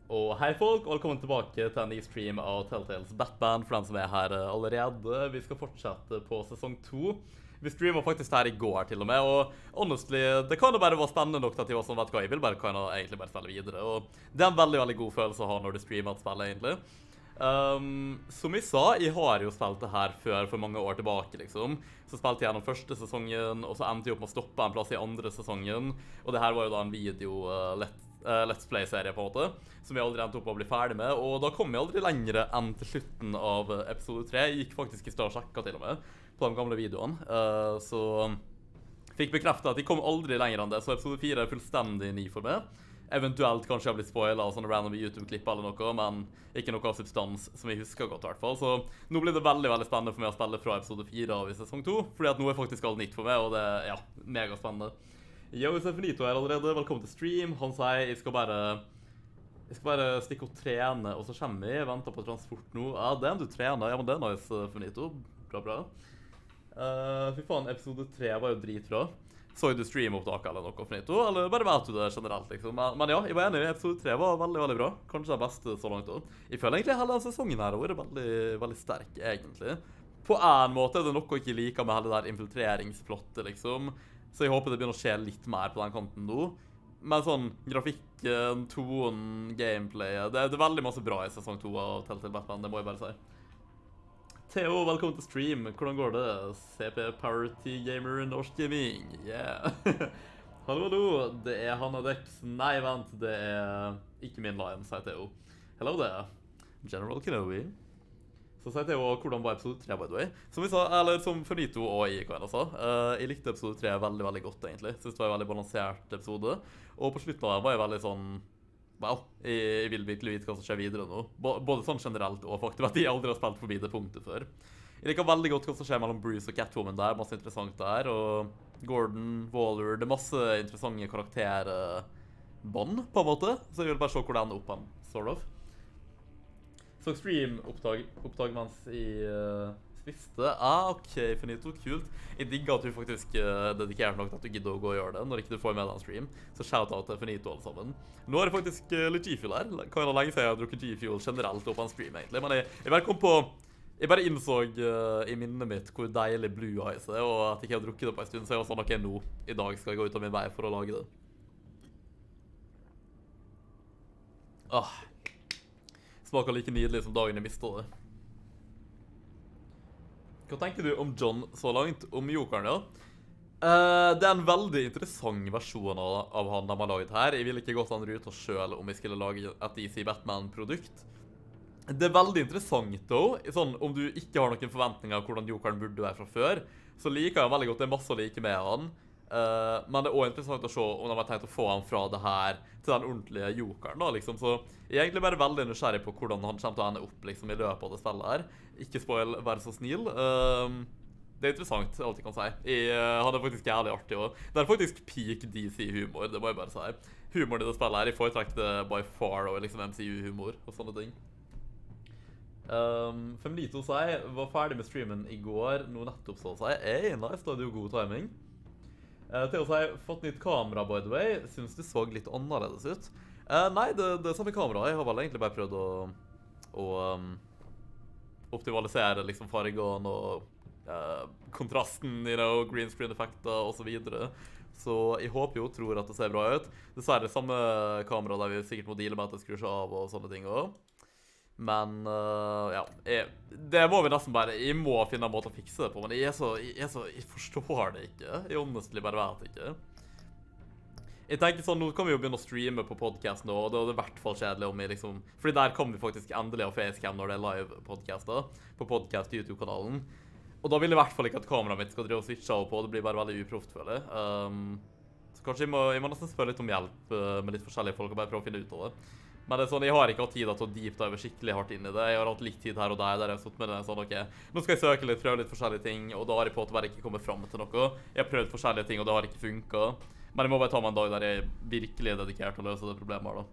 Og hei folk, og velkommen tilbake til en ny stream av Telltales Batman for den som er her allerede. Vi skal fortsette på sesong 2. Vi streamet faktisk her i går til og med, og honestly, det kan jo bare være spennende nok til at jeg var sånn, vet du hva, jeg vil egentlig bare spille videre, og det er en veldig, veldig god følelse å ha når du streamer et spill, egentlig. Som jeg sa, jeg har jo spilt det her før for mange år tilbake, liksom. Så spilte jeg gjennom første sesongen, og så endte jeg opp med å stoppe en plass i andre sesongen, og det her var jo da en video Let's Play-serie på en måte, som jeg aldri endte opp å bli ferdig med, og da kom jeg aldri lengre enn til slutten av episode 3. Jeg gikk faktisk i stad og sjekket til og med på de gamle videoene, så fikk bekreftet at jeg kom aldri lenger enn det, så episode 4 er fullstendig ny for meg. Eventuelt kanskje jeg har blitt spoilet av sånne random YouTube-klipp eller noe, men ikke noe av substans som jeg husker godt i hvert fall. Så nå blir det veldig, veldig spennende for meg å spille fra episode 4 av i sesong 2, fordi at nå er faktisk alt nytt for meg, og det er, ja, mega spennende. Yo, Sefinito her allerede, velkommen til stream. Han sier, jeg skal bare stikke og trene, og så kommer jeg venter på transport nå. Ja, det er en du trener, ja, men det er nice, Finito. Bra, bra. Fy faen, episode 3 var jo dritbra. Så du streamopptaket eller noe, Finito? Eller bare vet du det generelt, liksom? Men ja, jeg var enig, episode 3 var veldig, veldig bra. Kanskje det beste så langt også. Jeg føler egentlig hele sesongen her har vært veldig, veldig sterk, egentlig. På en måte er det noe jeg ikke liker med hele det der infiltreringsplottet, liksom. Så jeg håper det begynner å skje litt mer på den kanten nå. Men sånn, grafikken, tonen, gameplayet, det er veldig masse bra i sesong 2 av Telltale Batman, det må jeg bare si. Theo, velkommen til stream. Hvordan går det? CP Parity Gamer Norsk Gaming. Yeah. Hallo, hallo. Det er Hanna Dex. Nei, vent. Det er ikke min lion, sier Theo. Hello there. General Kenobi. Så sier Theo, hvordan var episode 3, by the way? Som vi sa, eller som Finito og Ikke sa. Jeg likte episode 3 veldig, veldig godt, egentlig. Synes det var en veldig balansert episode. Og på slutten av det var jeg veldig sånn... Wow, jeg vil virkelig vite hva som skjer videre nå. Både sånn generelt og faktum at jeg aldri har spilt forbi det punktet før. Jeg liker veldig godt hva som skjer mellom Bruce og Catwoman der, masse interessant der, og Gordon, Waller, det er masse interessante karakterbånd, på en måte, så jeg vil bare se hvor det ender opp han, sort of. Så stream-opptak mens jeg spiste. Ok, Finito, kult. Jeg digger at du faktisk dedikerer nok til at du gidder å gå og gjøre det, når ikke du får med deg en stream. Så shout-out til Finito alle sammen. Nå er det faktisk litt G-Fuel her. Kan jeg lenge siden jeg har drukket G-Fuel generelt opp på en stream, egentlig. Men jeg bare kom på... Jeg bare innså i minnet mitt hvor deilig Blue Eyes er, og at jeg ikke har drukket det på en stund, så jeg var sånn, ok, nå, i dag skal jeg gå ut av min vei for å lage det. Smaker like nydelig som dagen jeg mistet det. Hva tenker du om John så langt? Om Jokeren, ja? Det er en veldig interessant versjon av han de har laget her. Jeg vil ikke gått den ruta selv om jeg skulle lage et DC Batman-produkt. Det er veldig interessant, da. Sånn, om du ikke har noen forventninger av hvordan Jokeren burde være fra før, så liker jeg veldig godt. Det er masse å like med han. Men det er også interessant å se om de har tenkt å få han fra det her til den ordentlige Jokeren, da, liksom. Så jeg er egentlig bare veldig nysgjerrig på hvordan han kommer til å ende opp, liksom, i løpet av det spillet her. Ikke spoil, vær så snill. Det er interessant, alt jeg kan si. Han er faktisk jævlig artig, og det er faktisk peak DC-humor, det må jeg bare si. Humoren i det spillet her, jeg foretrekker det by far, og liksom MCU-humor og sånne ting. Feminito sier, var ferdig med streamen i går, nå nettopp så sier. Nice, da er det jo god timing. Theo sier, fått nytt kamera, by the way. Synes det så litt annerledes ut. Nei, det samme kamera. Jeg har vel egentlig bare prøvd å optimalisere liksom fargen og kontrasten, green screen-effekter og så videre. Så jeg håper jo, tror at det ser bra ut. Dessverre samme kamera der vi sikkert må deale med at det skrur seg av og sånne ting også. Men, ja, det må vi nesten bare, jeg må finne en måte å fikse det på, men jeg forstår det ikke. Jeg honestly bare vet ikke. Jeg tenker sånn, nå kan vi jo begynne å streame på podcast nå, og det er i hvert fall kjedelig om vi liksom, fordi der kan vi faktisk endelig ha facecam når det er live podcaster, på podcast YouTube-kanalen. Og da vil jeg i hvert fall ikke at kameraet mitt skal drive og switche av på, det blir bare veldig uproft, føler jeg. Så kanskje jeg må nesten spørre litt om hjelp med litt forskjellige folk og bare prøve å finne ut av det. Men det er sånn, jeg har ikke hatt tid til å deep dive skikkelig hardt inn i det. Jeg har hatt litt tid her og der jeg har stått med det sånn, ok, nå skal jeg søke litt, prøve litt forskjellige ting, og da har jeg på at bare ikke kommet frem til noe. Jeg har prøvd forskjellige ting, og det har ikke funket. Men jeg må bare ta meg en dag der jeg virkelig er dedikert til å løse det problemet her, da.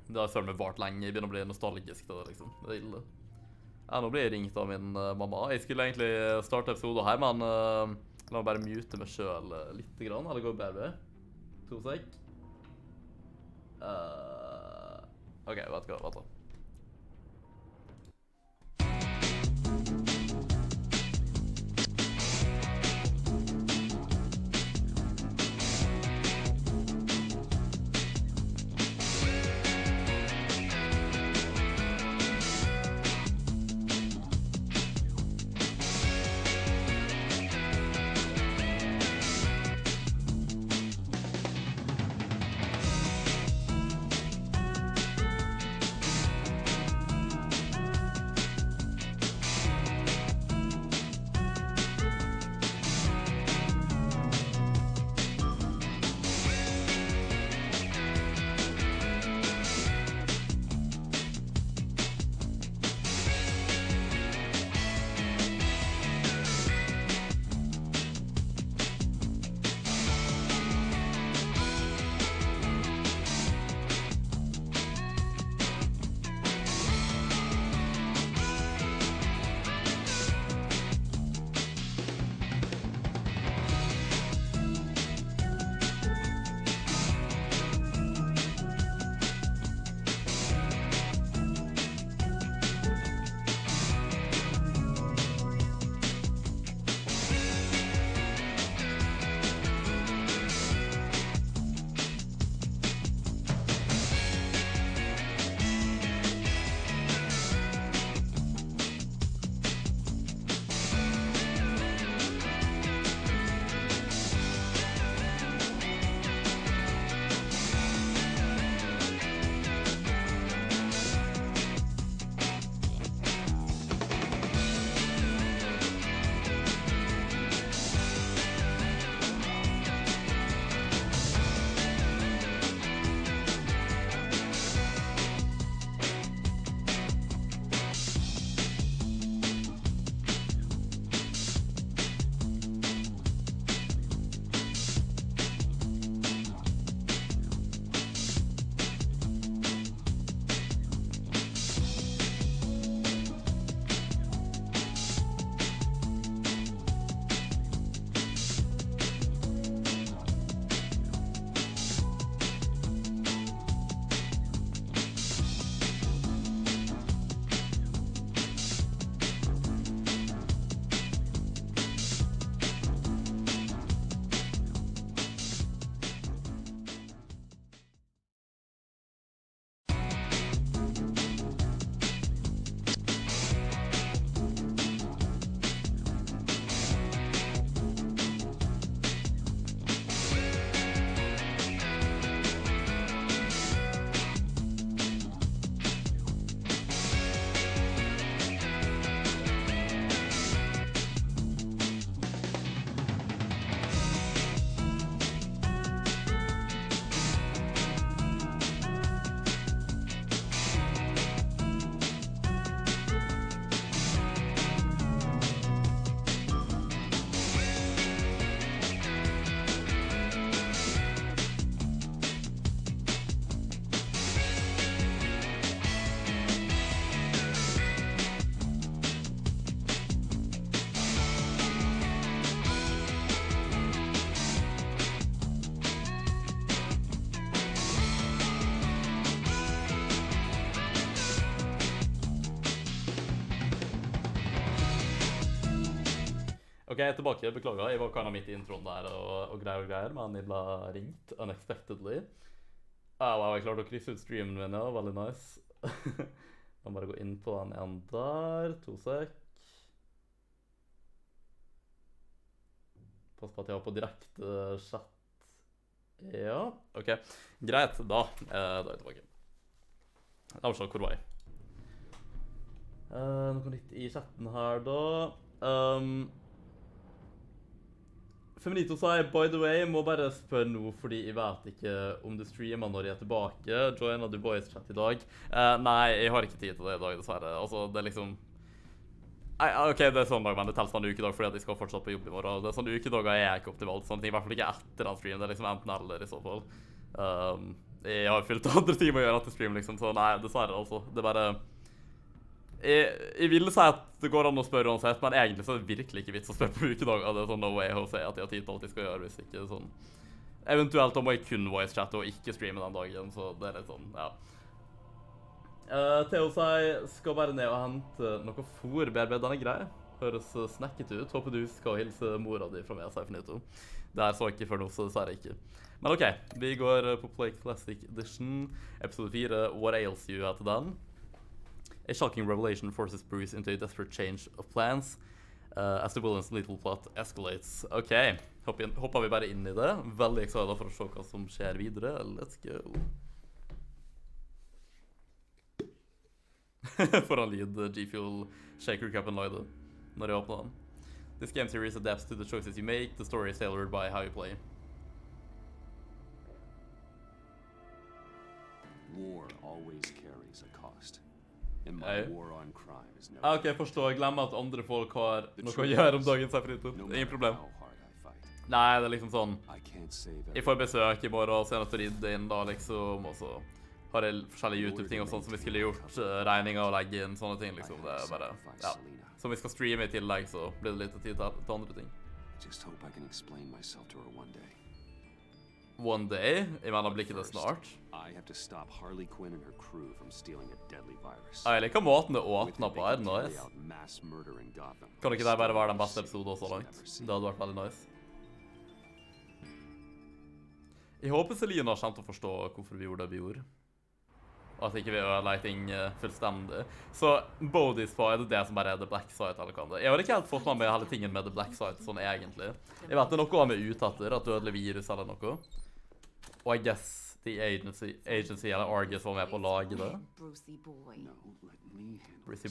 Det har søren meg vart lenge, jeg begynner å bli nostalgisk til det, liksom. Det er ille. Ja, nå blir jeg ringt av min mamma. Jeg skulle egentlig starte episoden her, men la meg bare mute meg selv litt grann, eller gå bedre. To sek. Ok, vet du hva, vet du. Ok, jeg er tilbake. Beklager. Jeg var kanskje midt i introen der og greier, men jeg ble ringt unexpectedly. Wow, jeg klarte å krysse ut streamen min, ja. Veldig nice. Jeg må bare gå inn på den igjen der. 2 sek. Pass på at jeg var på direkte chat. Ja, ok. Greit, da er jeg tilbake. La oss se, hvor var jeg? Noe nytt i chatten her da. Feminito sier, by the way, må bare spørre nå, fordi jeg vet ikke om du streamer når jeg er tilbake. Joiner du voice chat i dag? Nei, jeg har ikke tid til det i dag, dessverre. Altså, det er liksom... Ok, det er sånn dag, men det telles en ukedag fordi at jeg skal fortsatt på jobb i morgen. Det er sånne ukedager jeg er ikke optimalt, sånne ting. I hvert fall ikke etter den streamen. Det er liksom enten eller i så fall. Jeg har fylt andre timer å gjøre etter stream, liksom, så nei, dessverre, altså. Det er bare... Jeg ville si at det går an å spørre uansett, men egentlig så er det virkelig ikke vits å spørre på ukedager. Det er sånn no way å si at jeg har tid til alt jeg skal gjøre, hvis ikke sånn... Eventuelt da må jeg kun voice chatte og ikke streame den dagen, så det er litt sånn, ja. Theo sier, skal bare ned og hente noe fôr. BRB, den grei. Høres snekket ut. Håper du skal hilse mora di fra meg, sier Finito. Det her så jeg ikke før nå, så det sier jeg ikke. Men ok, vi går på Play Classic Edition. Episode 4, What Ails You heter den. A shocking revelation forces Bruce into a desperate change of plans. As the villain's little plot escalates. Ok, hopper vi bare inn i det. Veldig excited for å se hva som skjer videre. Let's go. For han lyd G-Fuel Shaker Cup and Lloyd når jeg åpner den. This game series adapts to the choices you make. The story is tailored by how you play. War always carries a cost. And my war on crime is no. Ok, jeg forstår. Jeg glemmer at andre folk har noe å gjøre om dagen, sier Frito. Ingen problem. Nei, det er liksom sånn. Jeg får besøk i morgen, så jeg er nødt til å rydde inn da, liksom, og så har jeg forskjellige YouTube-ting og sånt som vi skulle gjort, regninger og legge inn, sånne ting, liksom. Det er bare, ja. Som vi skal streame i tillegg, så blir det litt tid til andre ting. One day? Jeg mener, blir ikke det snart? Jeg liker måten det åpner på, er det nice? Kan ikke det bare være den beste episoden så langt? Det hadde vært veldig nice. Jeg håper Selina kommer til å forstå hvorfor vi gjorde det vi gjorde. Og at ikke vi ødelegger ting fullstendig. Så body spy, det er det som bare er the black site, eller hva det er. Jeg har ikke helt fått med meg hele tingen med the black site, sånn egentlig. Jeg vet det er noe av meg ute etter, at dødelig virus eller noe. Og I guess the agency eller Argus var med på å lage det. Brucey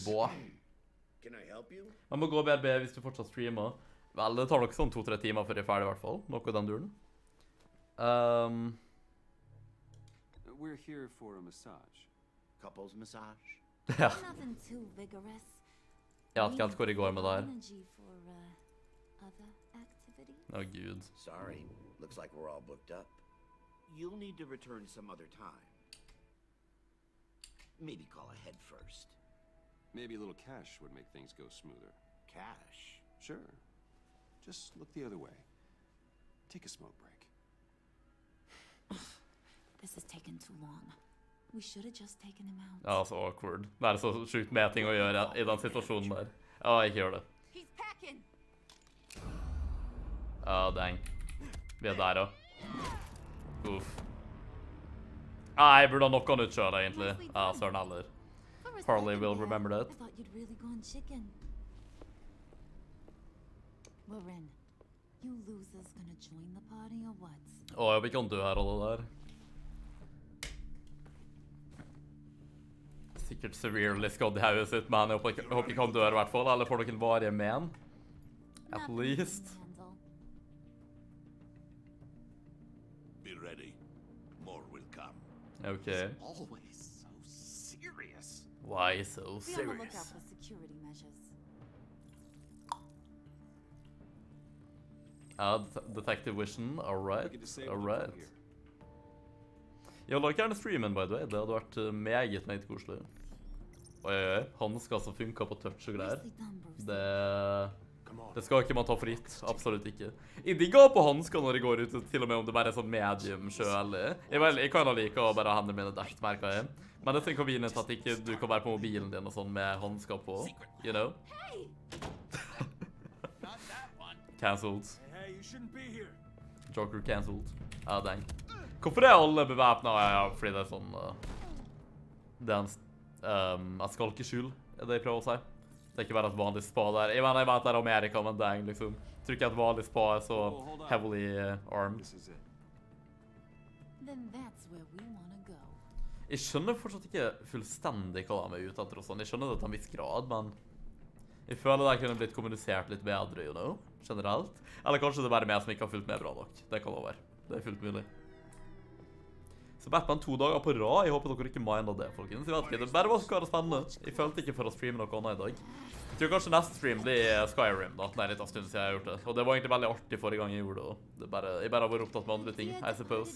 boy. Man må gå BRB hvis du fortsatt streamer. Vel, det tar nok sånn 2-3 timer før jeg er ferdig i hvert fall. Noe i den duren. We're here for a massage. Couples massage. Ja. Nothing too vigorous. Jeg vet ikke helt hvor det går med det her. Energy for other activities. Å, Gud. Sorry, looks like we're all booked up. You'll need to return some other time. Maybe call ahead first. Maybe a little cash would make things go smoother. Cash? Sure. Just look the other way. Take a smoke break. This has taken too long. We should have just taken him out. Ja, så awkward. Det er så sjukt med ting å gjøre i den situasjonen der. Ja, ikke gjør det. He's packing. Ja, dang. Vi er der også. Uff. Jeg burde ha knocka han ut selv, egentlig. Ja, søren heller. Harley will remember that. I thought you'd really gone chicken. We're in. You losers gonna join the party or what? Å, jeg blir ikke an til å høre alle der. Sikkert severely skadd i hodet sitt, men jeg håper ikke han dør i hvert fall, eller får noen varige men. At least. Be ready. More will come. Okay. Always so serious. Why so Be on the lookout serious? for security measures. Detective Vision, alright. Alright. Jeg liker gjerne streamen, by the way. Det hadde vært meget koselig. Oi, handsker som funker på touch og greier. Det skal ikke man ta for gitt. Absolutt ikke. Jeg digger på handsker når jeg går ut, til og med om det bare er sånn medium kjølig. Jeg kan like å bare ha hendene mine dekt, merker jeg. Men det er convenient at ikke du kan være på mobilen din og sånn med handsker på. You know? Cancelled. Joker cancelled. Ja, dang. Hvorfor er alle bevæpnet? Ja, fordi det er sånn... det er et skalkeskjul, er det jeg prøver å si. Det er ikke bare et vanlig spa der. Jeg vet det er Amerika, men dang, liksom. Jeg tror ikke et vanlig spa er så heavily armed. Then that's where we wanna go. Jeg skjønner fortsatt ikke fullstendig hva de er ute etter og sånn. Jeg skjønner det til en viss grad, men... jeg føler det kunne blitt kommunisert litt bedre, you know? Generelt. Eller kanskje det er bare meg som ikke har fulgt med bra nok. Det kan det være. Det er fullt mulig. Så Batman 2 dager på rad. Jeg håper dere ikke mindet det, folkens. Jeg vet ikke, det bare var så spennende. Jeg følte ikke for å streame noe annet i dag. Jeg tror kanskje neste stream blir Skyrim da. Det er litt av stund siden jeg har gjort det. Og det var egentlig veldig artig forrige gang jeg gjorde det. Jeg bare har vært opptatt med andre ting, I suppose.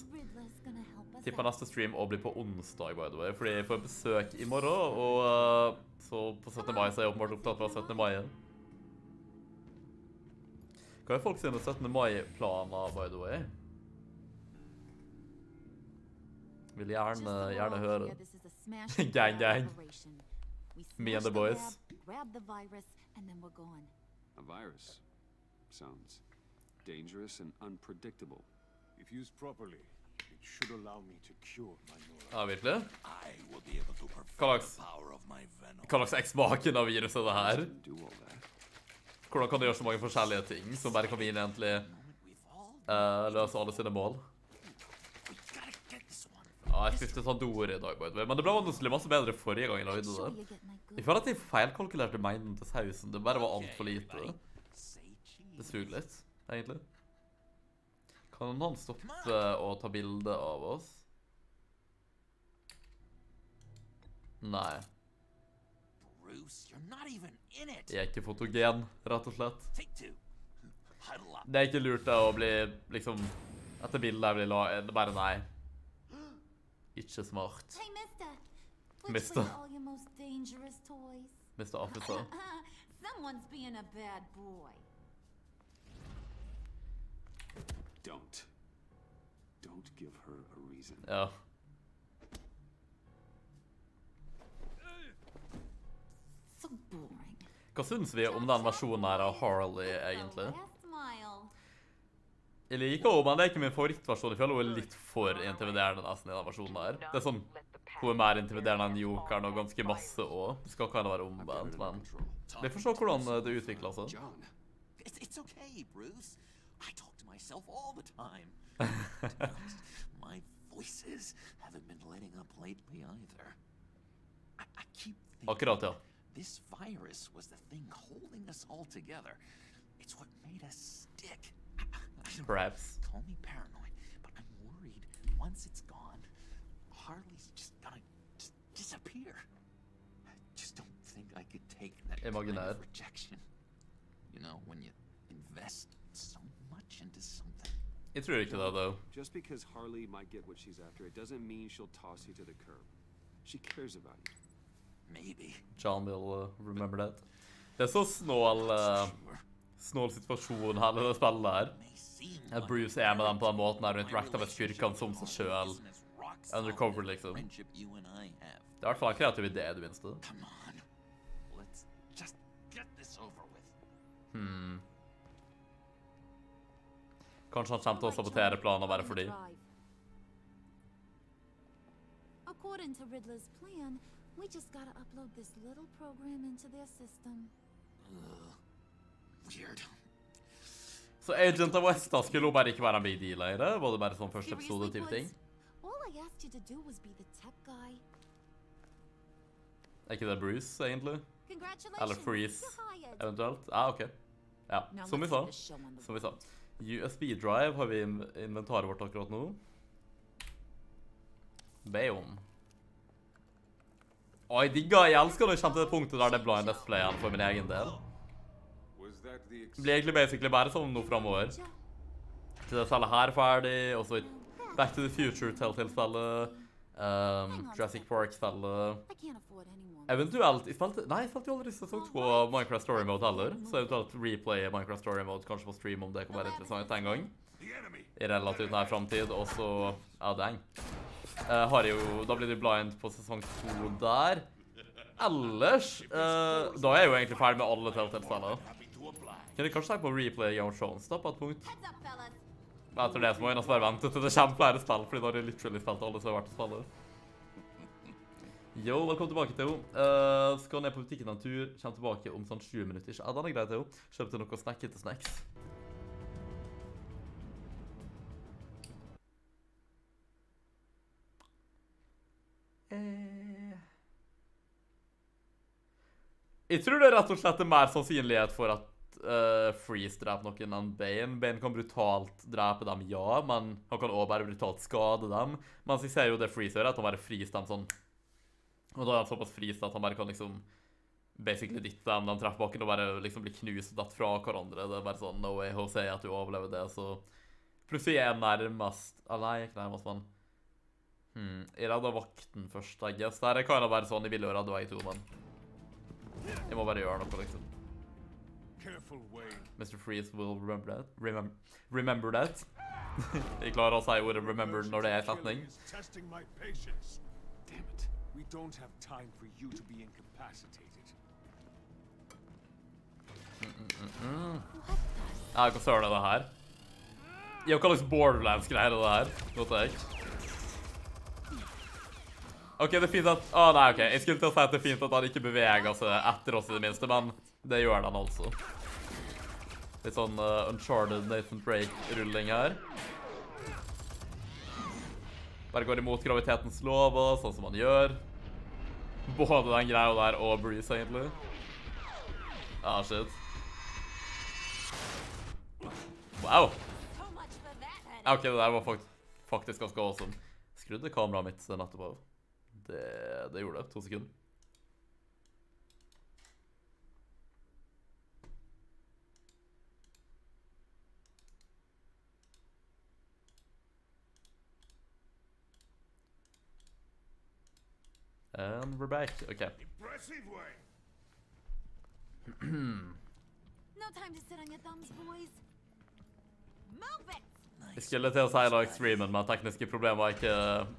Tipper neste stream å bli på onsdag, by the way. Fordi jeg får besøk i morgen, og så på 17. mai så er jeg åpenbart opptatt fra 17. mai. Hva er folk sine 17. mai-planer, by the way? Vil gjerne høre. This is a smash and Gang, grab gang. operation. We Me and smash the boys. lab, grab the virus, and then we're gone. A virus. Sounds dangerous and unpredictable. If used properly, it should allow me to cure my neurosis. Ja, virkelig? I will be able to perfect Hva slags- the power of my venom. Hva slags eksmaken av viruset er det her? Didn't do all that. Hvordan kan det gjøre så mange forskjellige ting som bare kan vi egentlig We've all løse alle sine mål? we gotta get this one. Ja, jeg spiste Tandoori i dag, by the way. Men det ble vanskelig masse bedre forrige gang jeg lagde Sure det. you get my good. Jeg føler at jeg feilkalkulerte mengden til sausen. Det bare var alt for lite. Say cheese. Det suger litt, egentlig. Kan han stoppe å ta bilde av oss? Nei, Bruce, you're not even in it. jeg er ikke fotogen, rett og slett. Take two. Huddle up. Det er ikke lurt det å bli, liksom, etter bildet blir det bare nei. Ikke smart. Hey, mister. Which Mister. way all your most dangerous toys? Mr. Officer. Someone's being a bad boy. Don't. Don't give her a reason. Ja. So boring. Hva synes vi om den versjonen her av Harley, egentlig? The last mile. Jeg liker henne, men det er ikke min favorittversjon. Jeg føler hun er litt for intimiderende nesten i den versjonen her. Det er sånn, hun er mer intimiderende enn Jokeren og ganske masse også. Det skal kan være I've got it omvendt, under men control. vi får se hvordan det utvikler seg. John, It's okay, Bruce. I talk to myself all the time. To be honest, my voices haven't been letting up lately either. I keep thinking Akkurat, ja. this virus was the thing holding us all together. It's what made us stick. I don't Perhaps. call me paranoid, but I'm worried once it's gone, Harley's just gonna just disappear. I just don't think I could take that kind Imaginär. of rejection. You know, when you invest so much into something. Jeg tror ikke det, though. just because Harley might get what she's after, it doesn't mean she'll toss you to the curb. She cares about you. Maybe. John will remember that. Det er så snål situasjon hele det spillet her. May seem At Bruce er med dem på den måten her og interacter med skurkene som seg selv. Undercover, liksom. Friendship you and I have. Det er i hvert fall en kreativ idé, i det minste. Come on. Let's just get this over with. Kanskje han kommer til å sabotere planen bare fordi. According to Riddler's plan, we just gotta upload this little program into their system. Weird. Så Agent of West da skulle jo bare ikke være en big deal i det. Var det bare sånn første episode type ting? All I asked you to do was be the tech guy. Er ikke det Bruce, egentlig? Congratulations. Eller Freeze, You're hired. eventuelt? Ja, ok. Ja, Now som vi let's sa. get the show on the Som vi sa. USB-drive har vi i inventaret vårt akkurat nå. Beom. Å, jeg elsker når jeg kommer til det punktet der det er blind displayen for min egen del. Was that the Det blir egentlig basically bare sånn nå fremover. Til det spillet her er ferdig, og så Back to the Future Telltale-spillet, Jurassic Park-spillet. I can't afford any more. Eventuelt, jeg spilte jo aldri sesong 2 av Minecraft Story Mode heller, så eventuelt replay Minecraft Story Mode, kanskje på stream om det kan være interessant en gang. I relativt nær fremtid, og så, ja, dang. Har jeg jo, da blir det blind på sesong 2 der. Ellers, da er jeg jo egentlig ferdig med alle Telltale-spillene. Kan jeg kanskje tenke på å replay Game of Thrones da, på et punkt? Heads up, fellas. Men etter det så må jeg nesten bare vente til det kommer flere spill, fordi da har jeg literally spilt alle som har vært å spille. Jo, velkommen tilbake, Theo. Skal ned på butikken en tur, kommer tilbake om sånn 7 minutter. Ja, den er grei, Theo. Kjøpte noe snack til snacks. Jeg tror det rett og slett er mer sannsynlighet for at Freeze dreper noen enn Bane. Bane kan brutalt drepe dem, ja, men han kan også bare brutalt skade dem. Mens jeg ser jo det Freeze gjør, at han bare freeze dem sånn. Og da er han såpass freeze at han bare kan liksom basically dytte dem, de treffer bakken og bare liksom blir knust datt fra hverandre. Det er bare sånn, no way, Jose, at du overlever det, så... Plutselig er jeg nærmest... Ah, nei, ikke nærmest, men... Jeg redder vakten først, I guess. Der kan jeg bare sånn, jeg vil jo redde vei to, men... Jeg må bare gjøre noe, liksom. careful way? Mr. Freeze will remember that. Remember that. Jeg klarer å si ordet remember når det er i setning. Killing is testing my patience. Damn it. We don't have time for you to be incapacitated. Ja, hva søren er det her? Jeg hva slags Borderlands-greier er det her? Godt jeg. Ok, det er fint at... nei, ok. Jeg skulle til å si at det er fint at han ikke beveger seg etter oss i det minste, men det gjør han altså. Litt sånn Uncharted Nathan Drake-rulling her. Bare går imot gravitetens lover, sånn som han gjør. Både den greia der og Bruce, egentlig. Ah, shit. Wow! Ok, det der var faktisk ganske awesome. Skrudde kameraet mitt nettopp av. Det gjorde det. 2 sekunder. And we're back. Okay. Impressive way. No time to sit on your thumbs, boys. Move it! Jeg skulle til å si da streamen, men tekniske problemer var ikke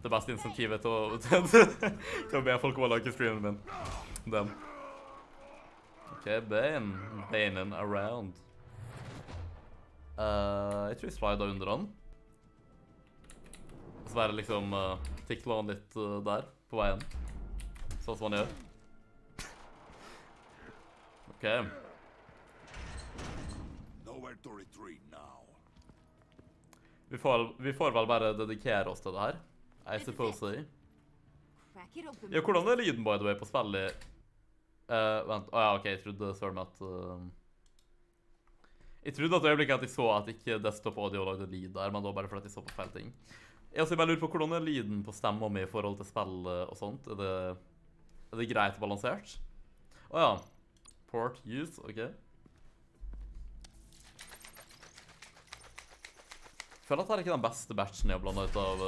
det beste insentivet til å be folk å lage streamen min. Dem. Ok, Banen around. Jeg tror jeg slider under den. Så bare liksom tikler han litt der, på veien. Sånn som han gjør. Ok. Nowhere to retreat now. Vi får vel bare dedikere oss til det her. I suppose. Ja, hvordan er lyden, by the way, på spillet? Vent, ja, ok, jeg trodde søren at... Jeg trodde at øyeblikket at jeg så at ikke desktop audio lagde lyd der, men det var bare fordi jeg så på feil ting. Jeg også bare lurer på hvordan er lyden på stemmen min i forhold til spillet og sånt. Er det greit og balansert? Åja, port use, ok. Jeg føler at dette er ikke den beste batchen jeg har blandet ut av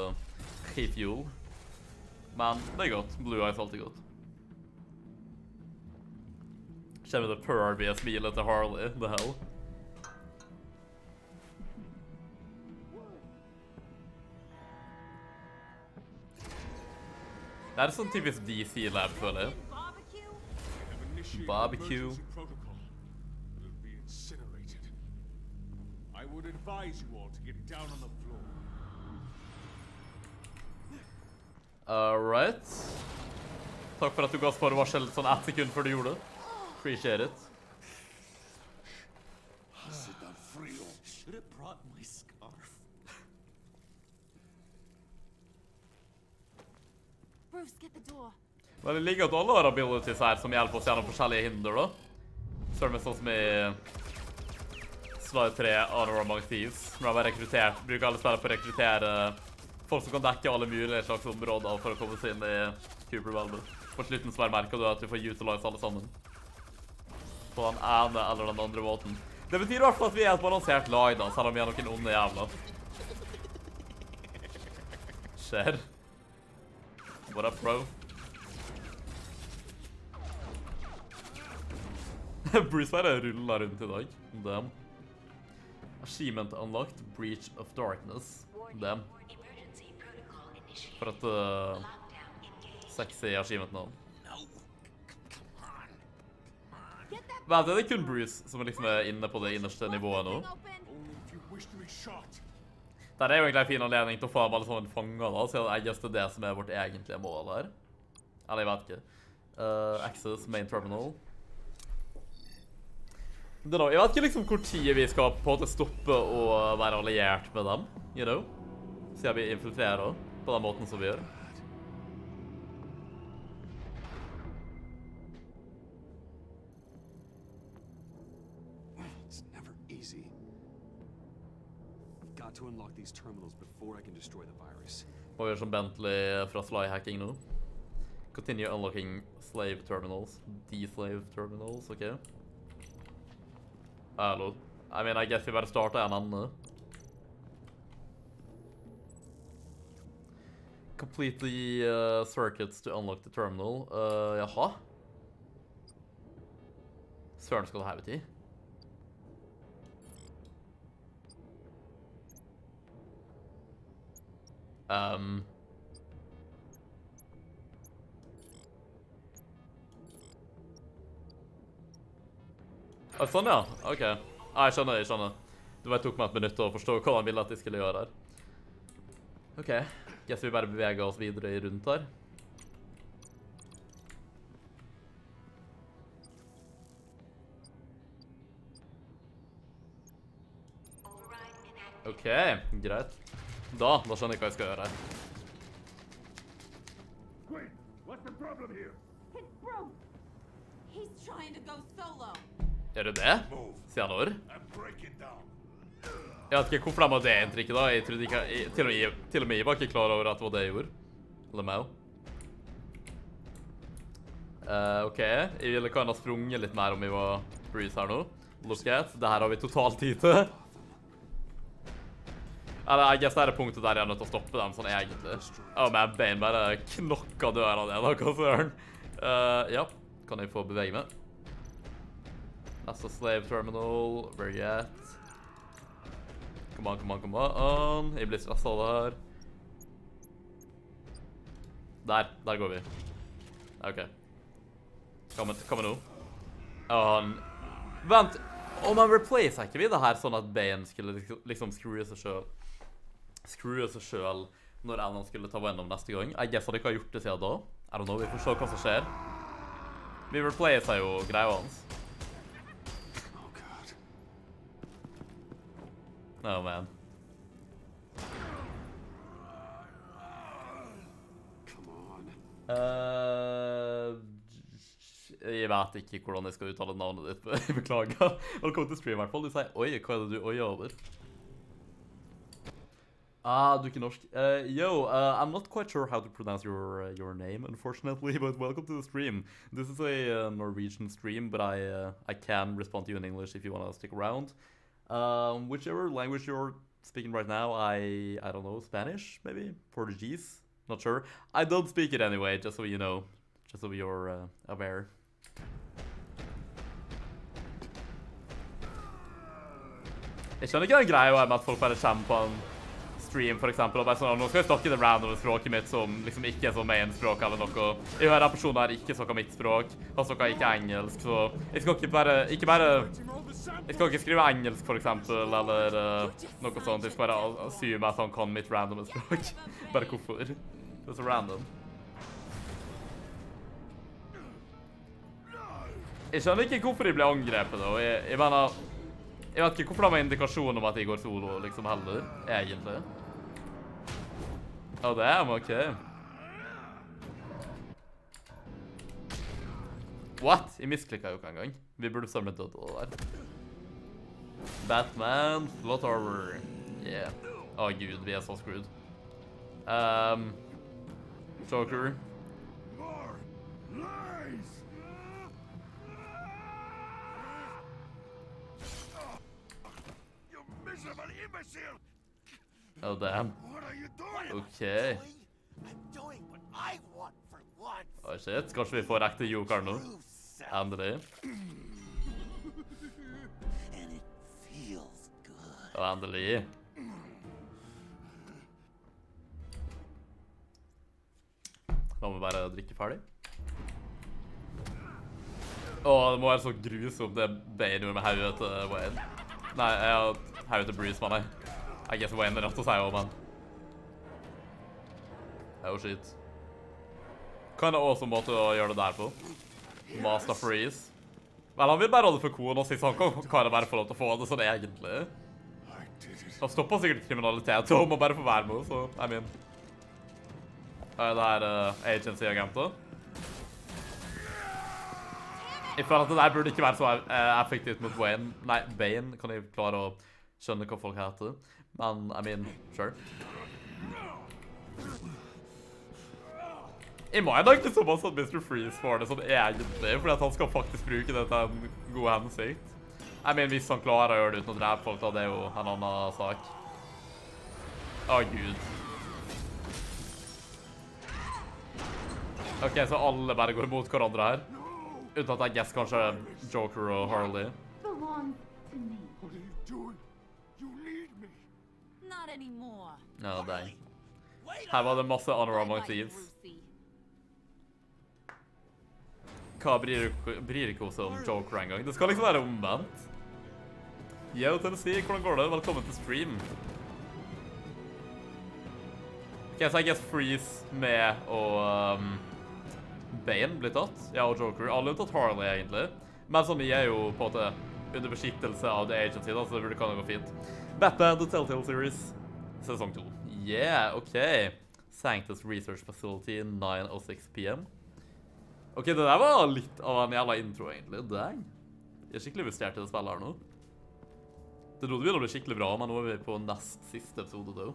fuel. Men det er godt. Blue Eyes er alltid godt. Kjenner det pervige smilet til Harley. The hell. Det er sånn typisk DC-lab, føler jeg. Barbecue. Protocol. It'll be incinerated. I would advise you all to get down on the floor. Alright. Takk for at du ga oss forvarsel sånn 1 sekund før du gjorde det. Appreciate it. Sit down, frio. Should have brought my scarf. Bruce, get the door. Men det ligger at alle har abilities her som hjelper oss gjennom forskjellige hinder da. Selv med sånn som i Slide 3, Honor Among Thieves. Når jeg har bruker alle spillere på å rekruttere folk som kan dekke alle mulige slags områder for å komme seg inn i Cooper Velvet. På slutten så bare merker du at du får utilize alle sammen. På den ene eller den andre måten. Det betyr i hvert fall at vi er et balansert lag da, selv om vi er noen onde jævla. Skjer. What up, bro? Bruce bare ruller rundt i dag. Damn. Achievement unlocked. Breach of darkness. Damn. For et sexy achievement nå. Vel, det er kun Bruce som liksom er inne på det innerste nivået nå. Only if you wish to be shot. Det er jo egentlig en fin anledning til å få alle sånne fanger da, så jeg guess det er det som er vårt egentlige mål her. Eller jeg vet ikke. Access, main terminal. Jeg vet ikke liksom hvor tid vi skal på en måte stoppe og være alliert med dem, you know? Siden vi infiltrerer på den måten som vi gjør. It's never easy. I've got to unlock these terminals before I can destroy the virus. Må vi gjøre som Bentley fra Sly-hacking nå. Continue unlocking slave terminals. De-slave terminals, ok. Hallo. I mean, I guess vi bare starter en ende. Complete the circuits to unlock the terminal. Jaha. Søren skal det her bety. Sånn, ja. Ok. Jeg skjønner. Det bare tok meg et minutt å forstå hva han ville at de skulle gjøre her. Ok. Guess vi bare beveger oss videre i rundt her. Ok, greit. Da skjønner jeg hva jeg skal gjøre her. Wait, what's the problem here? It's broke. He's trying to go solo. Er det det? Sier han når? I'm breaking down. Jeg vet ikke hvorfor de har det inntrykket da. Jeg trodde ikke, til og med jeg var ikke klar over at det var det jeg gjorde. Eller meg. Ok, jeg ville kan ha sprunget litt mer om jeg var Bruce her nå. Look at, det her har vi totalt tid til. Eller, jeg guess det er punktet der jeg er nødt til å stoppe dem, sånn egentlig. Men Bane bare knokka døren av det, da, hva søren. Ja, kan jeg få bevege meg? Neste slave terminal, where you at? Come on. Jeg blir stresset av det her. Der går vi. Ok. Hva med nå? Vent, man replacer ikke vi det her sånn at Bane skulle liksom screwe seg selv når Alan skulle ta gjennom neste gang. Jeg guess at jeg ikke har gjort det siden da. I don't know, vi får se hva som skjer. Vi replacer jo greia hans. Oh god. Oh man. Come on. Jeg vet ikke hvordan jeg skal uttale navnet ditt. Beklager. Velkommen til stream i hvert fall. Du sier, oi, hva er det du oier over? Du er ikke norsk. I'm not quite sure how to pronounce your name, unfortunately, but welcome to the stream. This is a Norwegian stream, but I can respond to you in English if you want to stick around. Whichever language you're speaking right now, I don't know, Spanish, maybe? Portuguese? Not sure. I don't speak it anyway, just so you know. Just so you're aware. Jeg skjønner ikke den greia med at folk bare kommer på en stream, for eksempel, og bare sånn, nå skal jeg snakke det random språket mitt som liksom ikke er så main språk eller noe. Jeg hører at personen her ikke snakker mitt språk, han snakker ikke engelsk, så jeg skal ikke skrive engelsk, for eksempel, eller noe sånt. Jeg skal bare assume at han kan mitt random språk. Bare hvorfor? Det er så random. Jeg skjønner ikke hvorfor jeg ble angrepet, da. Jeg mener, jeg vet ikke hvorfor det var indikasjon om at jeg går solo, liksom, heller, egentlig. Oh, damn, ok. What? Jeg misklikket jo ikke en gang. Vi burde samle død og det der. Batman, flott armor. Yeah. Åh, gud, vi er så screwed. Joker. Oh, damn. Okay. Oh, shit. Kanskje vi får ekte Joker nå? Endelig. Og endelig. Da må vi bare drikke ferdig. Det må være så grusomt det Bane gjorde med hodet til Wayne. Nei, hodet til Bruce, man. I guess Wayne er rett å si også, men. Oh, shit. Hva er det også måte å gjøre det der på? Master freeze. Vel, han vil bare ha det for konen og si sånn, kan det bare få lov til å få det sånn egentlig? Han stopper sikkert kriminalitet, og må bare få være med, så, I mean. Det her agency-agenter. Jeg føler at det der burde ikke være så effektivt mot Wayne. Nei, Bane kan jeg klare å skjønne hva folk heter. Men, I mean, sure. Jeg må enda ikke så masse at Mr. Freeze får det sånn egentlig, fordi at han skal faktisk bruke det til en god hensikt. I mean, hvis han klarer å gjøre det uten å drepe folk, da, det er jo en annen sak. Gud. Ok, så alle bare går mot hverandre her. Uten at jeg guess kanskje Joker og Harley. Belongs to me. What are you doing? You need me. Not anymore. Ja, dang. Her var det masse honor among thieves. Hva bryr ikke hos om Joker en gang? Det skal liksom være omvendt. Yo, Tennessee, hvordan går det? Velkommen til stream. Ok, så jeg guess Freeze med og Bane blir tatt. Ja, og Joker. Alle unntatt Harley, egentlig. Men sånn, de er jo på en måte under beskyttelse av The Agency, da, så det burde kan gå fint. Batman, The Telltale Series, sesong 2. Yeah, ok. Sanctus Research Facility, 9:06 p.m. Ok, det der var litt av en jævla intro, egentlig. Dang. Jeg er skikkelig investert i det spillet her nå. Det trodde vi begynner å bli skikkelig bra, men nå er vi på nest siste episode, da.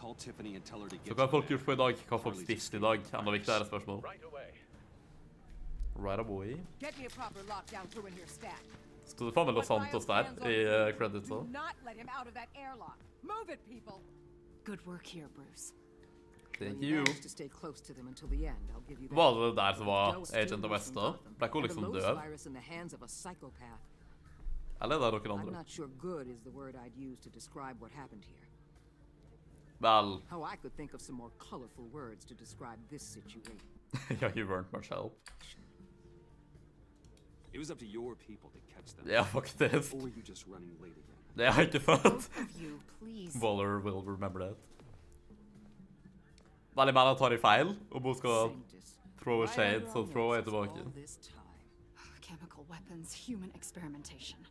Så hva har folk gjort på i dag? Hva har folk spist i dag? Enda viktigere spørsmål. Right away. Stod det faen med Los Santos der i creditsa? Good work here, Bruce. Thank you. Var det der som var Agent of West da? Ble ikke hun liksom død? Eller er det noen andre? Vel... Yeah, you weren't much help. It was up to your people to catch them. Ja, faktisk. Or were you just running late again? Det er ikke sant. You, please. Waller will remember that. Veldig mener tar i feil, og hun skal throw a shade, så throw jeg tilbake. Chemical weapons, human experimentation.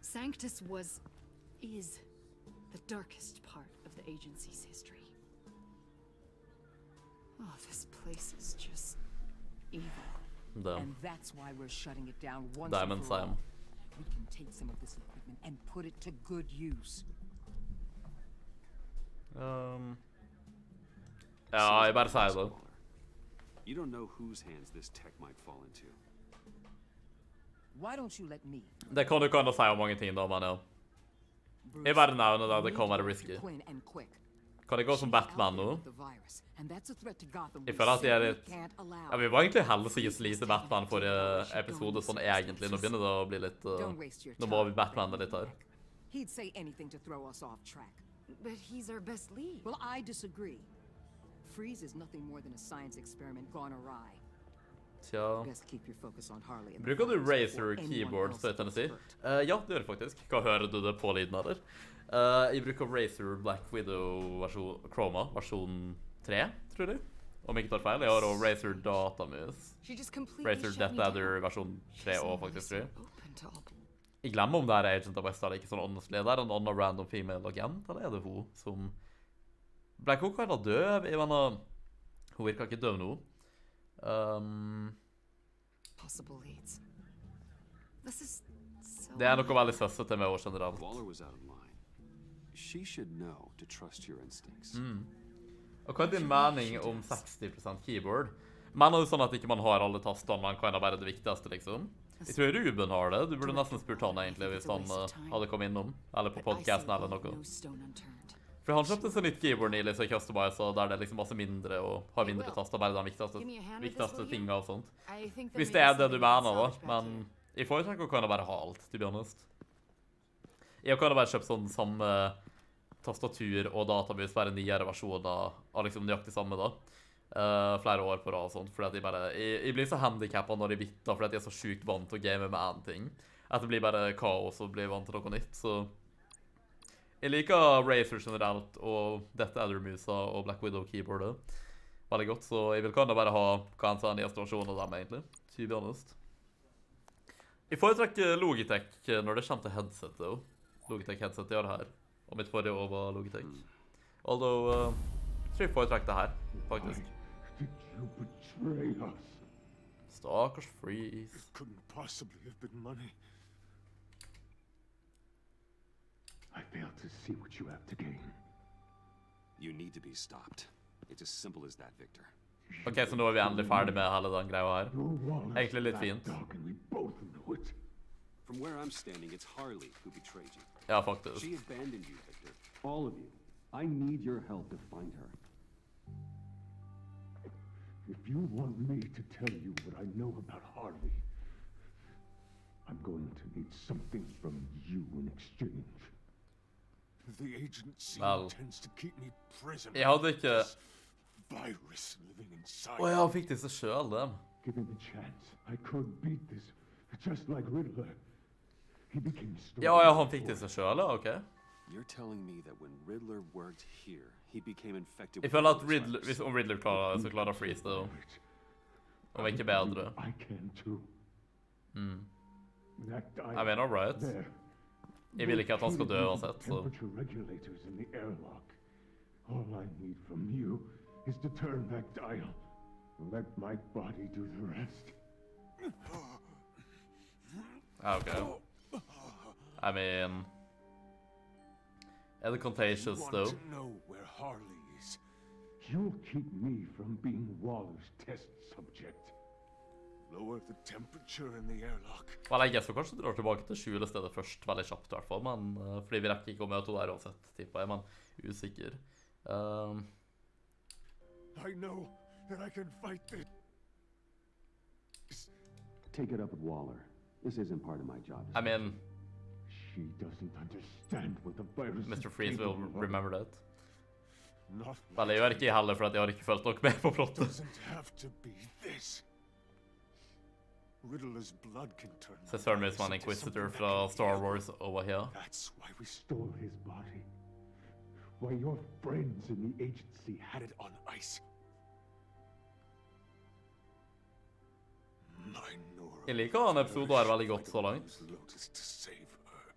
Sanctus is the darkest part of the agency's history. Oh, this place is just evil. And that's why we're shutting it down once Diamond and for all. Sam. We can take some of this equipment and put it to good use. Ja, jeg bare sier det. You don't know whose hands this tech might fall into. Why don't you let me? Det kan du kan si om mange ting da, men ja. Jeg bare nevner det, det kan være risky. Kan det gå som Batman nå? Jeg føler at jeg er litt... Ja, vi var egentlig heldigvis lite Batman forrige episode, sånn egentlig. Nå begynner det å bli litt... Nå må vi Batman litt her. He'd say anything to throw us off track. But he's our best lead. Well, I disagree. Freeze is nothing more than a science experiment gone awry. Tja... Best keep your focus on Harley. Bruker du Razer keyboard, så jeg si? Ja, det gjør jeg faktisk. Hva hører du det på lyden, eller? Jeg bruker Razer Black Widow Chroma, versjon 3, tror jeg. Om jeg ikke tar feil. Jeg har også Razer Datamus. Razer Death Adder versjon 3 også, faktisk, tror jeg. Jeg glemmer om det er Agent of West, eller ikke sånn honestly. Det er en annen random female agent, eller er det hun som... Ble ikke hun kanskje død? Jeg mener, hun virker ikke død nå. Possible leads. This is so... Det er noe veldig søssete med henne generelt. Waller was out of line. She should know to trust your instincts. Og hva er din mening om 60% keyboard? Mener du sånn at ikke man har alle tastene, man kan ha bare det viktigste, liksom? Jeg tror Ruben har det. Du burde nesten spurt han egentlig hvis han hadde kommet innom. Eller på podcasten eller noe. For han kjøpte seg nytt keyboard nylig, så Customize, der det er liksom masse mindre og har mindre taster, bare de viktigste tingene og sånt. Hvis det er det du mener da, men jeg foretrekker å kan bare ha alt, to be honest. Jeg kan bare kjøpe sånn samme tastatur og databus, bare nyere versjoner av liksom nøyaktig samme da. Flere år på rad og sånt, fordi at jeg blir så handicappet når jeg bytter, fordi at jeg er så sykt vant til å game med en ting. At det blir bare kaos og blir vant til noe nytt, så... Jeg liker Razer generelt, og dette Adder-musa og Black Widow keyboardet veldig godt, så jeg vil kan da bare ha hva en sånn nyeste versjon av dem egentlig, to be honest. Jeg foretrekker Logitech når det kommer til headset, da. Logitech headset gjør det her, og mitt forrige år var Logitech. Although, jeg tror jeg foretrekker det her, faktisk. Did you betray us? Stakkars Freeze. It couldn't possibly have been money. I fail to see what you have to gain. You need to be stopped. It's as simple as that, Victor. Ok, så nå er vi endelig ferdig med hele den greia her. Egentlig litt fint. From where I'm standing, it's Harley who betrayed you. Ja, faktisk. She abandoned you, Victor. All of you. I need your help to find her. If you want me to tell you what I know about Harley, I'm going to need something from you in exchange. The agency Well, intends to keep me prisoner. Jeg hadde ikke... This virus living inside. Åja, han fikk disse selv, dem. Given the chance, I could beat this, just like Riddler. He became stronger. Ja, han fikk disse selv, ja, ok. You're telling me that when Riddler worked here, he became infected Jeg with føler at this Riddler, virus. hvis Riddler klarer, så klarer Freeze det, og ikke bedre. I can too. That dial I mean, all right. there. Jeg vil ikke at han skal dø uansett, så... Temperature regulators in the airlock. All I need from you is to turn that dial. Let my body do the rest. Okay. I mean... Er det contagious, Want though? to know where Harley is? You'll keep me from being Waller's test subject. Lower the temperature in the airlock. Well, jeg guess vi kanskje drar tilbake til skjulestedet først, veldig kjapt i hvert fall, men fordi vi rekker ikke å møte henne der uansett, tipper jeg, men usikker. I know that I can fight this. Take it up with Waller. This isn't part of my job. I mean, She doesn't understand what the virus Mr. is Freeze will capable of. remember that. Not Vel, jeg gjør ikke i heller, for at jeg har ikke følt nok med på plottet. doesn't have to be this. Riddler's blood can turn. Så jeg ser meg som en inquisitor fra Star Wars over here. That's why we Stole his body. Why your friends in the agency had it on ice. Jeg liker han episoden her veldig godt så langt. Lotus to save her.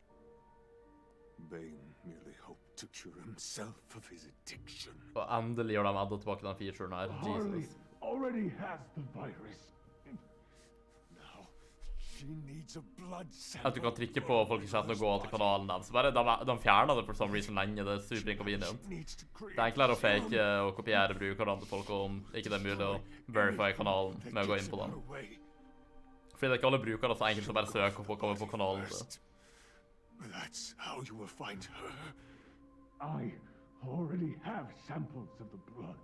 Bane merely hoped to cure himself of his addiction. Og endelig gjør de enda tilbake den featuren her. Harley Jesus. already has the virus. Now she needs a blood sample. At du kan trykke på folk i chatten og gå til kanalen deres. Bare de fjerner det for some reason lenge, det er super inconvenient. Det er enklere å fake og kopiere brukernavn til folk, og om ikke det er mulig å verify kanalen med å gå inn på den. Fordi det er ikke alle brukere så enkelt å bare søke og få komme på kanalen til. That's how you will find her. I already have samples of the blood.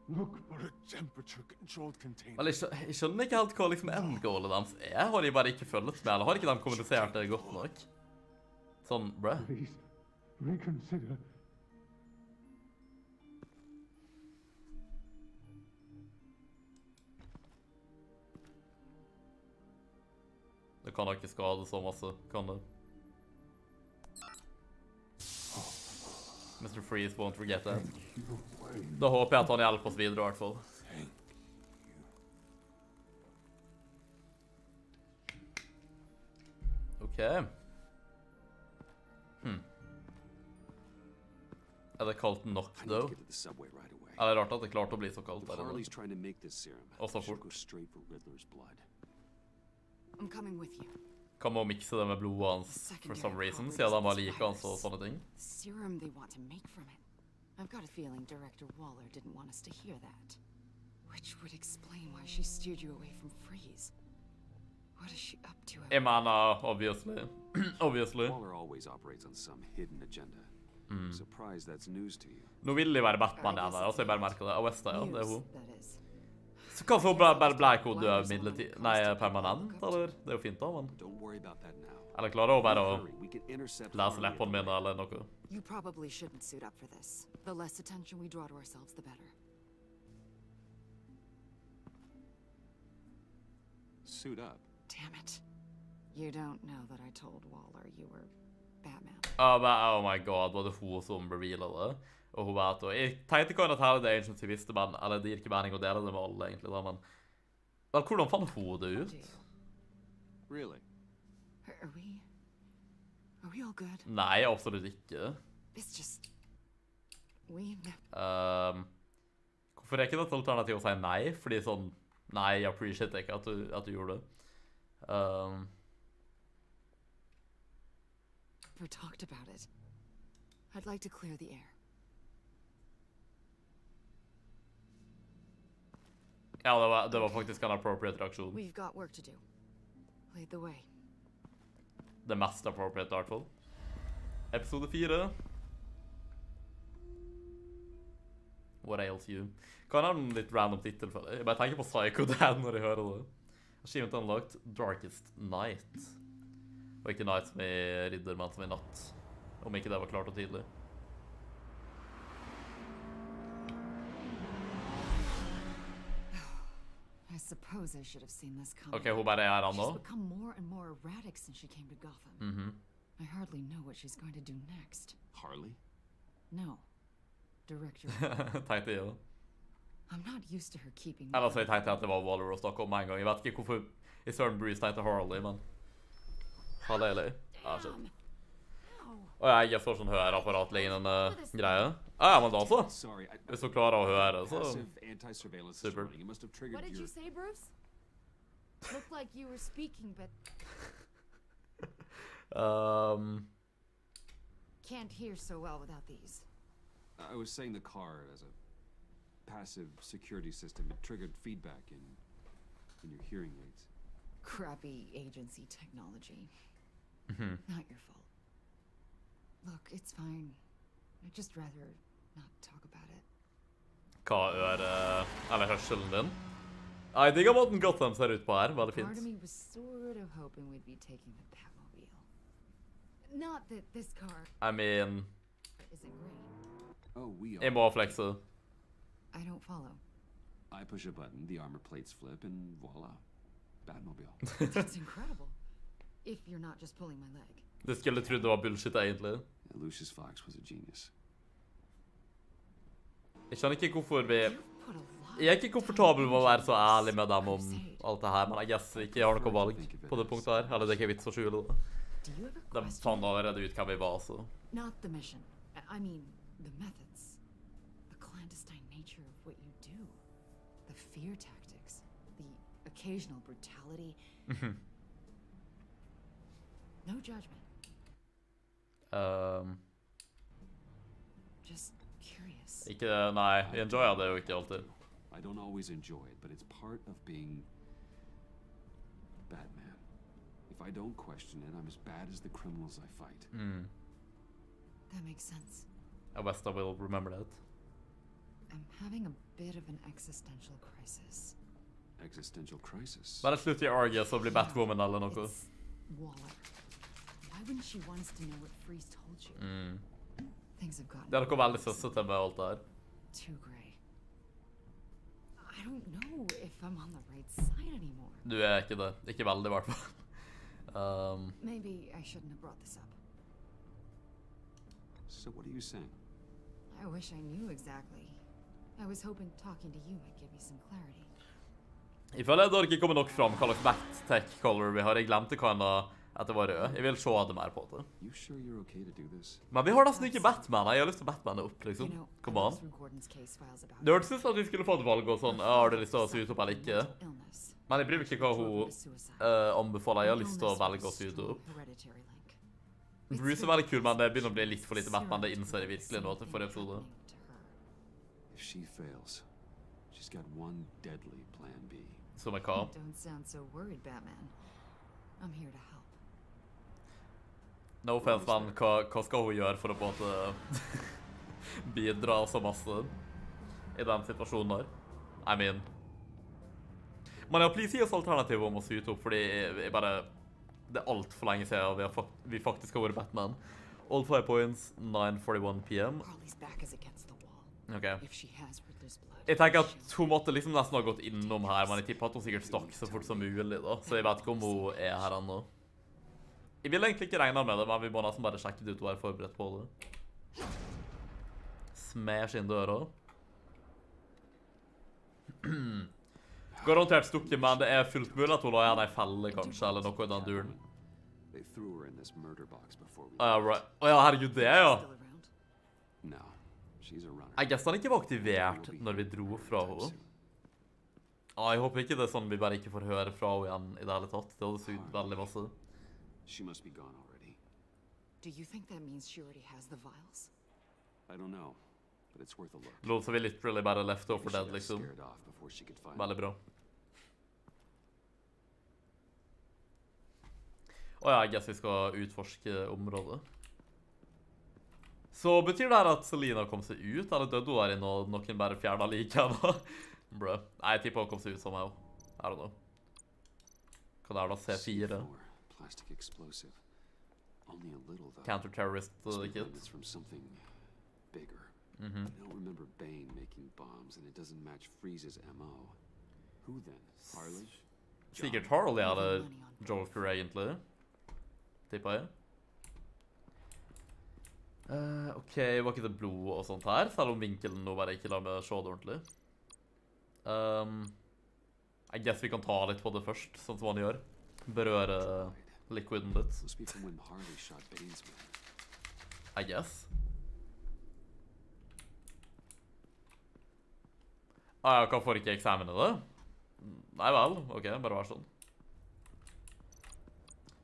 Look, For a temperature-controlled container. Vel, jeg skjønner ikke helt hva liksom endgoalet deres er. Har de bare ikke følget med, eller har ikke de kommunisert det godt nok? Sånn, bruh. please reconsider. Det kan da ikke skade så masse, kan det? Mr. Freeze won't forget that. Da håper jeg at han hjelper oss videre i hvert fall. Ok. Er det kaldt nok, I need to though? get to the subway right away. Er det rart at det klarte å bli så kaldt If der Harley's inne? trying to make this serum, Also she'll for- go straight for Riddler's blood. I'm coming with you. Kan man mikse det med blodet hans for some reason, siden de har like hans og sånne ting? The serum they want to make from it. I've got a feeling Director Waller didn't want us to hear that. Which would explain why she steered you away from Freeze. What is she up to? Jeg mener, obviously. Obviously. Waller always operates on some hidden agenda. I'm surprised that's news to you. Nå vil de være Batman igjen her, altså jeg bare merker det. Awesta, ja, det er hun. That is. Så kanskje hun bare ble ikke hun død midlertidig, nei, permanent, eller? Det er jo fint da, men... Don't worry about that now. Eller klarer hun bare å Hurry, we can intercept lese Harley leppene mine, eller noe? You probably shouldn't suit up for this. The less attention we draw to ourselves, the better. Suit up. Damn it. You don't know that I told Waller you were Batman. Oh my god, var det hun som revealet det? Og hun vet, og jeg tenkte ikke at hele det agency visste, men, eller det gir ikke mening å dele det med alle, egentlig, da, men... Vel, hvordan fant hun det ut? Really? Are we all good? Nei, absolutt ikke. It's just... We... Hvorfor er ikke det et alternativ å si nei? Fordi sånn, nei, jeg appreciate ikke at du gjorde det. Never talked about it. I'd like to clear the air. Ja, det var faktisk en appropriate reaksjon. We've got work to do. Lead the way. Det mest appropriate, i hvert fall. Episode 4. What ails you? Kan ha en litt random titel for det. Jeg bare tenker på Psycho Dan når jeg hører det. Achievement unlocked, Darkest Night. Og ikke Night som i ridder, men som i natt. Om ikke det var klart og tydelig. suppose I should have seen this coming. Ok, hun bare er her She's nå. become more and more erratic since she came to Gotham. I hardly know what she's going to do next. Harley? No. Director. Tenkte jeg jo. I'm not used to her keeping Eller så jeg tenkte at det var Waller å snakke om en gang. Jeg vet ikke hvorfor i Søren Bruce tenkte Harley, men... Halleluja. Ah, shit. Og jeg får sånn høreapparat-lignende greie. Ja, men da så. Sorry, Hvis du klarer å høre, så... passive anti-surveillance is Super. running. It must have triggered What did your... you say, Bruce? Looked like you were speaking, but Can't hear so well without these. I was saying the car as a passive security system. It triggered feedback in your hearing aids. Crappy agency technology. Not your fault. Look, it's fine. I'd just rather not talk about it. Hva eller hørselen din? Jeg digger måten Gotham ser ut på her. Veldig Part of fint. me was sort of hoping we'd be taking the Batmobile. Not that this car I mean, isn't great. Oh, we jeg are. må flekse. I don't follow. I push a button, the armor plates flip, and voila. Batmobile. That's incredible. If you're not just pulling my leg. Du skulle tro det var bullshit egentlig. Yeah, Lucius Fox was a genius. Jeg skjønner ikke hvorfor vi... Put a lot Jeg er ikke komfortabel med å være så ærlig med dem om alt det her, men jeg guess ikke jeg har noe valg på det punktet her. Eller det er ikke vits å skjule det. Do you ever De question fant allerede ut hvem vi var, så... not the mission? I mean, the methods. The clandestine nature of what you do. The fear tactics. The occasional brutality. No judgment. Just curious. Ikke... Nei, jeg enjoyer det jo ikke alltid. I don't always enjoy it, but it's part of being Batman. If I don't question it, I'm as bad as the criminals I fight. That makes sense. I best I will remember that. I'm having a bit of an existential crisis. Existential crisis. Bare slutt i Argus og bli Batwoman eller noe. It's Waller. Why wouldn't she want us to know what Freeze told you? Things have gotten Det er noe veldig søssete med alt det her. too gray. I don't know if I'm on the right side anymore. Du er ikke det. Ikke veldig, i hvert fall. Maybe I shouldn't have brought this up. So what are you saying? I wish I knew exactly. I was hoping talking to you might give me some clarity. Jeg føler det har ikke kommet nok fram hva slags Bat-tech color vi har. Jeg glemte hva at det var rød. Jeg vil se det mer på det. You sure you're okay to do this? Men vi har nesten ikke Batman. Jeg har lyst til Batman opp, You liksom. know, Come I on. looked through Gordon's case files about Det hørtes ut som at vi skulle få et valg og sånn. Ja, har du lyst til å sy ut opp eller ikke? mental illness. Men jeg bryr meg ikke hva hun anbefaler. Jeg har lyst til å velge å sy ut opp. Hereditary link. Bruce er veldig kul, men det begynner å bli litt for lite Batman. Det innser jeg virkelig nå til forrige episode. If she fails, she's got one deadly plan B. Som er hva? Don't sound so worried, Batman. I'm here to help. No offense, men hva skal hun gjøre for å på en måte bidra så masse i den situasjonen der? I mean... Men ja, please gi oss alternativ om å sy ut opp, fordi jeg bare... Det er alt for lenge siden vi faktisk har vært Batman. All 5 points, 9:41 p.m. Harley's back is against the wall. Ok. If she has Riddler's blood, Jeg tenker at hun måtte liksom nesten ha gått innom her, men jeg tipper at hun sikkert stakk så fort som mulig da. Så jeg vet ikke om hun er her ennå. Jeg vil egentlig ikke regne med det, men vi må nesten bare sjekke det ut og være forberedt på det. Smash inn døra. Garantert stukke, men det er fullt mulig at hun la igjen en felle, kanskje, eller noe i den duren. They threw her in this murder box before we... Right. Åja, herregud, det ja. still around. No, she's a runner. Jeg guess den ikke var aktivert når vi dro fra henne. Jeg håper ikke det er sånn vi bare ikke får høre fra henne igjen i det hele tatt. Det hadde sugd veldig masse. She must be gone already. Do you think that means she already has the vials? I don't know, but it's worth a look. Lol, så vi literally bare left her for She dead, got liksom. scared off before she could find Veldig bra. Åja, jeg guess vi skal utforske området. Så betyr det her at Selina kom seg ut, eller døde hun her inne og noen bare fjernet like henne? Bro. Nei, jeg tipper hun kom seg ut somehow. I don't know. Hva det er da? C4? Plastic explosive. Only a little though. Counter-terrorist Maybe kit. it's from something bigger. I don't remember Bane making bombs, and it doesn't match Freeze's MO. Who then? Harley? Sikkert Harley eller Joker egentlig. Tipper jeg. Ok, var ikke det blod og sånt her? Selv om vinkelen nå bare ikke lar meg se det ordentlig. I guess vi kan ta litt på det først, sånn som han gjør. Berøre liquiden litt. Must be from when Harley shot Bane's man. I guess. Ja, hva får ikke eksamen i det? Nei vel, ok, bare vær sånn.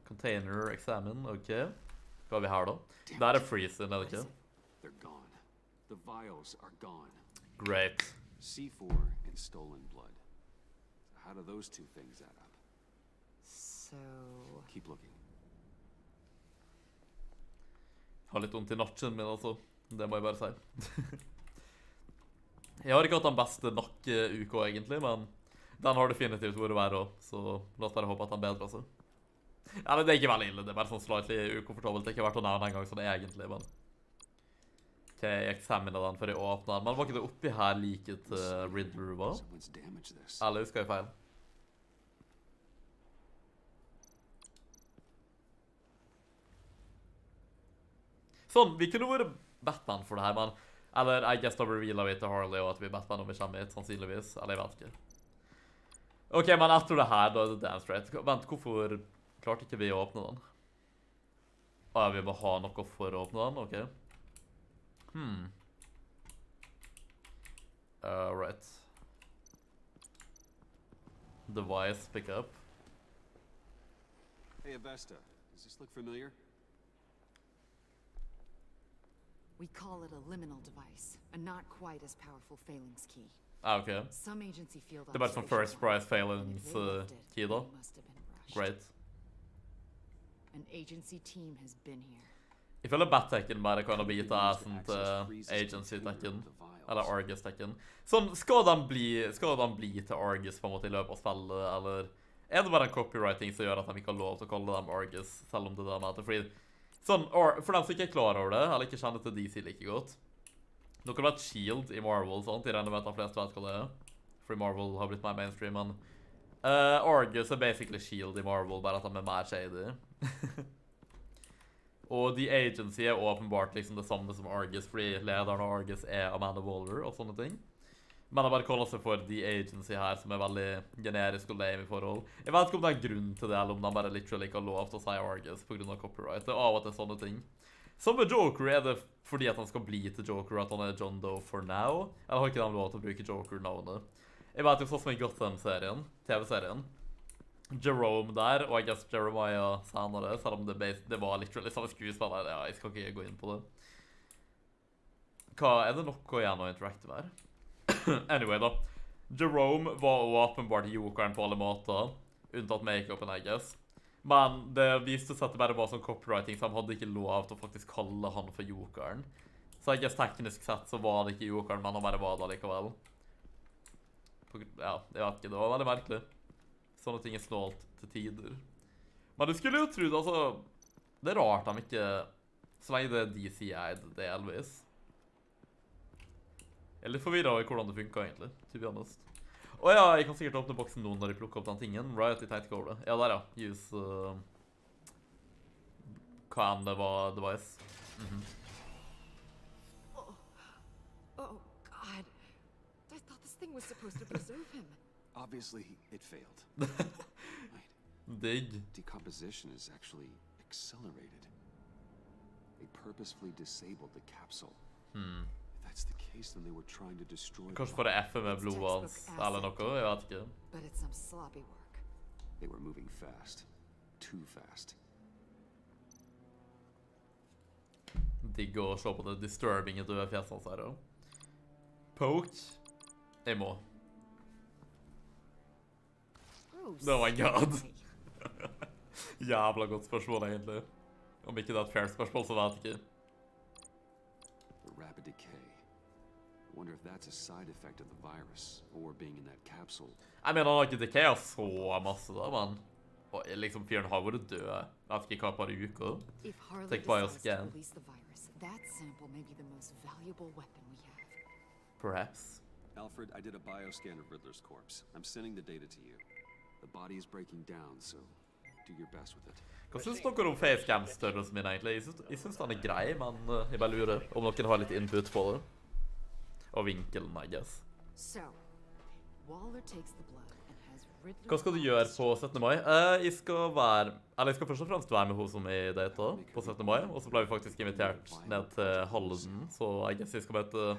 Container, examine, ok. Hva har vi her da? Der er freezing, er det ikke? They're gone. The vials are gone. Great. C4 and stolen blood. How do those two things add up? So... Keep looking. Jeg har litt vondt i nakken min, altså. Det må jeg bare si. Jeg har ikke hatt den beste nakkeuka, egentlig, men den har definitivt vært verre også, så la oss bare håpe at den bedrer seg. Ja, det er ikke veldig ille, det er bare sånn slightly ukomfortabelt. Det er ikke vært å nevne en gang sånn egentlig, men... Ok, jeg eksaminer den før jeg åpner den. Men var ikke det oppi her like til Regler var? Eller husker jeg feil? Sånn, vi kunne vært Batman for det her, men... Eller, I guess da revealer vi til Harley og at vi er Batman om vi kommer hit, sannsynligvis. Eller jeg vet ikke. Ok, men etter det her, da er det damn straight. Vent, hvorfor klarte ikke vi å åpne den? Vi må ha noe for å åpne den, ok. Right. Device, pick up. Hey, Avesta. Does this look familiar? We call it a liminal device, a not quite as powerful failings key. Ok. Some agency field Det er bare som first prize failings key da. Great. An agency team has been here. Jeg føler Bat-tekken bare kan bite assen til agency-tekken. Eller Argus-tekken. Sånn, skal den bli til Argus på en måte i løpet av spillet, eller er det bare en copywriting som gjør at de ikke har lov til å kalle dem Argus, selv om det er det de heter? Fordi, sånn, for dem som ikke er klar over det, eller ikke kjenner til DC like godt, nå kan det være et shield i Marvel, sant? Jeg regner med at de fleste vet hva det er, fordi Marvel har blitt mer mainstream, men Argus er basically shield i Marvel, bare at de er mer shady. Og The Agency er åpenbart liksom det samme som Argus, fordi lederen av Argus er Amanda Waller og sånne ting. Men jeg bare kaller seg for The Agency her, som er veldig generisk og lame i forhold. Jeg vet ikke om det er en grunn til det, eller om de bare literally ikke har lov til å si Argus på grunn av copyright. Det er av og til sånne ting. Som med Joker er det fordi at han skal bli til Joker, at han er John Doe for now. Eller har ikke de lov til å bruke Joker-navnet? Jeg vet jo sånn som i Gotham-serien, TV-serien. Jerome der, og jeg guess Jeremiah senere, selv om det var literally samme skuespiller. Ja, jeg skal ikke gå inn på det. Hva er det nok å gjøre noe interactive her? Anyway da, Jerome var åpenbart jokeren på alle måter, unntatt make-upen, I guess. Men det viste seg at det bare var sånn copywriting, så de hadde ikke lov til å faktisk kalle han for jokeren. Så I guess teknisk sett så var det ikke jokeren, men han bare var det likevel. Ja, jeg vet ikke, det var veldig merkelig. Sånne ting er snålt til tider. Men du skulle jo tro det, altså... Det er rart de ikke... Så lenge det er DC-eid, det er delvis. Jeg er litt forvirret over hvordan det funker egentlig, to be honest. Ja, jeg kan sikkert åpne boksen nå når jeg plukker opp den tingen. Right, jeg tenkte ikke over det. Ja, der ja. Use... hva enn det var device. Oh, God. I thought this thing was supposed to preserve him. Obviously, it failed. Dig. Decomposition is actually accelerated. They purposefully disabled the capsule. If that's the case, then they were trying to destroy... Kanskje for det F med blodet hans, eller noe, jeg vet ikke. But it's some sloppy work. They were moving fast. Too fast. Digg å se på det disturbing ut over fjeset hans her, da. Poke. Jeg må. Oh my god. Jævla godt spørsmål, egentlig. Om ikke det er et fair spørsmål, så vet jeg ikke. The rapid decay. I wonder if that's a side effect of the virus, or being in that capsule. Jeg mener, han har ikke decayet så masse da, men... Og liksom, fyren har vært død. Jeg vet ikke hva par uker. Take bioscan. That sample may be the most valuable weapon we have. Perhaps. Alfred, I did a bioscan of Riddler's corpse. I'm sending the data to you. The body is breaking down, so do your best with it. Hva synes dere om facecam-størrelsen min egentlig? Jeg synes den grei, men jeg bare lurer om noen har litt input på det. Og vinkelen, I guess. So, Waller takes the blood and has Riddler. Hva skal du gjøre på 17. mai? Jeg skal først og fremst være med henne som jeg datet på 17. mai, og så ble vi faktisk invitert ned til Halden, så I guess jeg skal møte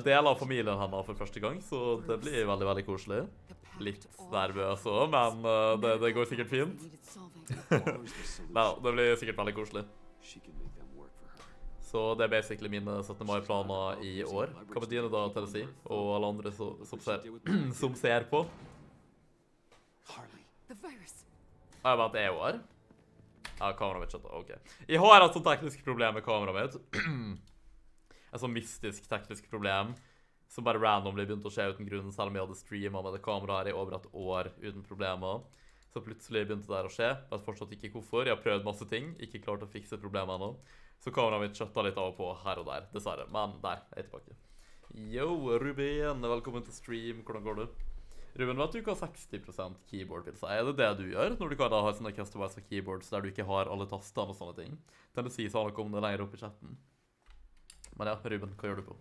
deler av familien hennes for første gang, så det blir veldig, veldig koselig. Litt nervøs også, men det går sikkert fint. Nei, det blir sikkert veldig koselig. Så det er basically mine 17. mai-planer i år. Hva med dine da, Tennessee? Og alle andre som ser på? Jeg vet det er år. Ja, kameraet mitt skjønner, ok. Jeg har et sånt teknisk problem med kameraet mitt. Et sånt mystisk teknisk problem som bare randomly begynte å skje uten grunn, selv om jeg hadde streamet med det kameraet her i over et år uten problemer. Så plutselig begynte det her å skje. Jeg vet fortsatt ikke hvorfor. Jeg har prøvd masse ting, ikke klart å fikse problemet ennå. Så kameraet mitt skjøtta litt av og på her og der, dessverre. Men der, jeg er tilbake. Yo, Ruben, velkommen til stream. Hvordan går det? Ruben, vet du hva 60% keyboard vil si? Er det det du gjør når du kan ha sånne customized keyboards der du ikke har alle tastene og sånne ting? Tennessee sa noe om det lenger opp i chatten. Men ja, Ruben, hva gjør du på?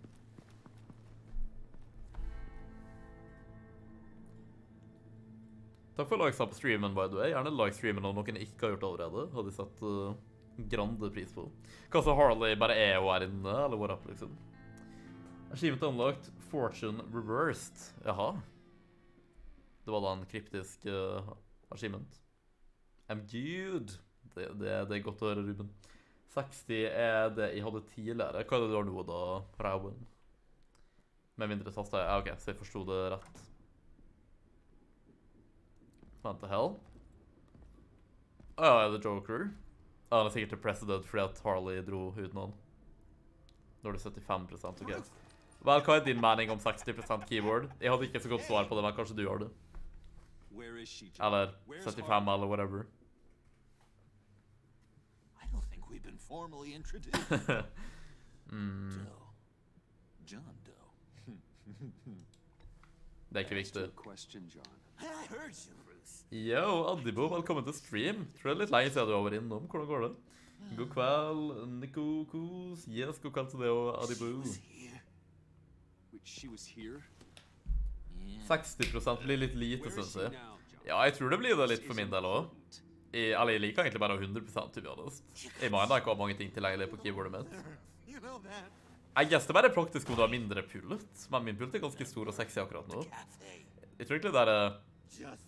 Takk for likes på streamen, by the way. Gjerne like streamen om noen ikke har gjort allerede. Hadde jeg sett grande pris på. Kanskje Harley bare er og er inne, eller what up, liksom. Achievement unlocked, fortune reversed. Jaha. Det var da en kryptisk achievement. I'm good. Det er godt å høre, Ruben. 60 er det jeg hadde tidligere. Hva er det du har nå da, Rauen? Med mindre taster. Ja, ok, så jeg forstod det rett. What the hell? Ja, det er Joker. Han er sikkert til president fordi at Harley dro ut noen. Nå er det 75%, ok. Vel, hva er din mening om 60% keyboard? Jeg hadde ikke så godt svar på det, men kanskje du har det. Eller 75, eller whatever. I don't think we've been formally introduced. John Doe. Det er ikke viktig. I heard you, Bruce. Yo, Adibo, velkommen til stream. Tror det er litt lenge siden du var innom. Hvordan går det? God kveld, Nico Kos. Yes, god kveld til det og Adibo. She was here? 60% blir litt lite, synes jeg. Ja, jeg tror det blir det litt for min del også. Eller jeg liker egentlig bare 100%, to be honest. Jeg mener ikke ha mange ting tilgjengelig på keyboardet mitt. Jeg guess det bare er praktisk om du har mindre pult, men min pult er ganske stor og sexy akkurat nå. Jeg tror egentlig det er...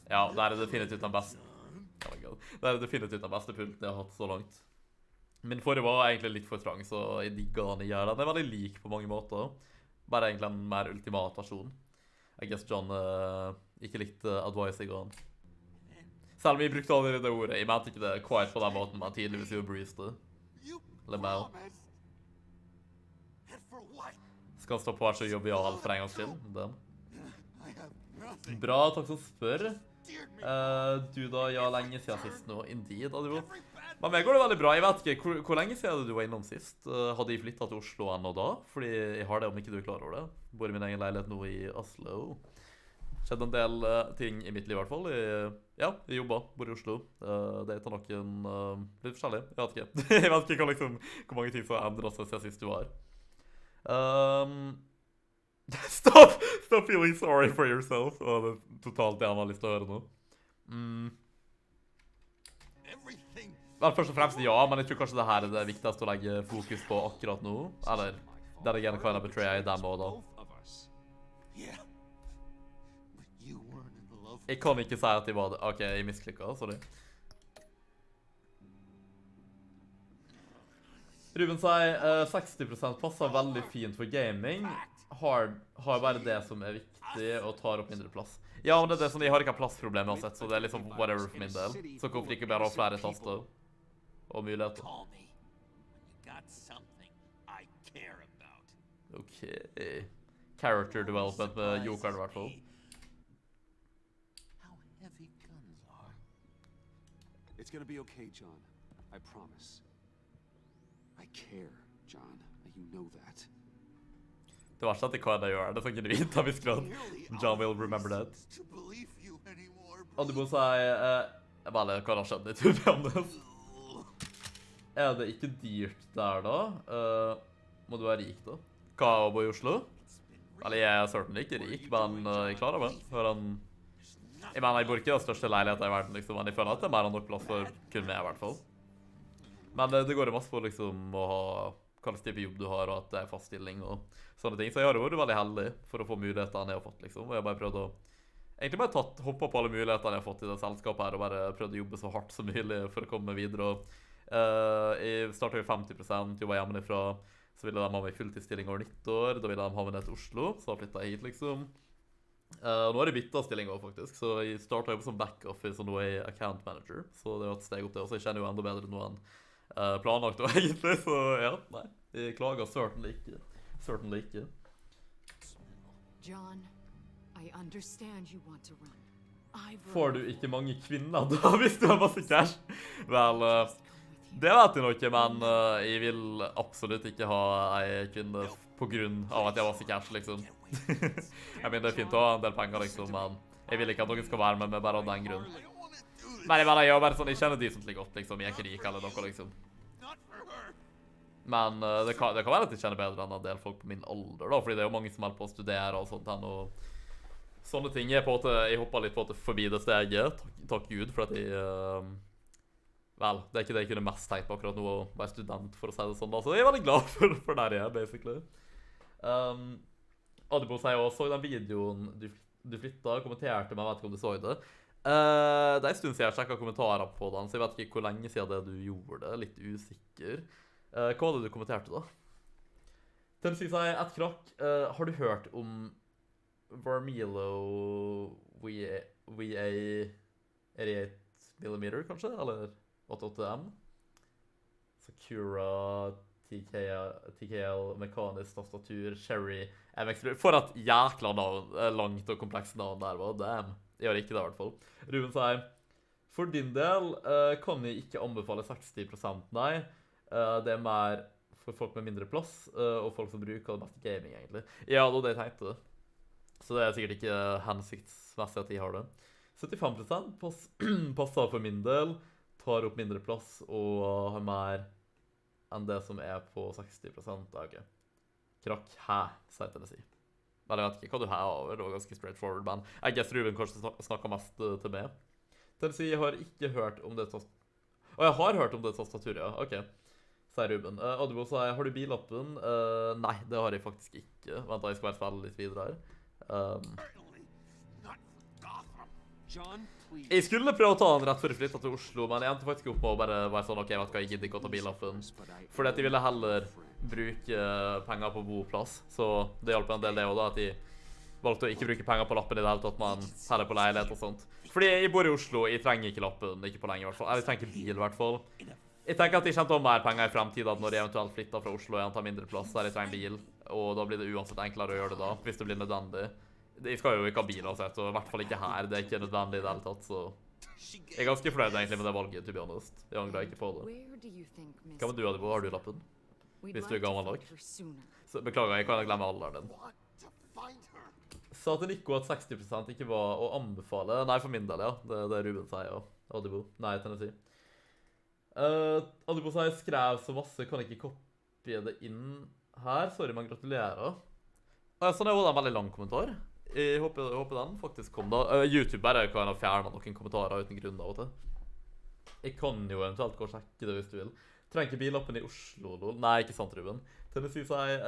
Ja, det er definitivt den beste... Oh my god. Det er definitivt den beste pulten jeg har hatt så langt. Min forrige var egentlig litt for trang, så jeg digger den jeg gjør. Den er veldig lik på mange måter. Bare egentlig en mer ultimat versjon. I guess John ikke likte advice jeg ga han. Selv om jeg brukte aldri det ordet. Jeg mente ikke det quite på den måten, men tydeligvis jo Bruce det. Eller Mel. Skal han stå på her så jovial for en gang til? Den. Bra, takk som spør. Du da, ja, lenge siden sist nå. Indeed, Adibo. Men meg går det veldig bra. Jeg vet ikke, hvor lenge siden du var innom sist? Hadde jeg flyttet til Oslo ennå da? Fordi jeg har det om ikke du er klar over det. Bor i min egen leilighet nå i Oslo. Skjedde en del ting i mitt liv i hvert fall. Ja, jeg jobber, bor i Oslo. Det tar noen litt forskjellig. Jeg vet ikke. Jeg vet ikke hvor mange ting som har endret seg siden sist du var. Stop feeling sorry for yourself. Det er totalt det han har lyst til å høre nå. Vel, først og fremst ja, men jeg tror kanskje det her er det viktigste å legge fokus på akkurat nå. Eller, det er igjen kind of betray i dem også da. Jeg kan ikke si at de var det. Ok, jeg misklikket, sorry. Ruben sier 60% passer veldig fint for gaming. Har bare det som er viktig og tar opp mindre plass. Ja, men det er det sånn, jeg har ikke plassproblem uansett, så det er liksom whatever for min del. Så hvorfor ikke bare ha flere taster og muligheter? Ok. Character development med Joker i hvert fall. It's gonna be okay, John. I promise. I care, John. You know that. Det verste at jeg kan gjøre det, så ikke du vet av viss grad. John will remember that. To believe you anymore, Audible sier, vel, jeg kan ha skjønt det, to be honest. Er det ikke dyrt der da? Må du være rik da? Hva å bo i Oslo? Vel, jeg er certainly ikke rik, men jeg klarer meg. Jeg mener, jeg bor ikke i den største leiligheten i verden, liksom, men jeg føler at det er mer enn nok plass for kun meg i hvert fall. Men det går jo masse på liksom å ha hva slags type jobb du har, og at det er fast stilling og sånne ting. Så jeg har jo vært veldig heldig for å få mulighetene jeg har fått, liksom. Og jeg har bare prøvd å egentlig bare hoppet på alle mulighetene jeg har fått i det selskapet her, og bare prøvd å jobbe så hardt som mulig for å komme videre. Og jeg startet jo 50%, jobbet hjemmefra, så ville de ha meg i fulltidsstilling over 90 år, da ville de ha meg ned til Oslo, så flyttet jeg hit, liksom. Nå har jeg byttet stilling også, faktisk, så jeg startet jo som back-office, og nå er jeg account manager, så det var et steg opp det, og så jeg kjenner jo enda bedre nå enn planlagt også, egentlig, så ja, nei, jeg klager certainly ikke. John, I understand you want to run. Får du ikke mange kvinner da, hvis du har masse cash? Vel, det vet jeg nok, men jeg vil absolutt ikke ha en kvinne på grunn av at jeg har masse cash, liksom. Jeg mener, det er fint å ha en del penger, liksom, men jeg vil ikke at noen skal være med meg bare av den grunn. Men jeg mener, jeg er bare sånn, jeg kjenner decently godt, liksom, jeg er ikke rik eller noe, liksom. Men det kan være at jeg kjenner bedre enn en del folk på min alder, da, fordi det er jo mange som holder på å studere og sånt, og sånne ting. Jeg hoppet litt på at forbi det steget, takk Gud, for at jeg, vel, det er ikke det jeg kunne mest tenkt på akkurat nå, å være student, for å si det sånn, da, så jeg er veldig glad for der jeg er, basically. Audible sier også, så den videoen du flyttet, kommenterte, men jeg vet ikke om du så det. Det er en stund siden jeg sjekket kommentarer på den, så jeg vet ikke hvor lenge siden det du gjorde det, litt usikker. Hva var det du kommenterte da? Til å si seg, et krakk, har du hørt om Varmilo VA 88mm, kanskje? Eller 88M? Sakura TKL, mekanisk tastatur, Cherry, MX. For et jækla navn, langt og komplekst navn der var, damn. Jeg gjør ikke det i hvert fall. Ruben sier, for din del kan jeg ikke anbefale 60%, nei. Det er mer for folk med mindre plass, og folk som bruker det meste gaming, egentlig. Ja, det var det jeg tenkte. Så det er sikkert ikke hensiktsmessig at jeg har det. 75% passer for min del, tar opp mindre plass, og har mer enn det som er på 60%. Ok. Krakk, hæ, sier Tennessee. Men jeg vet ikke hva du har over, det var ganske straightforward, men jeg guess Ruben kanskje snakket mest til meg. Tennessee, jeg har ikke hørt om det jeg har hørt om det tastaturet, ja, ok, sier Ruben. Audible sier, har du billappen? Nei, det har jeg faktisk ikke. Vent da, jeg skal bare spille litt videre her. Jeg skulle prøve å ta den rett før jeg flyttet til Oslo, men jeg endte faktisk opp med å bare være sånn, ok, jeg vet hva, jeg gidder ikke å ta billappen. Fordi at jeg ville heller bruke penger på boplass, så det hjelper en del det også da, at jeg valgte å ikke bruke penger på lappen i det hele tatt, men heller på leilighet og sånt. Fordi jeg bor i Oslo, jeg trenger ikke lappen, ikke på lenge i hvert fall. Eller jeg trenger ikke bil i hvert fall. Jeg tenker at jeg kommer til å ha mer penger i fremtiden når jeg eventuelt flytter fra Oslo og jeg tar mindre plass der jeg trenger bil, og da blir det uansett enklere å gjøre det da, hvis det blir nødvendig. Jeg skal jo ikke ha bil, altså, og i hvert fall ikke her, det er ikke nødvendig i det hele tatt, så jeg er ganske fornøyd egentlig med det valget, to be honest. Jeg angrer ikke på det. Hva med du, Adibo? Har du lappen? Hvis du er gammel nok. Så beklager, jeg kan glemme alderen din. Sa til Nico at 60% ikke var å anbefale. Nei, for min del, ja. Det er Ruben sier, ja. Audible. Nei, Tennessee. Audible sier, skrev så masse, kan ikke kopie det inn her. Sorry, men gratulerer. Sånn er jo en veldig lang kommentar. Jeg håper den faktisk kom da. YouTube bare kan ha fjernet noen kommentarer uten grunn av og til. Jeg kan jo eventuelt gå og sjekke det hvis du vil. Trenger ikke billappen i Oslo, lol. Nei, ikke sant, Ruben. Tennessee sier,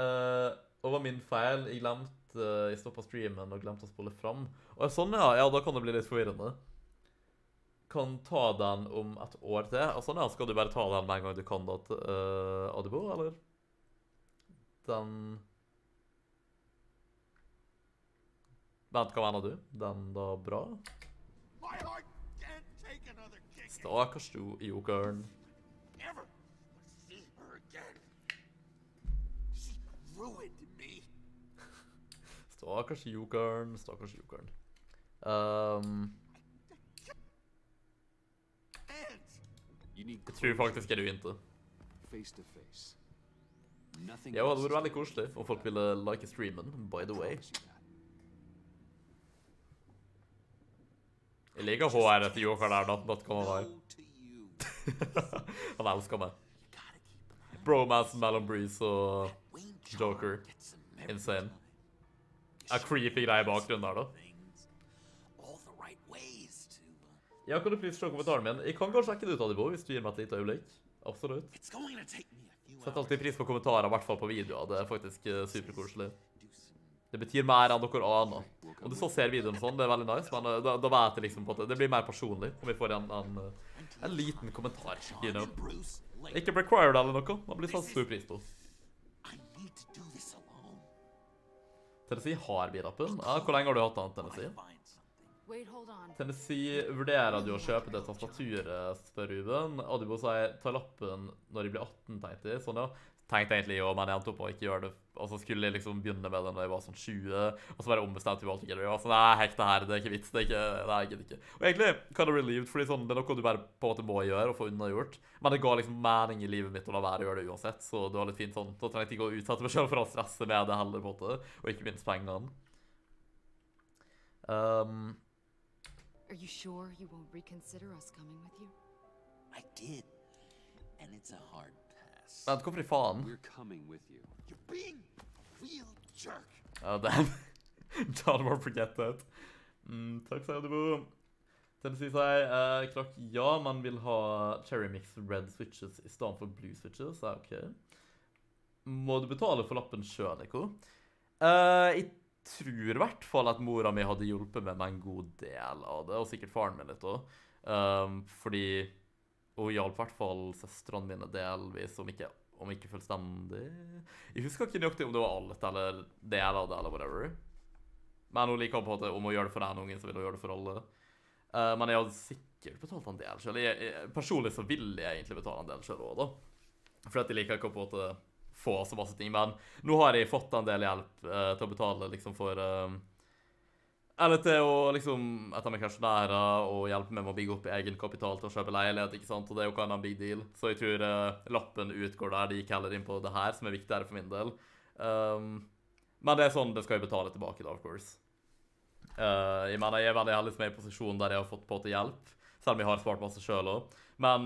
og var min feil, jeg stoppet streamen og glemte å spole fram. Og sånn, ja, da kan det bli litt forvirrende. Kan ta den om et år til. Og sånn, ja, skal du bare ta den med en gang du kan da til Audible, eller? Den... Vent, hva mener du? Den da bra? Stakkars du, jokeren. Stakkars jokeren, stakkars jokeren. Jeg tror faktisk er du inte. Face to face. Nothing Ja, det else var is veldig going koselig, to om folk ville like streamen, by the way. promise you that. Jeg liker håret til Joker der, not gonna lie. No to you. Han elsker meg. You gotta keep an eye on Bromance mellom Breeze og Wayne Jar Joker. gets them every Insane. time. A creepy greie i bakgrunnen der da. Things all the right ways to, Ja, kan du please se kommentaren min? Jeg kan kanskje sjekke det ut, Adibo, hvis du gir meg et lite øyeblikk. Absolutt. it's going to take me a few Sett hours alltid pris på kommentarer, i hvert fall på videoer. Det er faktisk superkoselig. to do some Det betyr mer enn dere aner. Om du så ser videoen sånn, det er veldig nice, men da vet jeg liksom på at det blir mer personlig om vi får en liten kommentar, you know. Bruce later. Ikke required eller noe, man blir satt stor pris på. I need to do this alone. Tennessee har bilappen. Ja, hvor lenge har du hatt den, Tennessee? Find something. Wait, hold on. Tennessee, vurderer du å kjøpe det tastaturet, spør Ruben. Adibo sier, ta lappen når jeg blir 18, tenkte jeg. Sånn, ja. Tenkte egentlig jo, men jeg endte opp på å ikke gjøre det. Og så skulle jeg liksom begynne med det når jeg var sånn 20, og så var jeg ombestemt i valget. Jeg var sånn, nei, hekk det her, det er ikke vits, det er ikke, nei, jeg gidder ikke. Og egentlig kan det relieved, fordi sånn, det er noe du bare på en måte må gjøre og få unnagjort. Men det ga liksom mening i livet mitt å la være å gjøre det uansett, så det var litt fint sånn. Da trengte jeg ikke å utsette meg selv for å stresse med det heller på en måte, og ikke minst pengene. Are you sure you won't reconsider us coming with you? I did, and it's a hard pass. Vent, hvorfor i faen? We're coming with you. You're being a real jerk. Damn. Don't won't forget that. Takk, sier Adibo. Tennessee sier, klokk, ja, man vil ha cherry mix red switches i stedet for blue switches. Ja, ok. Må du betale for lappen selv, Eko? Jeg tror i hvert fall at mora mi hadde hjulpet meg med en god del av det, og sikkert faren min litt også. Fordi hun hjalp i hvert fall søstrene mine delvis, om ikke fullstendig. Jeg husker ikke nøyaktig om det var alt, eller del av det, eller whatever. Men hun liker på en måte, om å gjøre det for en unge, så vil hun gjøre det for alle. Men jeg hadde sikkert betalt en del selv. Personlig så vil jeg egentlig betale en del selv også, da. For at jeg liker ikke på en måte få så masse ting, men nå har jeg fått en del hjelp til å betale liksom for eller til å liksom etter meg pensjonærer og hjelpe meg med å bygge opp egenkapital til å kjøpe leilighet, ikke sant, og det er jo ikke en big deal, så jeg tror lappen utgår der, de gikk heller inn på det her som er viktigere for min del, men det er sånn det skal jeg betale tilbake da, of course. Jeg mener, jeg er veldig heldig som er i posisjon der jeg har fått på til hjelp, selv om jeg har spart masse selv også, men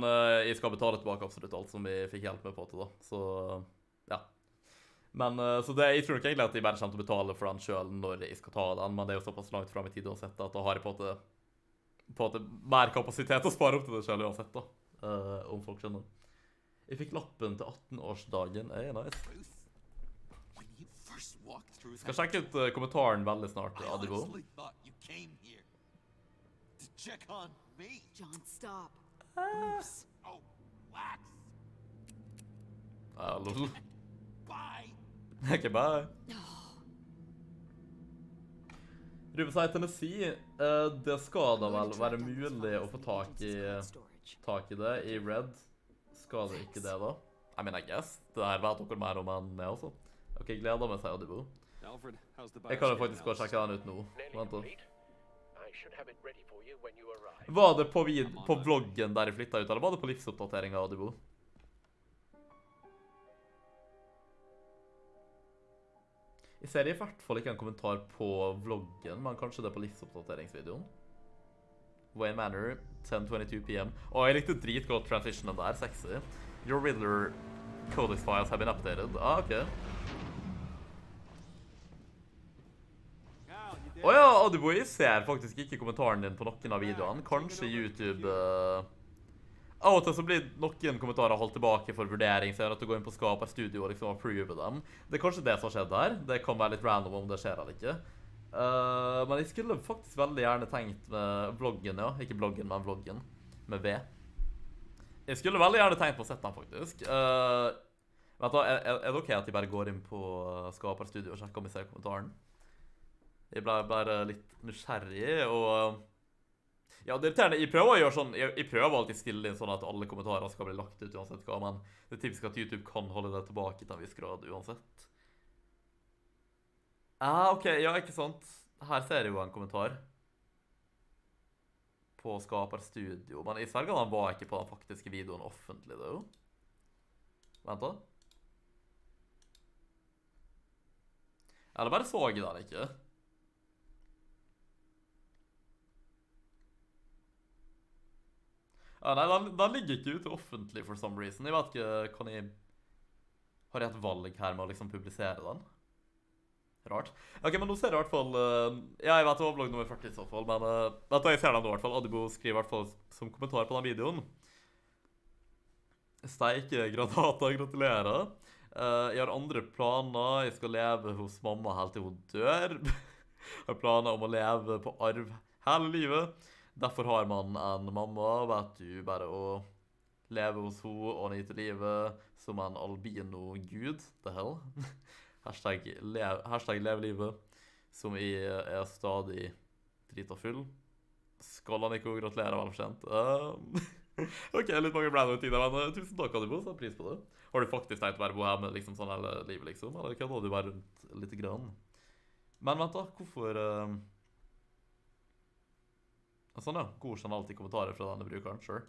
jeg skal betale tilbake absolutt alt som jeg fikk hjelp med på til da, så ja. Men så jeg tror ikke egentlig at jeg bare kommer til å betale for den selv når jeg skal ta den, men det er jo såpass langt frem i tid uansett at da har jeg på en måte mer kapasitet å spare opp til det selv uansett da, om folk skjønner. Jeg fikk lappen til 18-årsdagen, nice. When you first walked through Skal sjekke ut kommentaren veldig snart, I Adibo. honestly thought you came here to check on me. John, stop. Bruce. Oh, wax. Lol. Bye. Ikke bye. Ruben sier Tennessee, det skal da vel være mulig å få tak i det i Red. Skal det ikke det da? I mean, I guess. Det her vet dere mer om enn jeg også. Ok, gleder meg, sier Adibo. Alfred, how's the Jeg kan jo bioscan faktisk gå og sjekke den ut nå. Nearly Vent da. complete. I should have it ready for you when you arrive. Var det på vloggen der jeg flyttet ut, eller var det på livsoppdateringen av Adibo? Jeg ser i hvert fall ikke en kommentar på vloggen, men kanskje det er på livsoppdateringsvideoen. Wayne Manor, 10:22 p.m. Jeg likte dritgodt transitionen der, sexy. Your Riddler codex files have been updated. Ok. Ja, Adibo, jeg ser faktisk ikke kommentaren din på noen av videoene. Kanskje YouTube... Av og til så blir noen kommentarer holdt tilbake for vurdering, så jeg er nødt til å gå inn på Skaper Studio og liksom approve dem. Det er kanskje det som har skjedd der. Det kan være litt random om det skjer eller ikke. Men jeg skulle faktisk veldig gjerne tenkt med vloggen, ja. Ikke bloggen, men vloggen. Med V. Jeg skulle veldig gjerne tenkt på å sette den, faktisk. Vent da, er det ok at jeg bare går inn på Skaper Studio og sjekker om jeg ser kommentaren? Jeg ble bare litt nysgjerrig, og... Ja, det er irriterende. Jeg prøver å gjøre sånn, jeg prøver alltid stille inn sånn at alle kommentarer skal bli lagt ut uansett hva, men det er typisk at YouTube kan holde det tilbake til en viss grad uansett. Ok, ja, ikke sant. Her ser jeg jo en kommentar. På Skaper Studio, men i svergen han var ikke på den faktiske videoen offentlig, da jo. Vent da. Eller bare så jeg den ikke. Ja, nei, den ligger ikke ute offentlig for some reason. Jeg vet ikke, har jeg et valg her med å liksom publisere den? Rart. Ok, men nå ser jeg i hvert fall, ja, jeg vet det var vlogg nummer 40 i så fall, men vet du, jeg ser den nå i hvert fall. Adibo skriver i hvert fall som kommentar på den videoen. Steike granater, gratulerer. Jeg har andre planer, jeg skal leve hos mamma helt til hun dør. Jeg har planer om å leve på arv hele livet. Derfor har man en mamma, vet du, bare å leve hos henne og nyte livet som en albino-gud, the hell. Hashtag leve livet, som er stadig drita full. Skal han ikke gratulere, vel fortjent. Ok, litt mange brand ut i det, men tusen takk, Adibo, så har pris på det. Har du faktisk tenkt å være bohemme liksom sånn hele livet, liksom? Eller kan du være rundt litt grann? Men vent da, hvorfor... Sånn ja, godkjenn alltid kommentarer fra denne brukeren, sure.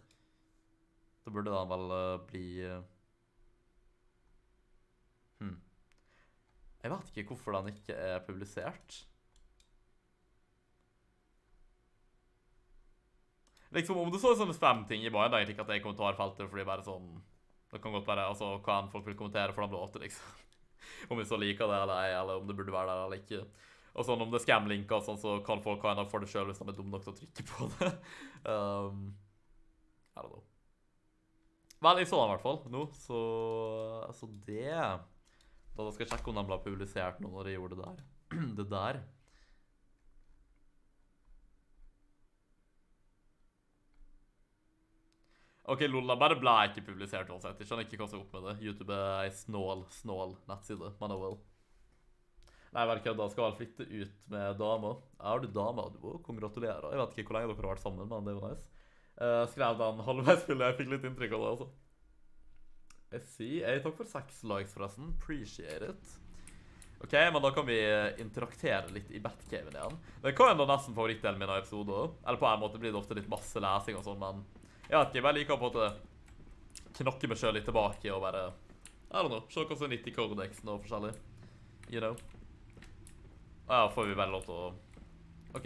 Da burde den vel bli... Jeg vet ikke hvorfor den ikke er publisert. Liksom, om det så sånne spam-ting i bare, da er egentlig ikke at det er kommentarfelter, fordi bare sånn... Det kan godt være, altså, hva enn folk vil kommentere for dem låter, liksom. Om vi så liker det eller ei, eller om det burde være der eller ikke. Og sånn, om det er scam-linker, sånn, så kan folk ha en for det selv hvis de er dumme nok til å trykke på det. I don't know. Vel, jeg så den i hvert fall nå, så det... Da skal jeg sjekke om den ble publisert nå når jeg gjorde det der. Det der. Ok, lol, den bare ble ikke publisert uansett. Jeg skjønner ikke hva som er opp med det. YouTube er en snål nettside, men oh well. Nei, vel kødda, skal vel flytte ut med damer. Er du dame, Adibo? Kongratulerer. Jeg vet ikke hvor lenge dere har vært sammen, men det var nice. Skrev den halvveisspillet, jeg fikk litt inntrykk av det, altså. Jeg takk for 6 likes forresten. Appreciate it. Ok, men da kan vi interaktere litt i Batcaven igjen. Det kan jo nesten favorittdelen min av episoder. Eller på en måte blir det ofte litt masse lesing og sånn, men jeg vet ikke, jeg bare liker på en måte knakke meg selv litt tilbake og bare, I don't know, se hva som er nytt i kodeksen og forskjellig. You know. Ja, får vi bare lov til å... Ok,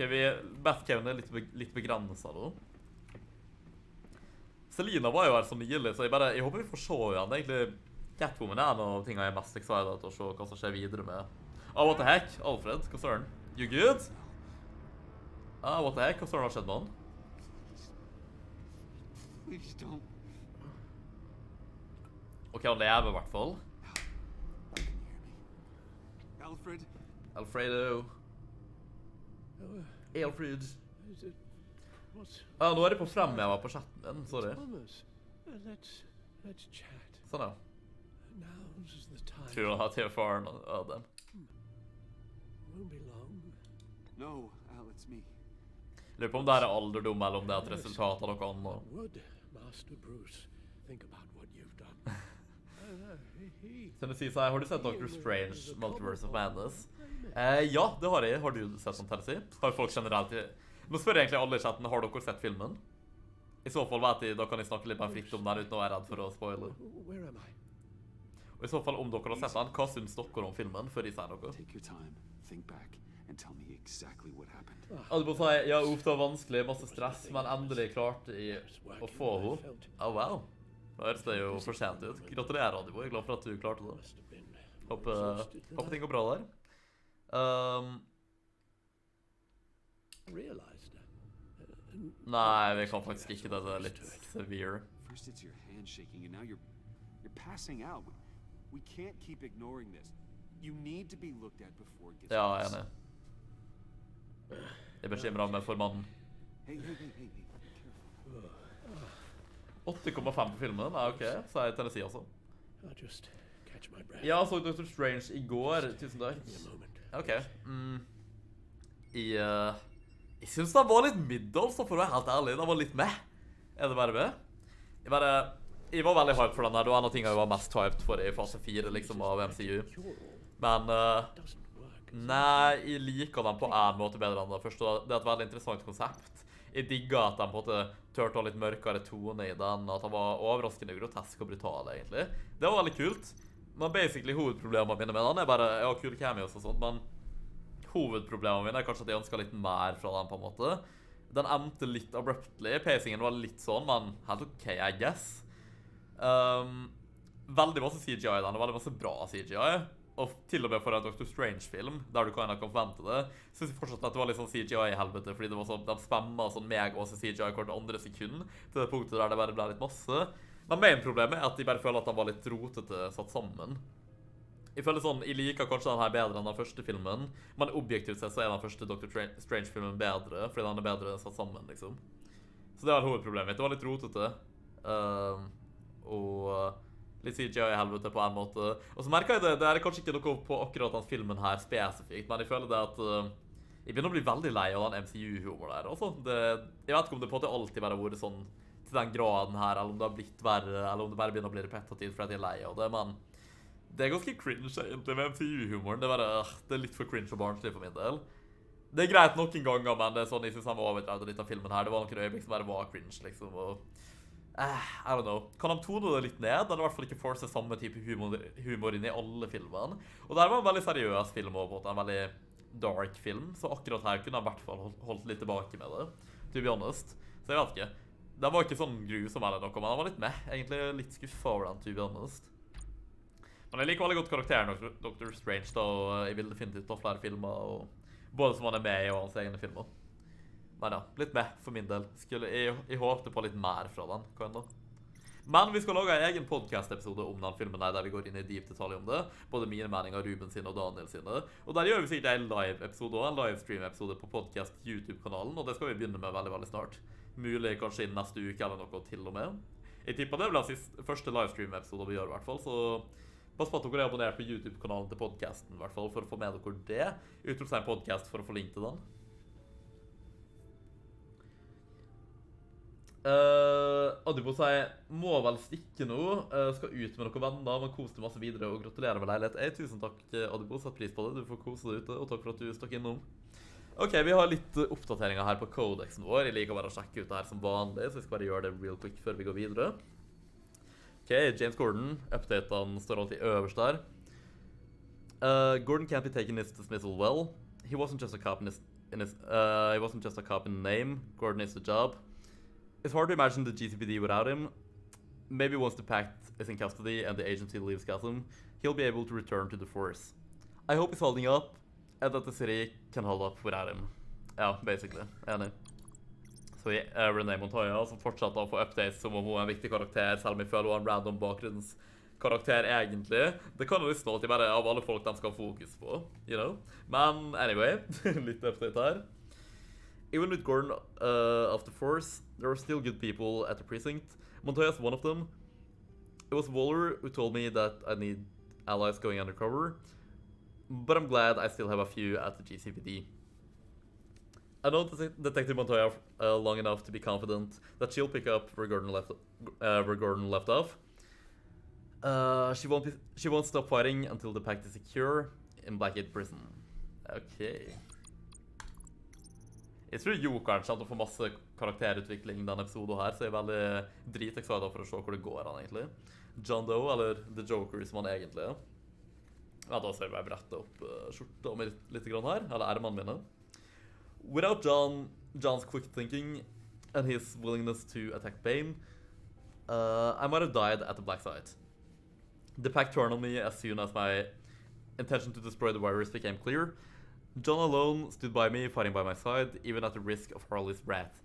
Batcaven er litt begrenset da. Selina var jo her så nylig, så jeg håper vi får se igjen. Det er egentlig Catwoman er en av tingene jeg er mest excited til å se hva som skjer videre med. What the heck? Alfred, hva søren? You good? What the heck? Hva søren har skjedd med han? Please don't. Ok, han lever i hvert fall. Alfred? Alfredo. Alfred. Nå er det på fremheva på chatten din, sorry. Sånn ja. Tror du har til faren av den? No, Al, it's me. Lurer på om det er alderdom, eller om det er et resultat av noe annet. Tennessee sier, har du sett Dr. Strange, Multiverse of Madness? Ja, det har jeg. Har du sett sånn, Tennessee? Har folk generelt... Nå spør jeg egentlig alle i chatten, har dere sett filmen? I så fall vet jeg, da kan jeg snakke litt mer fritt om den uten å være redd for å spoile. Og i så fall, om dere har sett den, hva synes dere om filmen før de sier noe? Albo sier, ja, det var vanskelig, masse stress, men endelig klarte jeg å få henne. Wow. Da høres det jo for sent ut. Gratulerer, Adibo. Jeg er glad for at du klarte det. Håper ting går bra der. Nei, vi kan faktisk ikke. Det er litt severe. First it's your handshaking and now you're passing out. We can't keep ignoring this. You need to be looked at before it gets Ja, jeg er enig. Jeg bekymrer meg for mannen. Hey. 8,5 på filmen, ok, så er jeg Tennessee også. Ja, så Dr. Strange i går, tusen takk. Ok, jeg synes den var litt middel, så for å være helt ærlig, den var litt med. Er det bare med? Jeg var veldig hyped for den her, det var en av tingene jeg var mest hyped for i fase 4 liksom av MCU. Men, nei, jeg liker den på en måte bedre enn det. Først, det er et veldig interessant konsept. Jeg digget at de på en måte tørte å ha litt mørkere tone i den, at den var overraskende grotesk og brutal, egentlig. Det var veldig kult. Men basically hovedproblemene mine med den er bare, ja, kule cameos og sånt, men hovedproblemet mine er kanskje at jeg ønsker litt mer fra den på en måte. Den endte litt abruptly, pacingen var litt sånn, men helt ok, I guess. Veldig masse CGI i den, veldig masse bra CGI. Og til og med for en Dr. Strange-film, der du kan forvente det, synes jeg fortsatt at det var litt sånn CGI i helvete, fordi det var sånn, de spammet sånn mega-masse CGI hvert andre sekund, til det punktet der det bare ble litt masse. Men main-problemet er at jeg bare føler at de var litt rotete satt sammen. Jeg føler sånn, jeg liker kanskje den her bedre enn den første filmen, men objektivt sett så er den første Dr. Strange-filmen bedre, fordi den er bedre satt sammen, liksom. Så det var hovedproblemet mitt, det var litt rotete. Og litt CGI i helvete på en måte. Og så merker jeg det er kanskje ikke noe på akkurat den filmen her spesifikt, men jeg føler det at jeg begynner å bli veldig lei av den MCU-humor der. Altså, jeg vet ikke om det på en måte alltid bare har vært sånn til den graden her, eller om det har blitt verre, eller om det bare begynner å bli repetitivt fordi jeg er lei av det, men det er ganske cringe egentlig med MCU-humoren. Det er litt for cringe og barnslig for min del. Det er greit noen ganger, men det er sånn jeg synes han var overdrevet litt av filmen her. Det var noen øyeblikk som bare var cringe, liksom, og I don't know. Kan de tone det litt ned? Den i hvert fall ikke force samme type humor inn i alle filmene. Og det her var en veldig seriøs film og en veldig dark film, så akkurat her kunne de i hvert fall holdt litt tilbake med det, to be honest. Så jeg vet ikke. Den var ikke sånn grusom eller noe, men den var litt med. Egentlig litt skuffet over den, to be honest. Men jeg liker veldig godt karakteren Dr. Strange, da, og jeg vil definitivt ta flere filmer, og både som han er med i og hans egne filmer. Men ja, litt med for min del. Jeg håpte på litt mer fra den, kan da. Men vi skal lage en egen podcast-episode om den filmen der vi går inn i deep detalj om det. Både mine meninger, Ruben sine og Daniel sine. Og der gjør vi sikkert en live-episode og en livestream-episode på podcast YouTube-kanalen, og det skal vi begynne med veldig, veldig snart. Mulig kanskje innen neste uke eller noe til og med. Jeg tipper det blir den første livestream-episode vi gjør i hvert fall, så pass på at dere er abonnert på YouTube-kanalen til podcasten i hvert fall, for å få med dere det. Utropstegn podcast for å få link til den. Adibo sier, må vel stikke nå, skal ut med noen venner, men kos deg masse videre og gratulerer med leilighet. Tusen takk, Adibo, satt pris på det, du får kose deg ute, og takk for at du stakk innom. Ok, vi har litt oppdateringer her på kodexen vår. Jeg liker bare å sjekke ut det her som vanlig, så vi skal bare gjøre det real quick før vi går videre. Ok, James Gordon, updatene står alltid øverst der. Gordon can't be taken his dismissal well. He wasn't just a cop in name. Gordon is the job. It's hard to imagine the GCPD without him. Maybe once the pact is in custody and the agency leaves Gotham, he'll be able to return to the force. I hope he's holding up, and that the city can hold up without him. Ja, basically. Enig. Så Renee Montoya, som fortsatt å få updates som om hun er en viktig karakter, selv om jeg føler hun er en random bakgrunnskarakter egentlig. Det kan jo visst nå at de bare av alle folk de skal ha fokus på, you know? Men anyway, litt update her. Even with Gordon of the force, there are still good people at the precinct. Montoya's one of them. It was Waller who told me that I need allies going undercover, but I'm glad I still have a few at the GCPD. I know Detective Montoya long enough to be confident that she'll pick up where Gordon left off. She won't stop fighting until the pact is secure in Blackgate Prison. Okay. Jeg tror Jokeren kommer til å få masse karakterutvikling i denne episoden her, så jeg er veldig dritexcited for å se hvor det går han egentlig. John Doe, eller The Joker som han egentlig er. Ja, da ser jeg bare brette opp skjorta om litt grann her, eller ermene mine. Without John's quick thinking and his willingness to attack Bane, I might have died at the black site. The pact turned on me as soon as my intention to destroy the virus became clear. John alone stood by me, fighting by my side, even at the risk of Harley's wrath.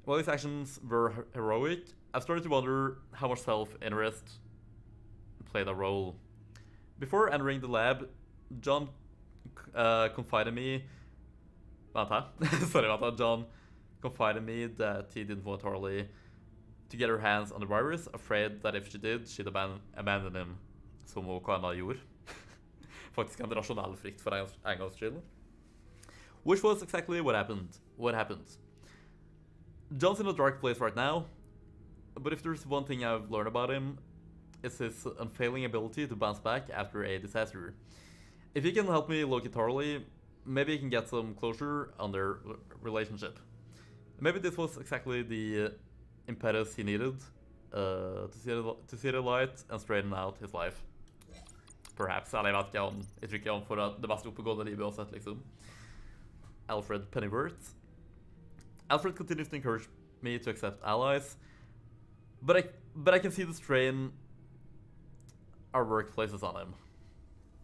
While his actions were heroic, I've started to wonder how much self-interest played a role. Before entering the lab, John confided me... John confided me that he didn't want Harley to get her hands on the virus, afraid that if she did, she'd abandon him, som hun kanskje gjorde. Faktisk en rasjonell frykt for en gangs skyld. Which was exactly what happened. John's in a dark place right now, but if there's one thing I've learned about him, it's his unfailing ability to bounce back after a disaster. If he can help me locate Harley, maybe he can get some closure on their relationship. Maybe this was exactly the impetus he needed to see the light and straighten out his life. perhaps. Eller jeg vet ikke, jeg tror ikke han får det mest oppegående livet uansett, liksom. Alfred Pennyworth. Alfred continues to encourage me to accept allies, but I can see the strain our work places on him.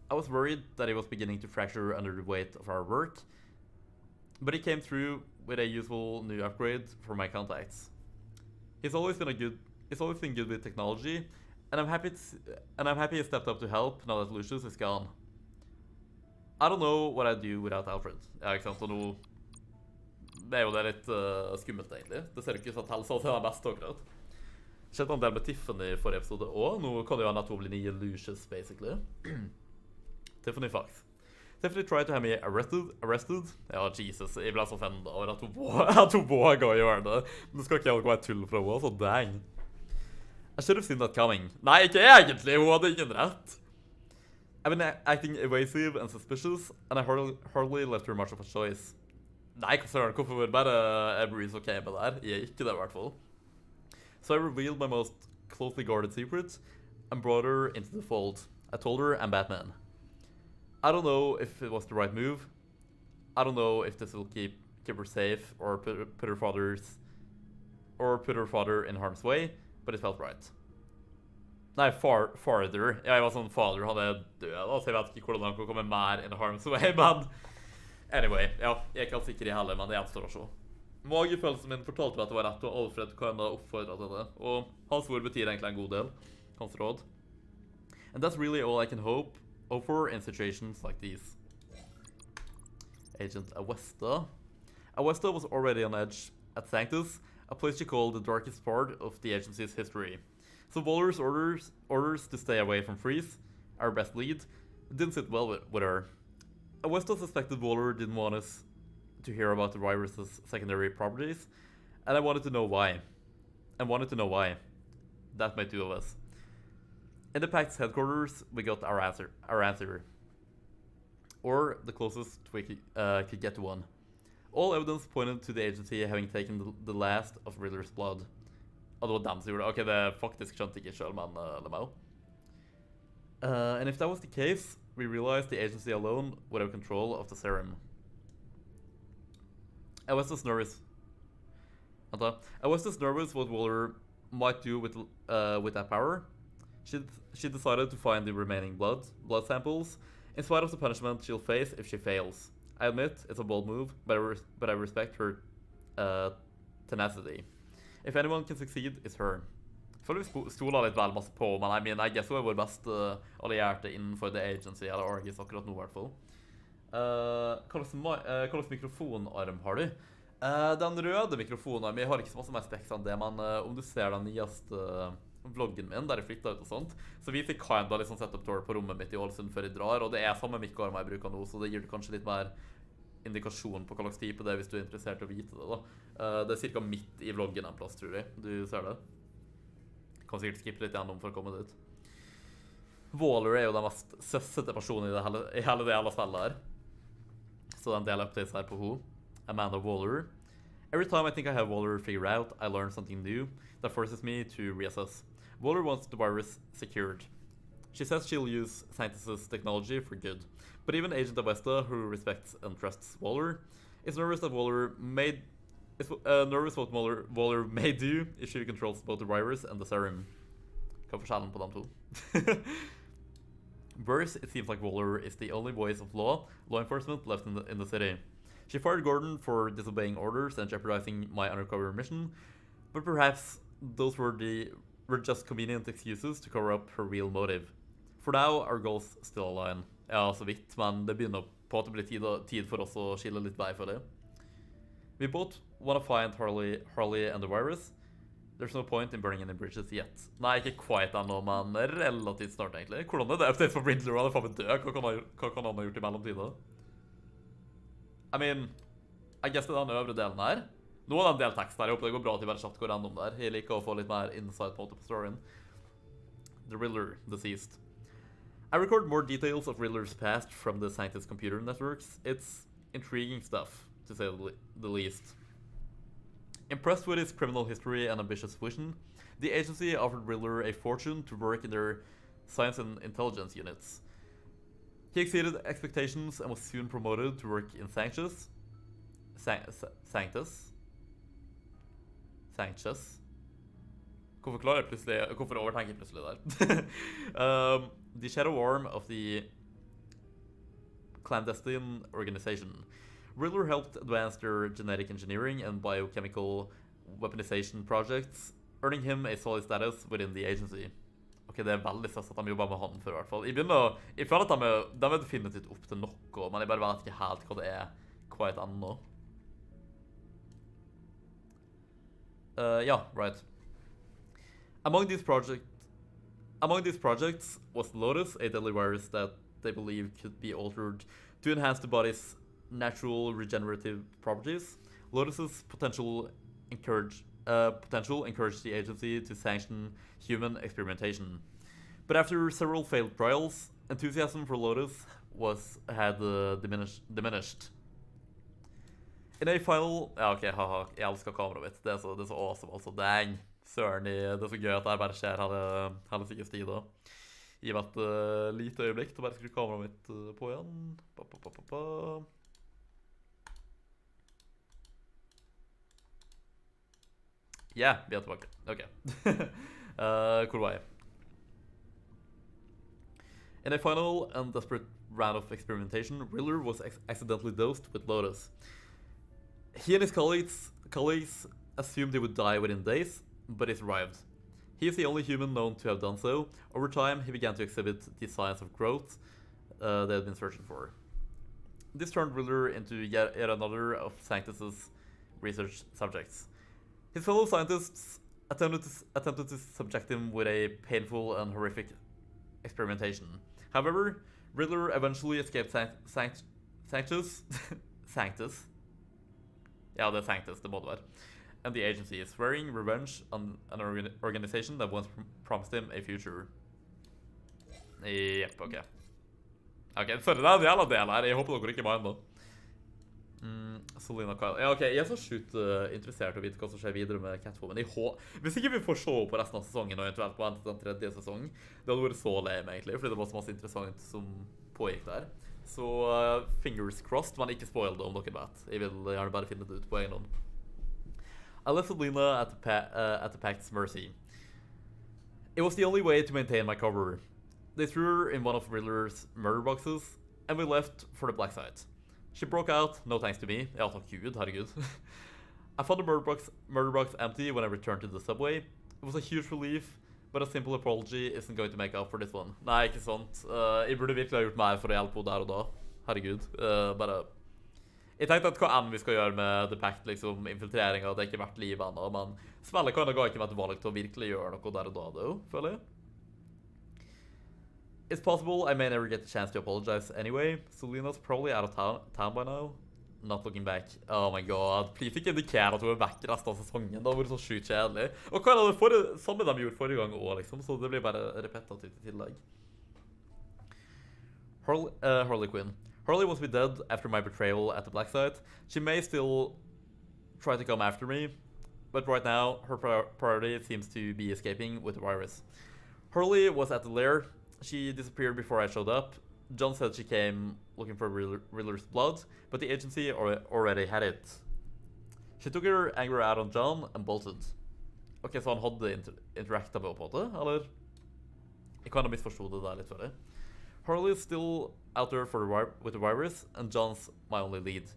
I was worried that he was beginning to fracture under the weight of our work, but he came through with a useful new upgrade for my contacts. He's always been good with technology, and I'm happy he stepped up to help now that Lucius is gone. I don't know what I'd do without Alfred. Ja, ikke sant, og nå... Det er jo det litt skummelt, egentlig. Det ser ikke ut som at Helsa er det beste, akkurat. Skjedde en del med Tiffany i forrige episode også. Nå kan det jo hende at hun blir nye Lucius, basically. Tiffany Fox. Tiffany tried to have me arrested. Ja, Jesus, jeg ble så offended over at hun våga å gjøre det. Men det skal ikke være tull fra henne, så dang. I should have seen that coming. Nei, ikke egentlig, hun hadde ingen rett. I've been acting evasive and suspicious, and I hardly left her much of a choice. Nei, hvorfor var det bare Breeze ok med det her? Jeg er ikke det i hvert fall. So I revealed my most closely guarded secret and brought her into the fold. I told her I'm Batman. I don't know if it was the right move. I don't know if this will keep her safe or put her father in harm's way, but it felt right. Nei, father. Jeg var sånn father, han er død, så jeg vet ikke hvordan han kan komme mer in harm's way, men... Anyway, ja, jeg er ikke helt sikker i hele, men det gjenstår å se. Magefølelsen min fortalte meg at det var rett, og Alfred kan ha oppfordret til det. Og hans ord betyr egentlig en god del, hans råd. And that's really all I can hope for in situations like these. Agent Awesta. Awesta was already on edge at Sanctus, a place she called the darkest part of the agency's history. So Waller's orders to stay away from Freeze, our best lead, didn't sit well with her. Awesta suspected Waller didn't want us to hear about the virus's secondary properties, and I wanted to know why. That made two of us. In the Pact's headquarters, we got our answer. Or the closest we could get to one. All evidence pointed to the agency having taken the last of Riddler's blood. Og det var dem som gjorde det. Ok, det faktisk skjønte jeg ikke selv, men Lemau. And if that was the case, we realized the agency alone would have control of the serum. I was just nervous what Waller might do with that power. She decided to find the remaining blood samples, in spite of the punishment she'll face if she fails. I admit it's a bold move, but I respect her tenacity. If anyone can succeed, it's her. Jeg føler vi stoler litt vel masse på, men I guess hun er vår beste allierte innenfor The Agency, eller Argus akkurat nå i hvert fall. Hva slags mikrofonarm har du? Den røde mikrofonarmen, jeg har ikke så masse mer speks enn det, men om du ser den nyeste vloggen min, der jeg flyttet ut og sånt, så vi fikk kinda liksom setup tour på rommet mitt i Ålesund før jeg drar, og det er samme mikroarm jeg bruker nå, så det gir du kanskje litt mer indikasjon på hva slags type det er hvis du er interessert i å vite det da. Det er cirka midt i vloggen en plass, tror jeg. Du ser det? Kan sikkert skippe litt gjennom for å komme dit. Waller er jo den mest søssete personen i hele det hele spillet her. Så den deler updates her på hun. Amanda Waller. Every time I think I have Waller figured out, I learn something new that forces me to reassess. Waller wants the virus secured. She says she'll use scientists' technology for good. But even Agent Awesta, who respects and trusts Waller, is nervous what Waller may do if she controls both the virus and the serum. Hva er forskjellen på dem to? Worse, it seems like Waller is the only voice of law enforcement left in the city. She fired Gordon for disobeying orders and jeopardizing my undercover mission, but perhaps those were just convenient excuses to cover up her real motive. For now, our goals still align. Ja, så vidt, men det begynner på at det blir tid for oss å skille litt vei for det. We both want to find Harley and the virus. There's no point in burning any bridges yet. Nei, ikke quite ennå, men relativt snart egentlig. Hvordan er det update for Riddler? Han er faen meg død. Hva kan han ha gjort i mellomtiden? I guess det er den øvre delen her. Nå er det en del tekst her. Jeg håper det går bra at jeg bare kjapt går gjennom der. Jeg liker å få litt mer insight på storyen. The Riddler, deceased. I record more details of Riddler's past from the scientist computer networks. It's intriguing stuff, to say the least. Impressed with his criminal history and ambitious vision, the agency offered Riddler a fortune to work in their science and intelligence units. He exceeded expectations and was soon promoted to work in Sanctus. Hvorfor overtenker jeg plutselig der? The shadow arm of the clandestine organization. Riddler helped advance their genetic engineering and biochemical weaponization projects, earning him a solid status within the agency. Ok, det veldig søst at de jobber med han for I hvert fall. Jeg føler at de definitivt opp til noe, men jeg bare vet ikke helt hva det quite ennå. Yeah, right. Among these projects was Lotus, a deadly virus that they believe could be altered to enhance the body's natural regenerative properties. Lotus's potential encouraged the agency to sanction human experimentation. But after several failed trials, enthusiasm for Lotus had diminished. In a final... Ja, ok, haha, jeg elsker kameraet mitt. Det er så awesome, altså. Dang. Søren, det så gøy at det bare skjer hele sikkert tid da. Gi meg et lite øyeblikk til å bare skru kameraet mitt på igjen. Ja, vi tilbake. Ok. Hvor var jeg? In a final and desperate round of experimentation, Riddler was accidentally dosed with Lotus. He and his colleagues assumed he would die within days, but he survived. He is the only human known to have done so. Over time, he began to exhibit the signs of growth they had been searching for. This turned Riddler into yet another of Sanctus's research subjects. His fellow scientists attempted to subject him with a painful and horrific experimentation. However, Riddler eventually escaped Sanctus. Sanctus. Ja, det Sanctus, det må det være. And the agency is swearing revenge on an organization that once promised him a future. Jepp, ok. Ok, sorry, det en jævla del her. Jeg håper dere ikke var enda. Selina Kyle. Ja, ok, jeg så sjukt interessert i å vite hva som skjer videre med Catwoman. Hvis ikke vi får se på resten av sesongen, og eventuelt på den tredje sesong, det hadde vært så lame egentlig, fordi det var så masse interessant som pågikk der. Så fingers crossed, men ikke spoil det om dere vet. Jeg vil gjerne bare finne det ut på egen hånd. I left Selina at the Pact's mercy. It was the only way to maintain my cover. They threw her in one of Riddler's murder boxes, and we left for the black site. She broke out, no thanks to me. Ja, takk Gud, herregud. I found the murder box empty when I returned to the subway. It was a huge relief, but a simple apology isn't going to make up for this one. Nei, ikke sant. Jeg burde virkelig ha gjort mer for å hjelpe henne der og da. Herregud. Bare... Jeg tenkte at hva enn vi skal gjøre med The Pact, liksom, infiltreringen, det er ikke verdt livet ennå, men spillet kan da ikke vært valgt til å virkelig gjøre noe der og da, da, føler jeg. It's possible I may never get the chance to apologize anyway. Selina's probably out of town by now. Not looking back. Oh my god. Please ikke indikere at hun vekk resten av sesongen. Det har vært så sykt kjedelig. Og hva det samme de gjorde forrige gang også, liksom, så det blir bare repetitivt i tillegg. Harley Quinn. Harley was dead after my betrayal at the Black Site. She may still try to come after me, but right now her priority seems to be escaping with the virus. Harley was at the lair. She disappeared before I showed up. John said she came looking for Riddler's blood, but the agency already had it. She took her anger out on John and bolted. Ok, så han hadde interactet med henne på en måte, eller? Jeg kan ha misforstått det der litt før det. Harley is still out there with the virus, and John's my only lead.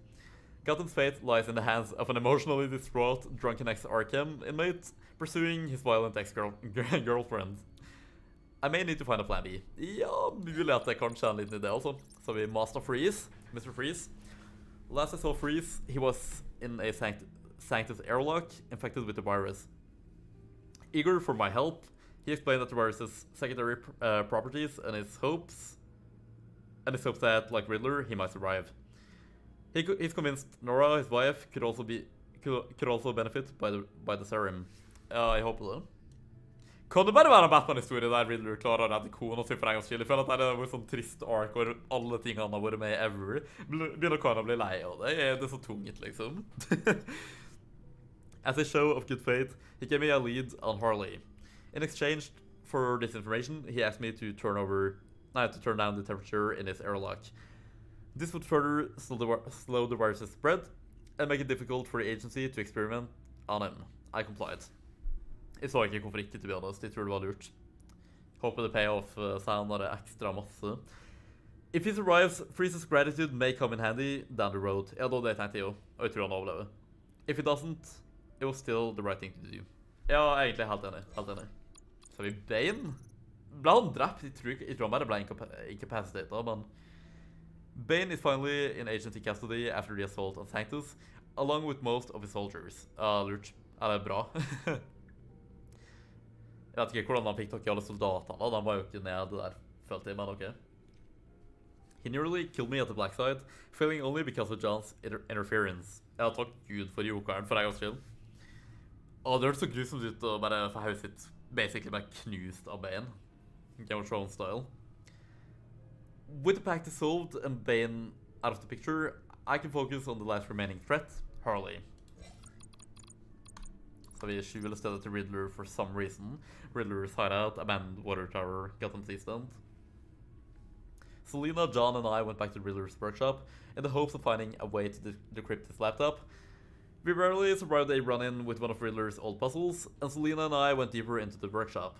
Gotham's fate lies in the hands of an emotionally distraught, drunken ex-Arkham inmate pursuing his violent ex-girlfriend. I may need to find a plan B. Ja, mulig at det kanskje en liten idé også. Så vi Master Freeze, Mr. Freeze. Last I saw Freeze, he was in a Sanctus airlock, infected with the virus. Eager for my help, he explained that the virus's secondary properties and his hopes that, like Riddler, he might survive. He's convinced Nora, his wife, could also benefit by the serum. Ja, jeg håper det. Kan det bare være en Batman-historie der Riddler klarer å redde kona si for en gangs skyld? Jeg føler at det er en sånn trist ark hvor alle ting han har vært med i ever. Begynner kona å bli lei av det. Det er så tungt, liksom. As a show of good faith, he gave me a lead on Harley. In exchange for this information, he asked me to turn over to turn down the temperature in his airlock. This would further slow the virus's spread and make it difficult for the agency to experiment on him. I complied. Jeg så ikke hvorfor ikke, to be honest. Jeg tror det var lurt. Håper det payoff sounder det ekstra masse. If he survives, Freeze's gratitude may come in handy down the road. Ja, da det tenkte jeg jo, og jeg tror han overlever. If he doesn't, it was still the right thing to do. Ja, egentlig helt enig. Så har vi Bane. Ble han drept? Jeg tror han bare ble incapacitated, men... Bane is finally in agency custody after the assault on Sanctus, along with most of his soldiers. Lurt. Ja, det er bra. Jeg vet ikke hvordan han fikk tak i alle soldatene, de var jo ikke nede der, følte jeg, men ok. He nearly killed me at the black side, failing only because of John's interference. Jeg har takk Gud for jokeren, for en gangs skyld. Det hørte så grusomt ut å bare få huset sitt basically bare knust av Bane. Game of Thrones style. With the pact dissolved and Bane out of the picture, I can focus on the last remaining threat, Harley. Så vi skyver stedet til Riddler for some reason. Riddler's hideout, abandoned water tower, Gotham East End. Selena, John, and I went back to Riddler's workshop in the hopes of finding a way to decrypt his laptop. We rarely survived a run-in with one of Riddler's old puzzles, and Selena and I went deeper into the workshop.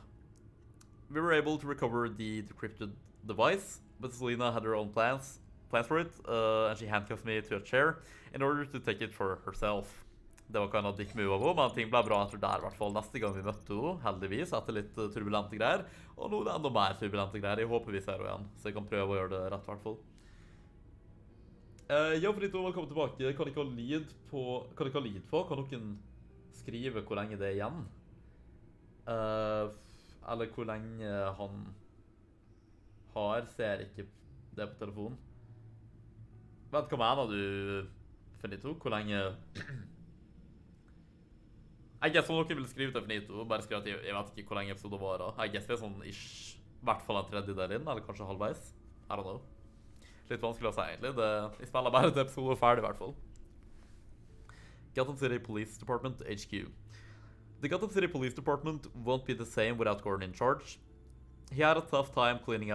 We were able to recover the decrypted device, but Selena had her own plans for it, and she handcuffed me to a chair in order to take it for herself. Det var kind of dick move av henne, men ting ble bra etter der I hvert fall. Neste gang vi møtte henne, heldigvis, etter litt turbulente greier, og nå er det enda mer turbulente greier. Jeg håper vi ser henne igjen, så jeg kan prøve å gjøre det rett I hvert fall. Ja, for velkommen tilbake. Kan ikke ha lead på? Kan noen skrive hvor lenge det igjen? Eller hvor lenge han har, ser ikke det på telefonen. Hva mener du, Finito? Hvor lenge... I guess om noen vil skrive til Finito, bare skrive at jeg vet ikke hvor lenge episoden var da. I guess det sånn ish, I hvert fall en tredjedel inn, eller kanskje halvveis. I don't know. Litt vanskelig å si egentlig. Jeg spiller bare til episoden ferdig I hvert fall. Gotham City Police Department, HQ. The Gotham City Police Department won't be the same without Gordon in charge. He had a tough time cleaning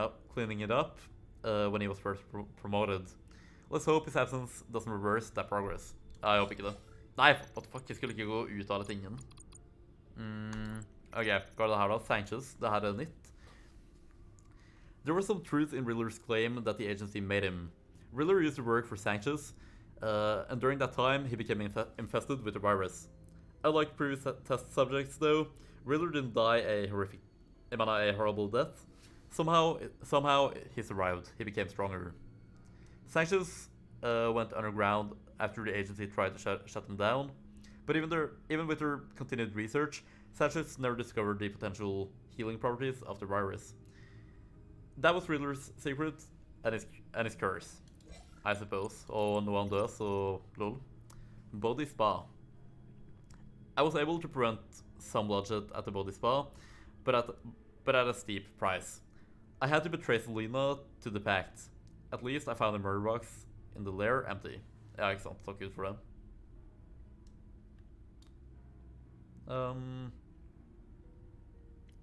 it up when he was first promoted. Let's hope his absence doesn't reverse that progress. Jeg håper ikke det. Nei, what the fuck, jeg skulle ikke gå ut av alle tingene. Ok, hva det her da? Sanchez, det her nytt. There was some truth in Riddler's claim that the agency made him. Riddler used to work for Sanchez, and during that time, he became infested with the virus. Unlike previous test subjects, though, Riddler didn't die a horrible death. Somehow he survived. He became stronger. Sanchez went underground after the agency tried to shut them down, but even with their continued research, Sanchez never discovered the potential healing properties of the virus. That was Riddler's secret and his curse, I suppose. Og nå han død, så lol. Body spa. I was able to prevent some bloodshed at the body spa, but at a steep price. I had to betray Selena to the pact. At least I found the murder box in the lair empty. Ja, ikke sant. Takk Gud for det.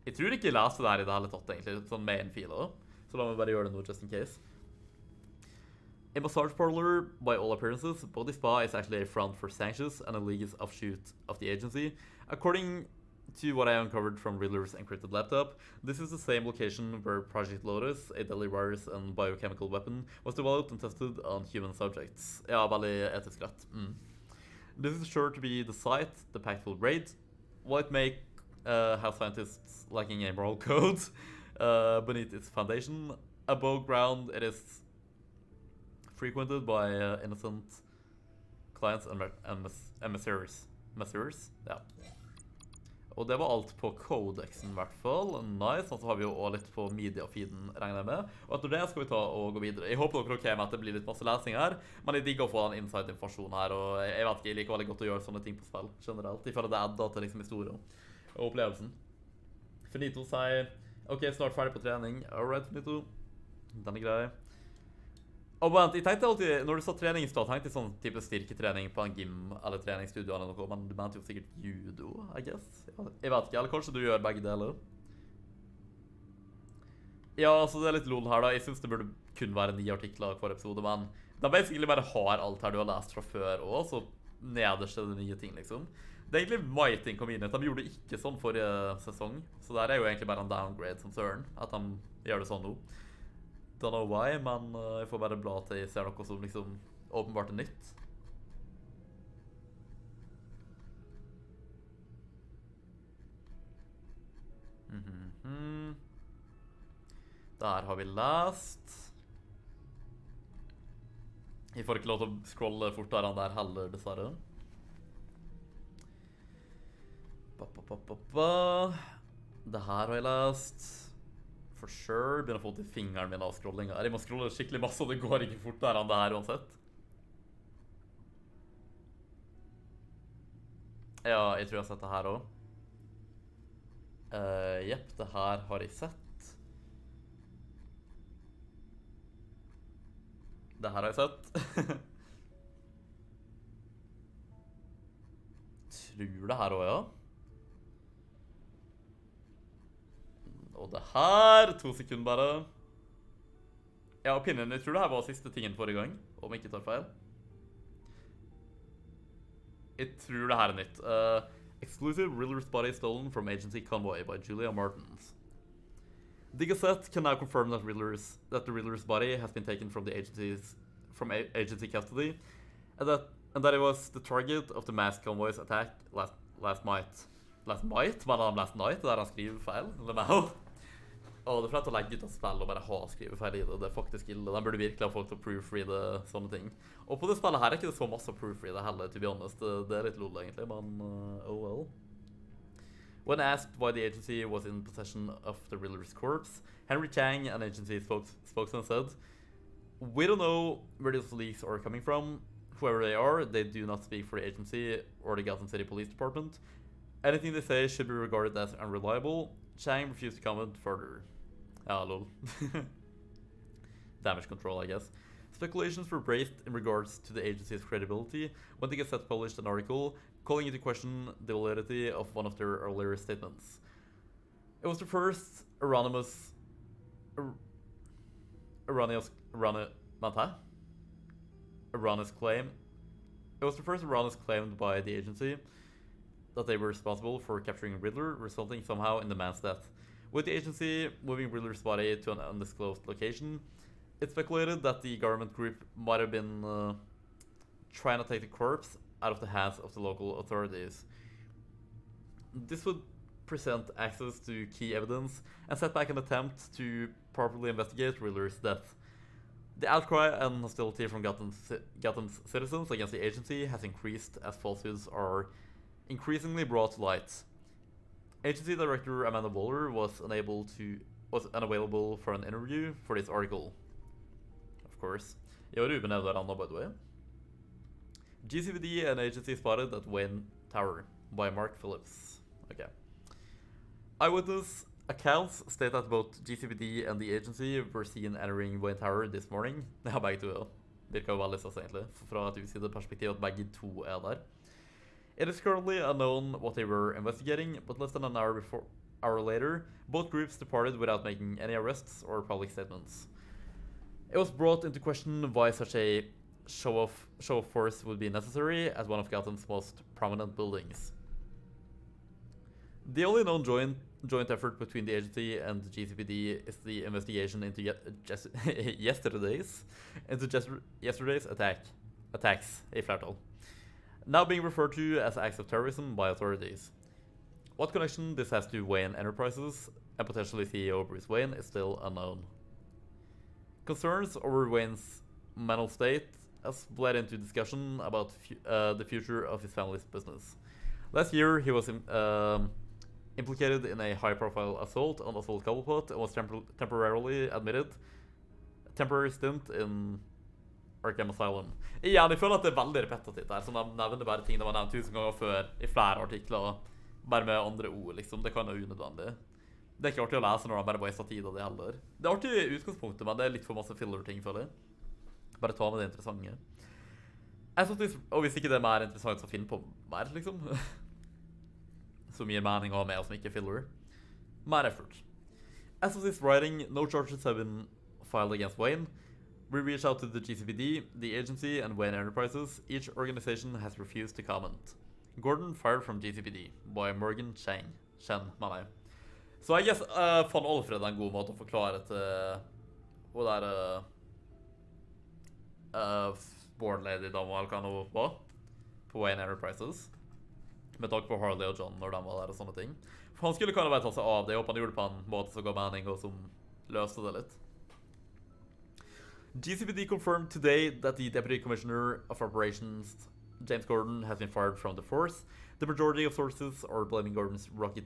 Jeg tror ikke jeg leste det her I det hele tatt, egentlig. Sånn med en fil da. Så la meg bare gjøre det nå, just in case. A massage parlor, by all appearances, Body Spa is actually a front for Sanchez and a legacy offshoot of the agency. According to what I uncovered from Riddler's encrypted laptop, this is the same location where Project Lotus, a deadly virus and biochemical weapon, was developed and tested on human subjects. Ja, veldig etisk rett. This is sure to be the site the pact will raid. Will it make have scientists lacking a moral code beneath its foundation? Above ground, it is frequented by innocent clients and emissaries. Ja. Og det var alt på codexen I hvert fall. Nice, og så har vi jo også litt på media-feeden regner jeg med. Og etter det skal vi ta og gå videre. Jeg håper dere ok med at det blir litt masse lesing her, men jeg digger å få den inside-informasjonen her, og jeg vet ikke, jeg liker veldig godt å gjøre sånne ting på spill, generelt. Jeg føler det adda til liksom historien og opplevelsen. Finito sier, ok, snart ferdig på trening. Alright, Finito. Den grei. Og vent, jeg tenkte alltid, når du sa trening I stad, tenkte jeg sånn type styrketrening på en gym eller treningsstudio eller noe, men du mente jo sikkert judo, I guess. Jeg vet ikke, eller kanskje du gjør begge deler. Ja, altså det litt lol her da. Jeg synes det burde kun være 9 artikler hver episode, men de basically bare har alt her du har lest fra før også, så nederst er det nye ting, liksom. Det er egentlig mighty inconvenient. De gjorde ikke sånn forrige sesong, så der er jo egentlig bare en downgrade som søren, at de gjør det sånn nå. Don't know why, men jeg får bare bla til jeg ser noe som liksom åpenbart er nytt. Der har vi lest. Jeg får ikke lov til å scrolle fortere enn der heller, dessverre. Det her har jeg lest. For sure. Begynner å få til fingeren min av scrollinga. Jeg må scrolle skikkelig masse, og det går ikke fortere enn det her uansett. Ja, jeg tror jeg har sett det her også. Jepp, det her har jeg sett. Det her har jeg sett. Tror det her også, ja. Og det her, 2 sekunder bare. Ja, opinionen, jeg tror det her var siste tingen forrige gang, om jeg ikke tar feil. Jeg tror det her er nytt. Exclusive Riddler's body stolen from agency convoy by Julia Martins. The Gazette can now confirm that the Riddler's body has been taken from the agency custody, and that it was the target of the masked convoy's attack last night. Last night? Men han last night, der han skriver feil, eller meg. Og det er flott å legge ut et spill og bare ha skrivefeil i det. Det er faktisk ille. De burde virkelig ha folk til å proofreade sånne ting. Og på det spillet her er ikke det så masse å proofreade heller, to be honest. Det er litt lol egentlig, men oh well. When asked why the agency was in possession of the Riddler's corpse, Henry Chang, an agency spokesman, said, "We don't know where these leaks are coming from. Whoever they are, they do not speak for the agency or the Gotham City Police Department. Anything they say should be regarded as unreliable." Chang refused to comment further. Ja, lol. Damage control, I guess. Speculations were raised in regards to the agency's credibility when the Gazette published an article calling into question the validity of one of their earlier statements. It was the first erroneous claim. It was the first erroneous claimed by the agency that they were responsible for capturing Riddler, resulting somehow in the man's death. With the agency moving Riddler's body to an undisclosed location, it's speculated that the government group might have been trying to take the corpse out of the hands of the local authorities. This would present access to key evidence and set back an attempt to properly investigate Riddler's death. The outcry and hostility from Gotham's citizens against the agency has increased as falsehoods are increasingly brought to light. Agency director Amanda Waller was unavailable for an interview for this article. Of course. Jeg var ubenevnt der andre, by the way. GCPD and agency spotted at Wayne Tower by Mark Phillips. Okay. Eyewitness accounts state that both GCPD and the agency were seen entering Wayne Tower this morning. Ja, begge to, ja. Virker jo veldig sånn egentlig, fra et usideperspektiv at begge to er der. It is currently unknown what they were investigating, but less than an hour later, both groups departed without making any arrests or public statements. It was brought into question why such a show of force would be necessary at one of Gotham's most prominent buildings. The only known joint effort between the agency and the GCPD is the investigation into yesterday's attacks, a flertal, now being referred to as acts of terrorism by authorities. What connection this has to Wayne Enterprises and potentially CEO Bruce Wayne is still unknown. Concerns over Wayne's mental state has bled into discussion about the future of his family's business. Last year, he was implicated in a high-profile assault on Oswald Cobblepot and was temporarily admitted a temporary stint in Arkham Asylum. Igjen, jeg føler at det er veldig repetitivt her, så de nevner bare ting de har nevnt 1000 ganger før i flere artikler, bare med andre ord, liksom. Det kan være unødvendig. Det er ikke artig å lese når de bare waster tid av det heller. Det er artig i utgangspunktet, men det er litt for masse filler-ting, føler jeg. Bare ta med det interessante. Og hvis ikke det er mer interessant, så finn på mer, liksom. Som gir mening å ha med, og som ikke er filler. Mer effort. As of this writing, no charges have been filed against Wayne. We reached out to the GCPD, the agency, and Wayne Enterprises. Each organization has refused to comment. Gordon fired from GCPD by Morgan Chen, mener jeg. Så jeg guess von Alfred er en god måte å forklare til hun der board lady dama eller hva hun var på Wayne Enterprises. Med tanke på Harley og John når de var der og sånne ting. For han skulle kanskje bare ta seg av det. Jeg håper han gjorde det på en måte som ga mening og som løste det litt. GCPD confirmed today that the Deputy Commissioner of Operations, James Gordon, has been fired from the force. The majority of sources are blaming Gordon's rocky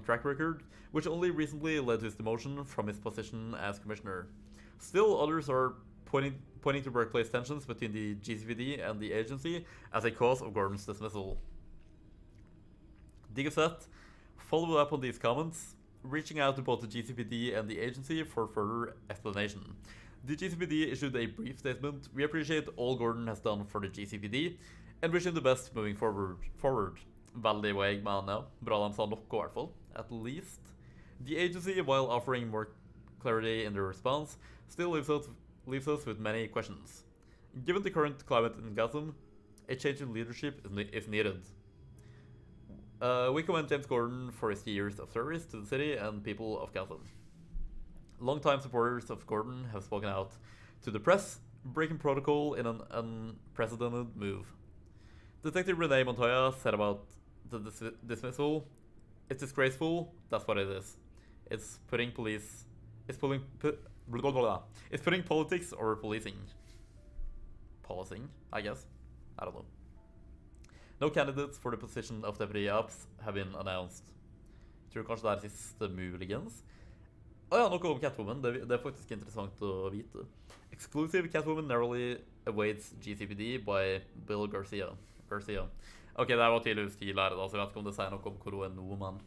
track record, which only recently led to his demotion from his position as commissioner. Still, others are pointing to workplace tensions between the GCPD and the agency as a cause of Gordon's dismissal. The Gazette followed up on these comments, reaching out to both the GCPD and the agency for further explanation. The GCPD issued a brief statement. We appreciate all Gordon has done for the GCPD, and wish him the best moving forward. Veldig vague, men ja. Bra de sa noe, I hvert fall. At least. The agency, while offering more clarity in their response, still leaves us with many questions. Given the current climate in Gotham, a change in leadership is needed. We commend James Gordon for his years of service to the city and people of Gotham. Longtime supporters of Gordon have spoken out to the press, breaking protocol in an unprecedented move. Detective Renee Montoya said about the dismissal, "It's disgraceful, that's what it is. It's putting politics over policing. Policing, I guess. I don't know. No candidates for the position of deputy ops have been announced." Tror kanskje det siste muligens. Ja, noe om Catwoman. Det faktisk interessant å vite. Exclusive Catwoman narrowly awaits GCPD by Bill Garcia. Ok, det var tydeligvis tidligere da, så jeg vet ikke om det sier noe om hvor hun nå, men...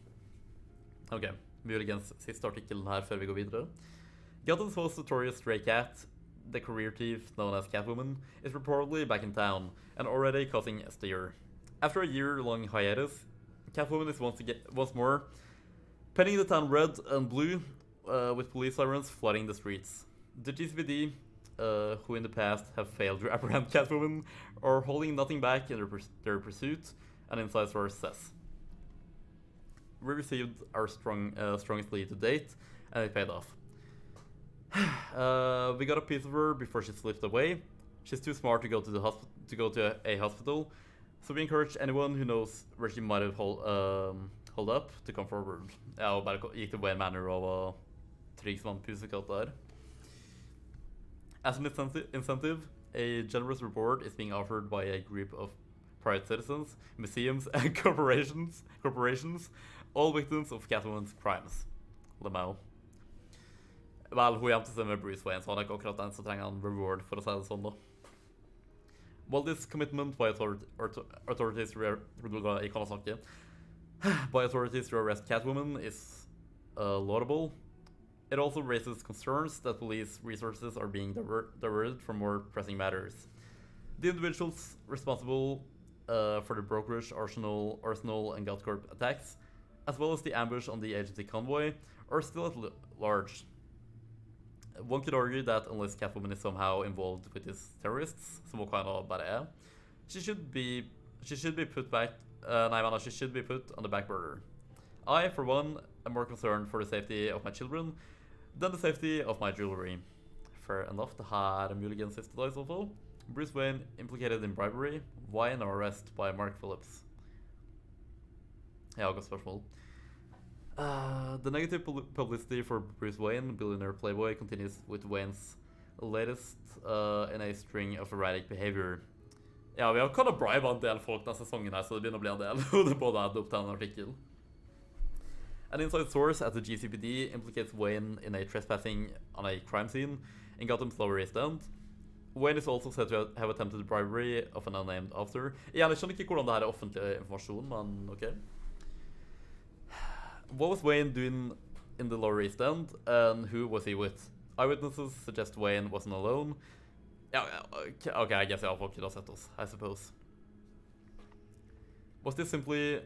Ok, muligens siste artikkelen her før vi går videre. Gotham's most notorious stray cat, the career thief known as Catwoman, is reportedly back in town and already causing a stir. After a year-long hiatus, Catwoman is once more painting the town red and blue with police sirens flooding the streets. The GCPD, who in the past have failed to apprehend Catwoman, are holding nothing back in their pursuit, an inside source says. We received our strongest lead to date, and it paid off. We got a piece of her before she slipped away. She's too smart to go to a hospital, so we encourage anyone who knows where she might have hold up to come forward. Ja, og bare gikk til Wayne Manor og var trygg som en pusekatt der. As an incentive, a generous reward is being offered by a group of private citizens, museums, and corporations, all victims of Catwoman's crimes. Lemau. Vel, hun gjemte seg med Bruce Wayne, så han er ikke akkurat den som trenger en reward, for å si det sånn da. While this commitment by authorities to arrest Catwoman is laudable, it also raises concerns that police resources are being diverted from more pressing matters. The individuals responsible for the brokerage, Arsenal, and Gothcorp attacks, as well as the ambush on the agency convoy, are still at large. One could argue that unless Catwoman is somehow involved with these terrorists, som hun kind of bare er, she should be put on the back burner. I, for one, am more concerned for the safety of my children than the safety of my jewelry. Fair enough, det her er muligens siste dag I så fall. Bruce Wayne implicated in bribery. Why no arrest by Mark Phillips? Ja, godt spørsmål. The negative publicity for Bruce Wayne, billionaire playboy, continues with Wayne's latest in a string of erratic behavior. Ja, vi har kan ha bribe en del folk denne sesongen her, så det begynner å bli en del, og det både er opp til en artikkel. An inside source at the GCPD implicates Wayne in a trespassing on a crime scene in Gotham's Lower East End. Wayne is also said to have attempted bribery of an unnamed officer. Jeg skjønner ikke hvordan det her offentlig informasjon, men ok. What was Wayne doing in the Lower East End, and who was he with? Eyewitnesses suggest Wayne wasn't alone. Yeah, okay, I guess folk could have sett oss, I suppose. Was this simply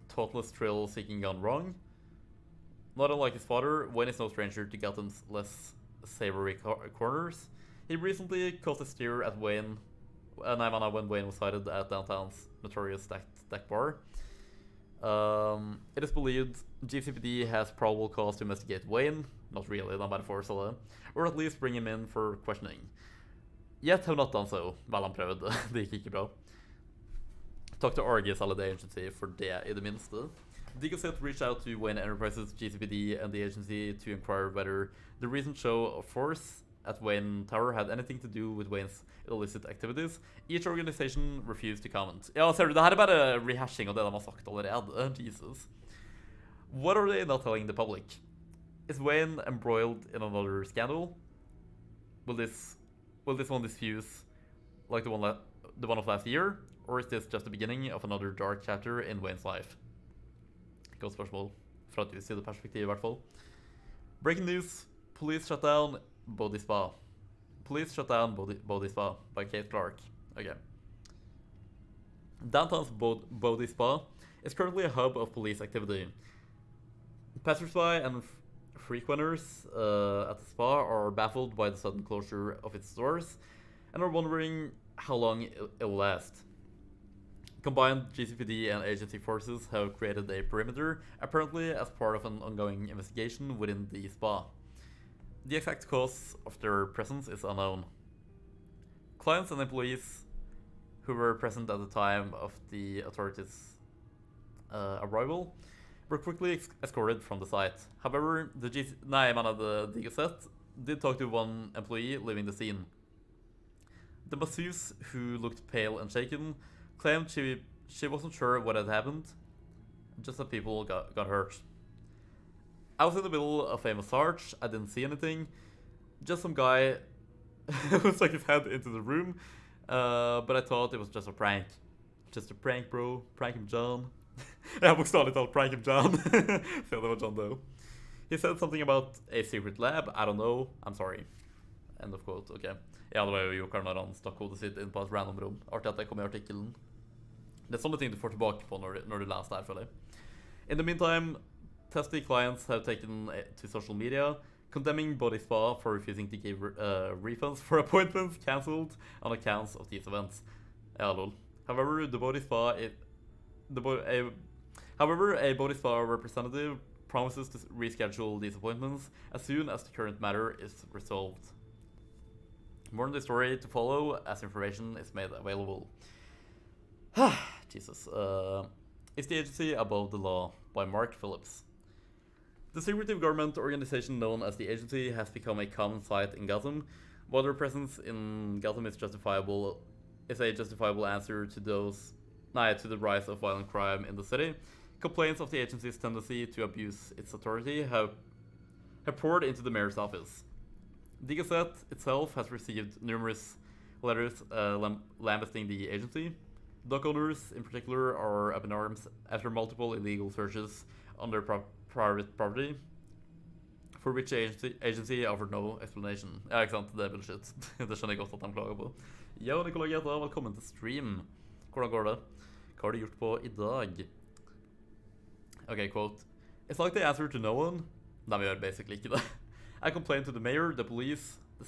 thoughtless thrill seeking gone wrong? Not unlike his father, Wayne is no stranger to Gotham's less savory corners. He recently caught a steer at Wayne, when Wayne was sighted at downtown's notorious stack bar. It is believed GCPD has probable cause to investigate Wayne, not really, not by the force, or at least bring him in for questioning. Yet have not done so. Vel, han prøvde. Det gikk ikke bra. Talk to Argus Holiday Agency for det I det minste. Digoset reached out to Wayne Enterprises, GCPD, and the agency to inquire whether the recent show of force at Wayne Tower had anything to do with Wayne's illicit activities. Each organization refused to comment. Ja, ser du, det her bare rehashing av det de har sagt allerede. Jesus. What are they not telling the public? Is Wayne embroiled in another scandal? Will this one diffuse like the one of last year? Or is this just the beginning of another dark chapter in Wayne's life? Godt spørsmål. Fra et sideperspektiv I hvert fall. Breaking news. Police shut down Body Spa. Police shut down Body Spa by Kate Clark. Okay. Downtown's Body Spa is currently a hub of police activity. Passersby and frequenters at the spa are baffled by the sudden closure of its doors and are wondering how long it will last. Combined GCPD and agency forces have created a perimeter, apparently as part of an ongoing investigation within the spa. The exact cause of their presence is unknown. Clients and employees who were present at the time of the authorities' arrival were quickly escorted from the site. However, the Gazette did talk to one employee leaving the scene. The masseuse, who looked pale and shaken, claimed she wasn't sure what had happened, just that people got hurt. I was in the middle of a massage, I didn't see anything, just some guy who stuck his head into the room, but I thought it was just a prank. Just a prank, bro. Prank him, John. Jeg bokstavlig talt prank him, John. Se, det var John though. He said something about a secret lab, I don't know, I'm sorry. End of quote, ok. Ja, det var jo Jokeren når han stakk hodet sitt inn på et random rom. Artig at det kom I artikkelen. Det sånne ting du får tilbake på når du leser det her, føler jeg. In the meantime, testy clients have taken to social media, condemning Body Spa for refusing to give refunds for appointments cancelled on accounts of these events. Ja, lol. However, a Body Spa representative promises to reschedule these appointments as soon as the current matter is resolved. More on the story to follow as information is made available. Jesus. Is the Agency Above the Law by Mark Phillips. The secretive government organization known as the Agency has become a common sight in Gotham. While their presence in Gotham is a justifiable answer to the rise of violent crime in the city, complaints of the agency's tendency to abuse its authority have poured into the mayor's office. The Gazette itself has received numerous letters lambasting the agency. Dock owners, in particular, are up in arms after multiple illegal searches on their private property, for which the agency offered no explanation. Ja, ikke sant? Det bullshit. Det skjønner jeg godt at de klager på. Yo, Nikolai Geta, velkommen til stream. Hvordan går det? Hva har du gjort på I dag? Okay, quote. It's like they answer to no one. Nei, vi gjør basically ikke det. I complained to the mayor, the police, the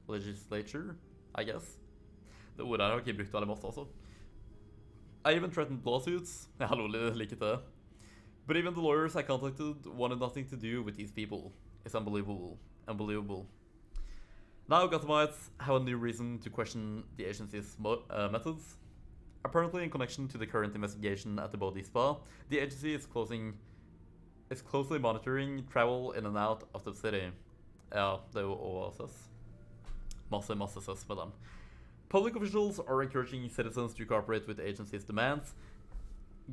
legislature, I guess. Det ordet har jeg ikke brukt veldig masse, altså. I even threatened lawsuits. Ja, hallo, like det. But even the lawyers I contacted wanted nothing to do with these people. It's unbelievable. Now Gothamites have a new reason to question the agency's methods. Apparently, in connection to the current investigation at the Body Spa, the agency is closely monitoring travel in and out of the city. Ja, det jo også søs. Masse søs med dem. Public officials are encouraging citizens to cooperate with the agency's demands.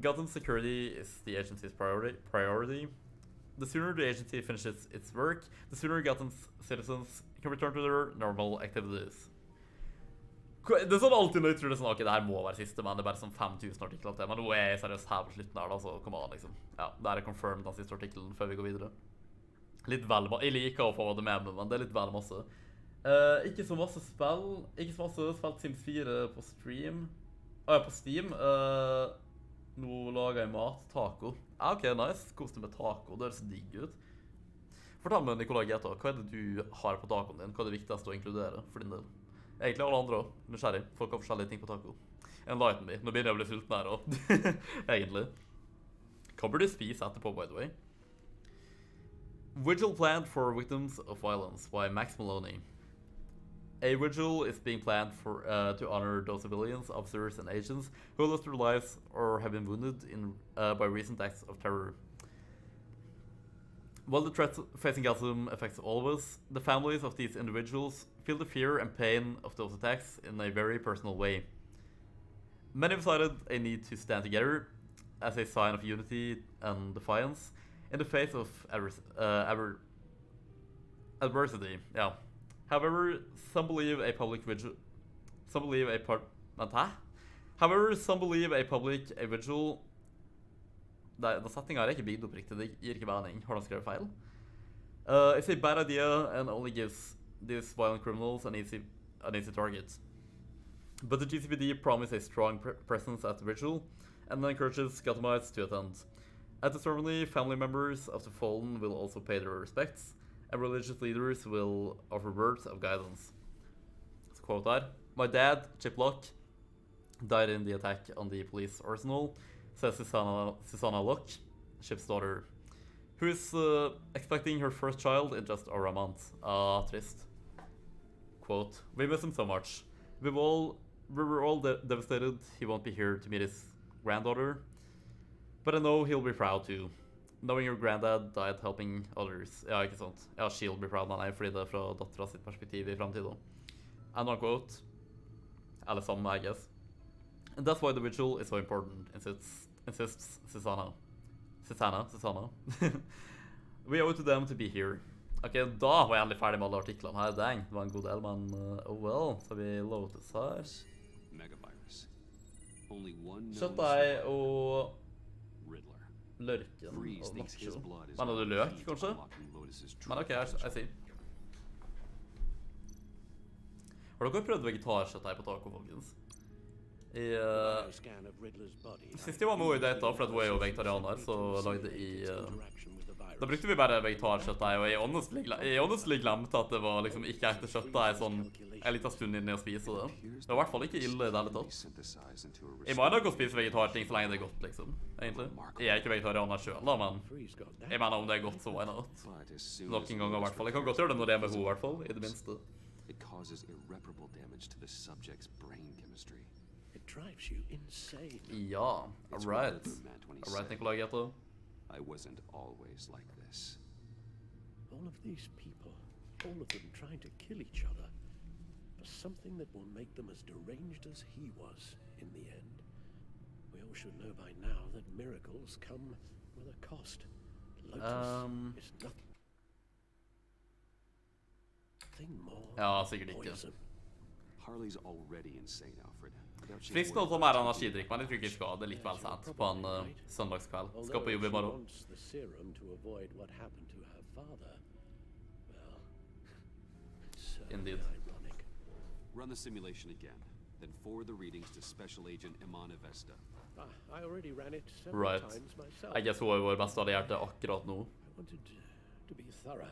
Gotham's security is the agency's priority. The sooner the agency finishes its work, the sooner Gotham's citizens can return to their normal activities. Det sånn alltid når jeg tror det sånn, ok, det her må være siste, men det bare sånn 5000 artikler til, men nå jeg seriøst her på slutten her da, så kom an liksom. Ja, det her confirmed den siste artikkelen før vi går videre. Litt vel, jeg liker å få det med meg, men det litt vel masse. Ikke så masse spill, spilt Sims 4 på stream. jeg er på Steam. Nå lager jeg mat, taco. Ok, nice. Koste med taco, det høres digg ut. Fortell meg, Nikolai Geta, hva er det du har på tacoen din? Hva er det viktigste å inkludere for din del? Egentlig alle andre også, nysgjerrig. Folk har forskjellige ting på taco. Enlighten me. Nå begynner jeg å bli sulten her også. Egentlig. Hva burde du spise etterpå, by the way? Vigil planned for victims of violence by Max Maloney. A vigil is being planned for to honor those civilians, officers, and agents who lost their lives or have been wounded by recent acts of terror. While the threat facing Gotham affects all of us, the families of these individuals feel the fear and pain of those attacks in a very personal way. Many decided a need to stand together as a sign of unity and defiance in the face of adversity. Yeah. However, some believe a public vigil. However, some believe a public vigil. Den setningen er ikke bygd opp riktig. Det gir ikke mening. Har de skrevet feil? It's a bad idea and only gives these violent criminals an easy target. But the GCPD promise a strong presence at the vigil and encourages Gothamites to attend. At the ceremony, family members of the fallen will also pay their respects, and religious leaders will offer words of guidance. It's a quote there. My dad, Chip Locke, died in the attack on the police arsenal, says Susanna Locke, Chip's daughter, who is expecting her first child in just over a month. Trist. Quote, we miss him so much. We were all devastated he won't be here to meet his granddaughter, but I know he'll be proud too. Knowing your granddad died helping others. Ja, ikke sant. Ja, she'll be proud, men fordi det er fra dattera sitt perspektiv I fremtiden. And on quote, eller samme, I guess. And that's why the vigil is so important, insists Susanna. We owe it to them to be here. Ok, da var jeg endelig ferdig med alle artiklene her. Dang, det var en god del, men oh well. Så vi lotes her. Megavirus. Only one Kjøttdeig og lørken og nacho. Mener du løk, kanskje? Men ok, jeg sier. Har dere prøvd vegetarsjøttdeig på taco, folkens? Sist jeg var med henne I data, for at hun jo vegetarianer, så lagde da brukte vi bare vegetarsjøttdeig, og jeg honestly glemte at det var liksom ikke ekte kjøttdeig sånn en liten stund inn I å spise det. Det var I hvert fall ikke ille I det hele tatt. Jeg må nok å spise vegetarting så lenge det godt, liksom, egentlig. Jeg ikke vegetarianer selv da, men jeg mener om det godt, så why not? Noen ganger I hvert fall. Jeg kan godt gjøre det når det med henne I hvert fall, I det minste. It causes irreparable damage to the subject's brain chemistry. It drives you insane. Ja, alright. Alright, Nikolai Geta. I wasn't always like this. All of these people, all of them trying to kill each other for something that will make them as deranged as he was in the end. We all should know by now that miracles come with a cost. Lotus is nothing more than poison. Harley's already insane, Alfred. Frisk noe som energidrikk, men jeg tror ikke jeg skal. Det litt vel sent på en søndagskveld. Skal på jobb I morgen. Indeed. Run the simulation again, then forward the readings to Special Agent Iman Avesta. I already ran it several times myself. I guess hun vår beste allierte akkurat nå. I wanted to be thorough.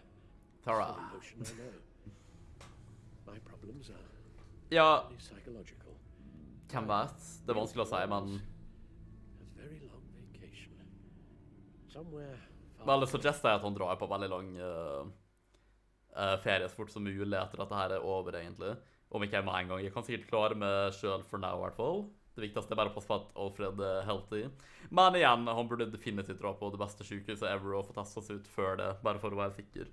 My problems are psychological. Hvem vet? Det vanskelig å si, men... Vel, det suggester at han drar på veldig lang ferie så fort som mulig etter at dette her over, egentlig. Om ikke med en gang. Jeg kan sikkert klare meg selv for now, I hvert fall. Det viktigste bare å passe på at Alfred healthy. Men igjen, han burde definitivt dra på det beste sykehuset ever og få testet oss ut før det, bare for å være sikker.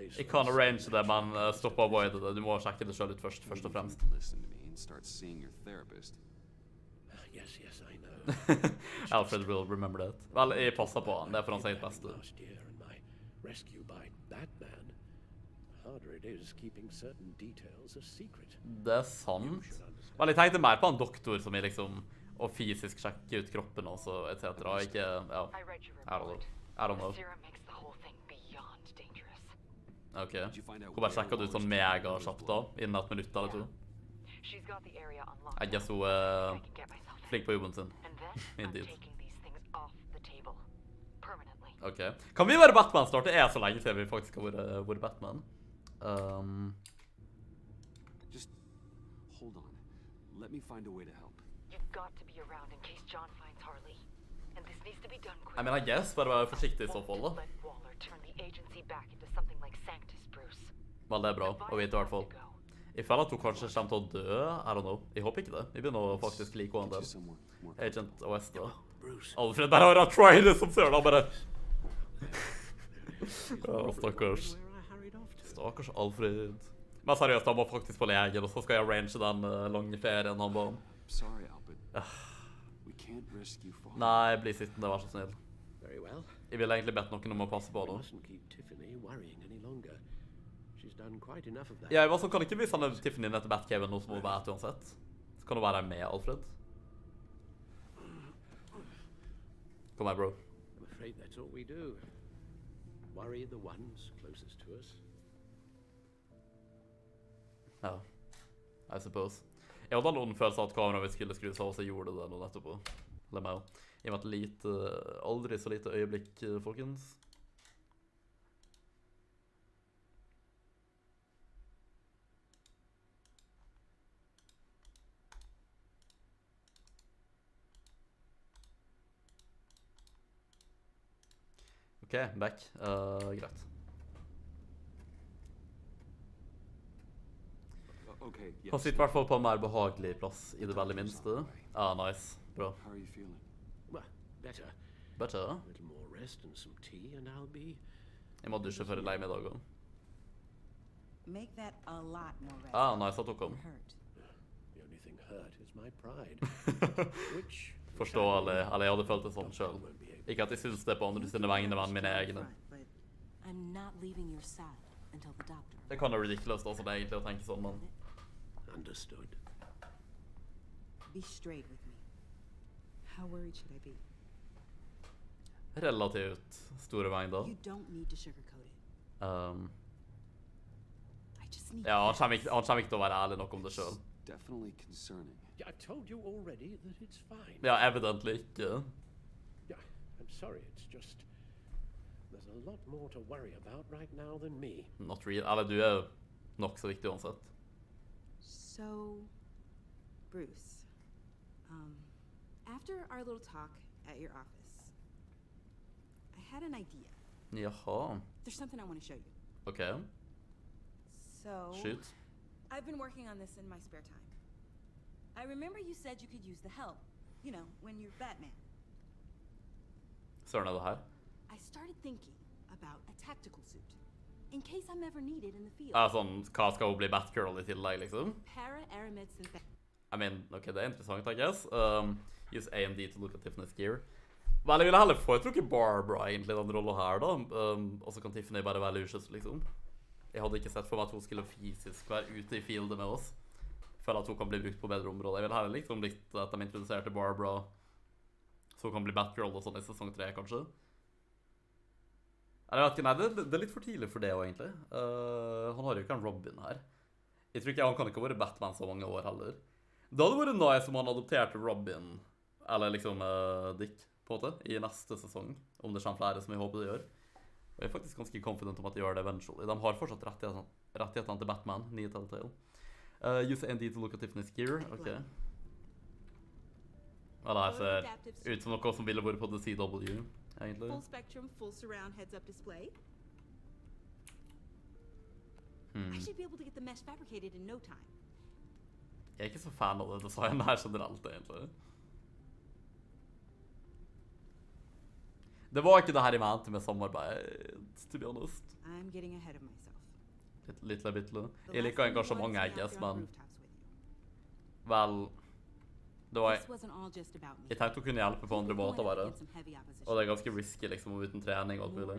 Jeg kan arrange det, men stopp å avoide det. Du må sjekke det selv ut først og fremst. Yes, I know. Alfred will remember that. Vel, jeg passer på han. Det for han sier beste. Det sant. Vel, jeg tenkte mer på en doktor som er liksom å fysisk sjekke ut kroppen også, et cetera. Ikke, ja. I don't know. Ok. Hun bare sjekket ut sånn mega kjapt da, innen et minutt eller to. I guess hun flink på jobben sin. Indeed. Ok. Kan vi være Batman snart? Det er så lenge siden vi faktisk har vært Batman. Just hold on. Let me find a way to help. You've got to be around in case John finds Harley. And this needs to be done quickly. I mean, I guess, bare være forsiktig I så fall da. Let Waller turn the agency back into something like Sanctus, Bruce. Vel, det er bra å vite I hvert fall. Jeg føler at hun kanskje kommer til å dø, I don't know. Jeg håper ikke det. Jeg begynner å faktisk like henne der. Agent OS da. Alfred bare har tried det som ser da, bare. Ja, stakkars. Stakkars Alfred. Men seriøst, han var faktisk på legen, og så skal jeg arrange den lange ferien han ba om. Sorry, Albert. We can't risk you falling. Nei, bli sittende, vær så snill. Jeg vil egentlig bedt noen om å passe på det. Ja, I hvert fall kan ikke vi sende Tiffany ned til Batcaven nå som hun vet uansett. Så kan hun være med, Alfred. Kom her, bro. I'm afraid that's all we do. Worry the ones closest to us. Ja, I suppose. Jeg hadde noen følelse av at kameraet vi skulle skru av, og så gjorde det noe nettopp. Eller meg også. I og med et lite, aldri så lite øyeblikk, folkens. Ok, back. Greit. Han sitter I hvert fall på en mer behagelig plass I det veldig minste. Ah, nice. Bra. How are you feeling? Well, better. Better? A little more rest and some tea and I'll be... Jeg må dusje før jeg leier middag også. Make that a lot more rest. Ah, nice at du kom. The only thing hurt is my pride. Which... Forståelig. Eller jeg hadde følt det sånn selv. Ikke at jeg synes det på andre sine vegne, men mine egne. I'm not leaving your side until the doctor. Det kan være ridiculous da, sånn egentlig å tenke sånn, men... Understood. Be straight with me. How worried should I be? Relativt store mengder. You don't need to sugarcoat it. I just need Ja, han kommer ikke til å være ærlig nok om det selv. Definitely concerning. Yeah, I told you already that it's fine. Ja, evidently ikke. Yeah, I'm sorry, it's just... There's a lot more to worry about right now than me. Not real. Eller du jo nok så viktig uansett. So, Bruce, after our little talk at your office, I had an idea. Jaha. There's something I want to show you. Okay. So, Shoot. I've been working on this in my spare time. I remember you said you could use the help, you know, when you're Batman. Søren det her? I started thinking about a tactical suit, in case I'm ever needed in the field. Sånn, hva skal hun bli Batgirl I tillegg, liksom? Para-aramid synthetic. I mean, ok, det interessant, I guess. Use A and D to look at Tiffany's gear. Vel, jeg ville heller foretrukket Barbara, egentlig, den rollen her, da. Og så kan Tiffany bare være Lucius, liksom. Jeg hadde ikke sett for meg at hun skulle fysisk være ute I fieldet med oss. Føler at hun kan bli brukt på bedre områder. Jeg vil heller liksom litt at de introduserte Barbara, så hun kan bli Batgirl og sånn I sesong 3, kanskje. Jeg vet ikke, nei, det litt for tidlig for det også, egentlig. Han har jo ikke en Robin her. Jeg tror ikke han kan ikke være Batman så mange år heller. Det hadde vært nice om han adopterte Robin, eller liksom Dick, på en måte, I neste sesong, om det kommer flere som jeg håper det gjør. Og jeg faktisk ganske confident om at de gjør det eventually. De har fortsatt rettighetene til Batman, nye Telltale. Use A and D to look at Tiffany's gear, ok. Ja, det her ser ut som noe som ville vært på The CW, egentlig. Full spectrum, full surround heads-up display. I should be able to get the mesh fabricated in no time. Jeg ikke så fan av det designet her generelt, egentlig. Det var ikke det her I mente med samarbeid, to be honest. I'm getting ahead of myself. Litt. Jeg liker engasjementet, I guess, men... Vel... Det var... Jeg tenkte å kunne hjelpe på andre måter, bare. Og det ganske risky, liksom, uten trening og alt mulig.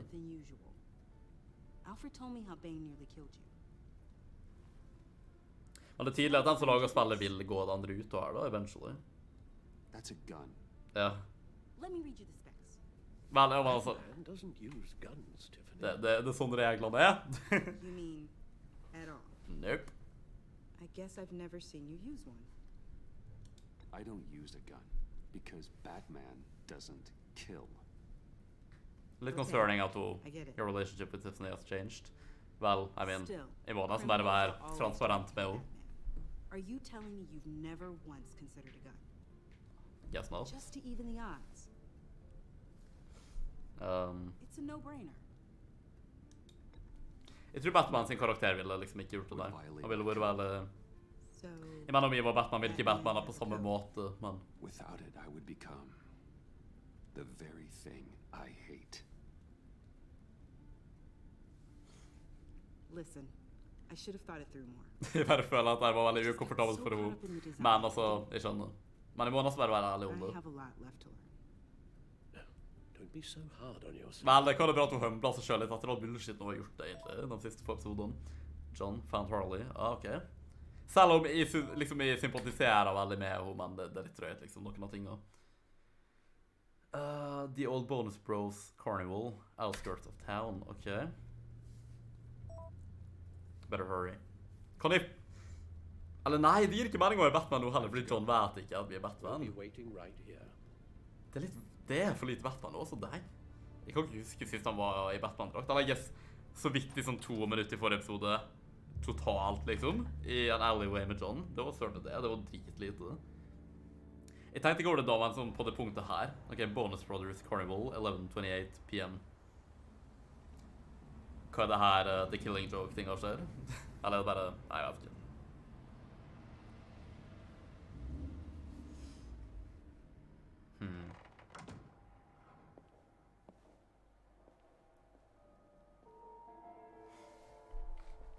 Alfred told me how Bane nearly killed you. Men det tydelig at den som lager spillet vil gå den andre ut og her da, eventually. That's a gun. Ja. Let me read you the specs. Vel, ja, men altså... Man doesn't use guns, Tiffany. Det er sånn reglene er. You mean at all? Nope. I guess I've never seen you use one. I don't use a gun because Batman doesn't kill. Litt concerning at I get it. your relationship with Tiffany has changed. Well, I mean, Still, I må nesten bare være criminals are always transparent med Batman. henne. Are you telling me you've never once considered a gun? Guess not. Just to even the odds. It's a no-brainer. Jeg tror Batman sin karakter ville liksom ikke gjort det der. Han ville vært veldig... So, Jeg mener om jeg var Batman, ville ikke Batman på samme måte, men... Without it, I would become the very thing I hate. listen, I should have thought it through more. Jeg bare føler at det var veldig ukomfortabelt for henne. Men altså, jeg skjønner. Men jeg må nesten bare være ærlig om det. I have a lot left to learn. Don't be so hard on yourself. Vel, det kan være bra at hun hømbler seg selv litt etter all bullshit hun har gjort det egentlig, de siste få episodene. John found Harley. Ah, ok. Selv om jeg sympatiserer veldig med henne, men det er litt drøyt, liksom, noen av tingene. The Old Bonus Bros Carnival, Outskirts of Town, ok. Better hurry. Kan jeg... Eller nei, det gir ikke mening å være Batman nå heller, fordi John vet ikke at vi er Batman. Det er litt... Det er for lite Batman også, deg. Jeg kan ikke huske sist han var i Batman-drakt. Eller jeg guess så vidt i sånn 2 minutter i forrige episode totalt, liksom, i en alleyway med John. Det var sørt det var dritlite. Jeg tenkte ikke over det da, men sånn på det punktet her. Ok, Bonus Brothers Carnival, 11:28 p.m. Hva er det her The Killing Joke-tinga skjer? Eller er det bare... Nei, jeg vet ikke.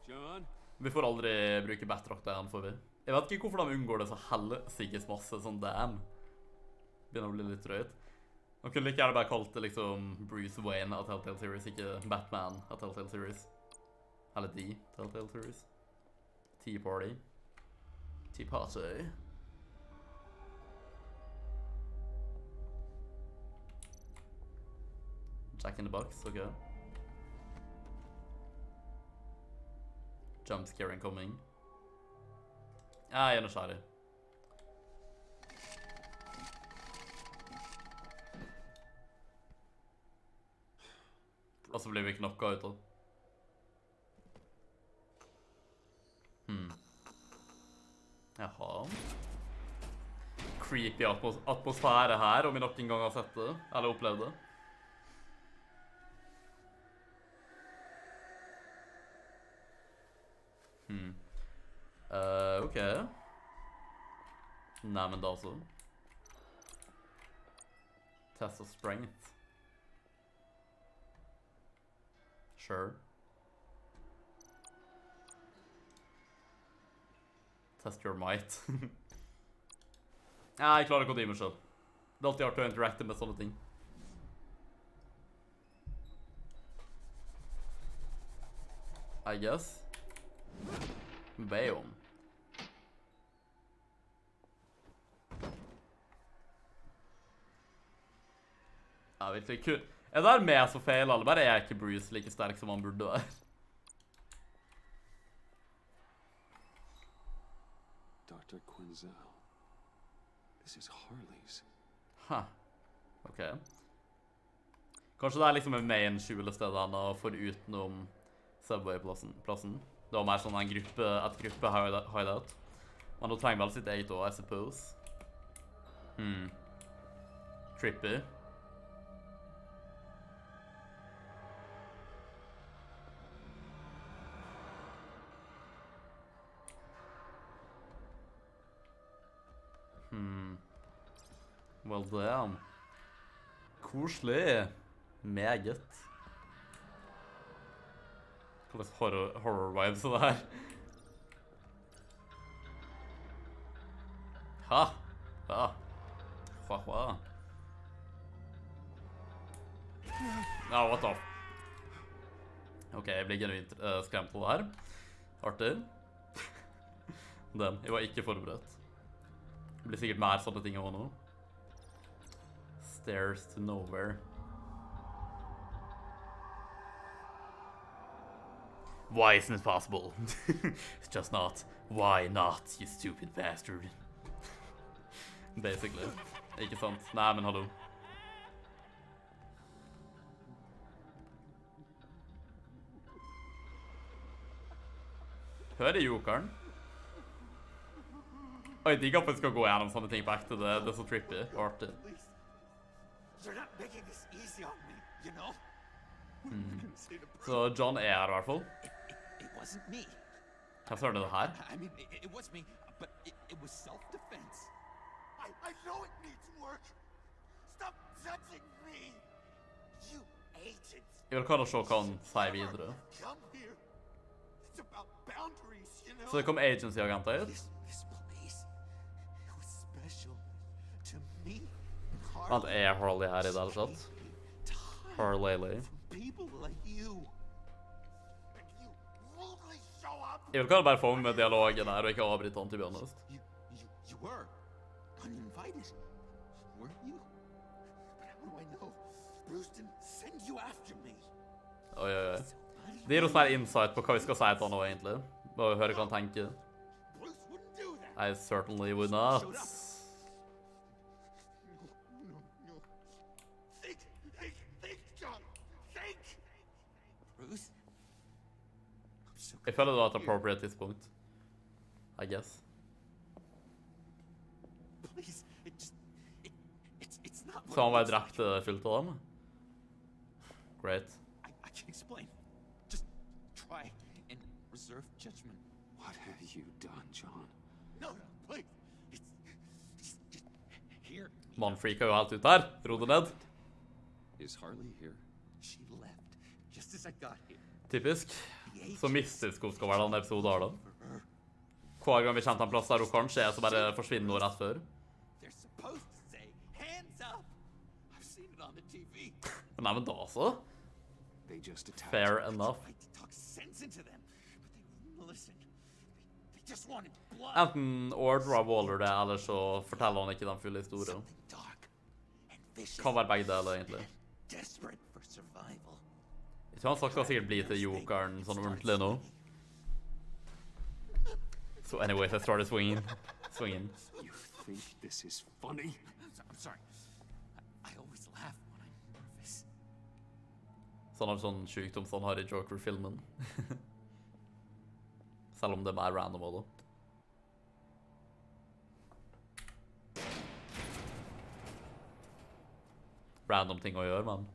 John? Vi får aldri bruke Bat-drakta igjen, får vi. Jeg vet ikke hvorfor de unngår det så helsikes masse sånn damn. Begynner å bli litt drøyt. De kunne like gjerne bare kalt det liksom Bruce Wayne av Telltale Series, ikke Batman av Telltale Series. Eller de Telltale Series. Tea Party. Tea Party. Jack in the Box, ok. Jumpscare incoming. Ja, jeg er nysgjerrig. Og så blir vi knokka ut da. Jaha. Creepy atmosfære her, om vi nok en gang har sett det, eller opplevd det. Ok. Nei, men da så. Test of strength. Sure. Test your might. Ja, jeg klarer ikke å drive meg selv. Det er alltid artig å interacte med sånne ting. I guess. Bam. Ja, virkelig kul. Er det med så feil, eller bare er ikke Bruce like sterk som han burde være? Dr. Quinzel. This is Harley's. Ha. Ok. Kanskje det er liksom en main skjulested han har forutenom Subway-plassen. Det var mer sånn et gruppe hideout. Men da trenger vel sitt eget også, I suppose. Trippy. Well damn. Koselig. Meget. Hvordan horror vibes er det her? Ha! Ha! Hva, hva? Ja, what the? Ok, jeg blir genuint skremt på det her. Artig. Den, jeg var ikke forberedt. Det blir sikkert mer sånne ting også nå. Stairs to nowhere. Why isn't it possible? It's just not. Why not, you stupid bastard? Basically. Ikke sant? Nei, men hallo. Hører jokeren? Og jeg digger at vi skal gå gjennom sånne ting på ekte. Det er så trippy og artig. Så John er her i hvert fall. Hva ser du det her? Jeg vil kanskje se hva han sier videre. Så det kom agency-agenter hit. Vent, er Harley her i det hele tatt? Harley. Jeg vil kanskje bare få med dialogen her og ikke avbryte han til å be honest. Oi. Det gir oss mer insight på hva vi skal si til han nå egentlig. Bare høre hva han tenker. I certainly would not. Jeg føler det var et appropriate tidspunkt. I guess. Så han bare drepte fullt av dem? Great. What have you done, John? Man freaka jo helt ut der. Ro det ned. Is Harley here? Typisk. Så mystisk hun skal være denne episoden her da. Hver gang vi kjente en plass der hun kanskje er, så bare forsvinner hun rett før. Nei, men da så. Fair enough. Enten ordrer Waller det, eller så forteller han ikke den fulle historien. Kan være begge deler, egentlig. Jeg tror han sagt skal sikkert bli til jokeren sånn ordentlig nå. So anyways, I started swinging. You think this is funny? I'm sorry. I always laugh when I'm nervous. Sånn av sånn sykdom som han har i Joker-filmen. Selv om det er mer random også. Random ting å gjøre, men...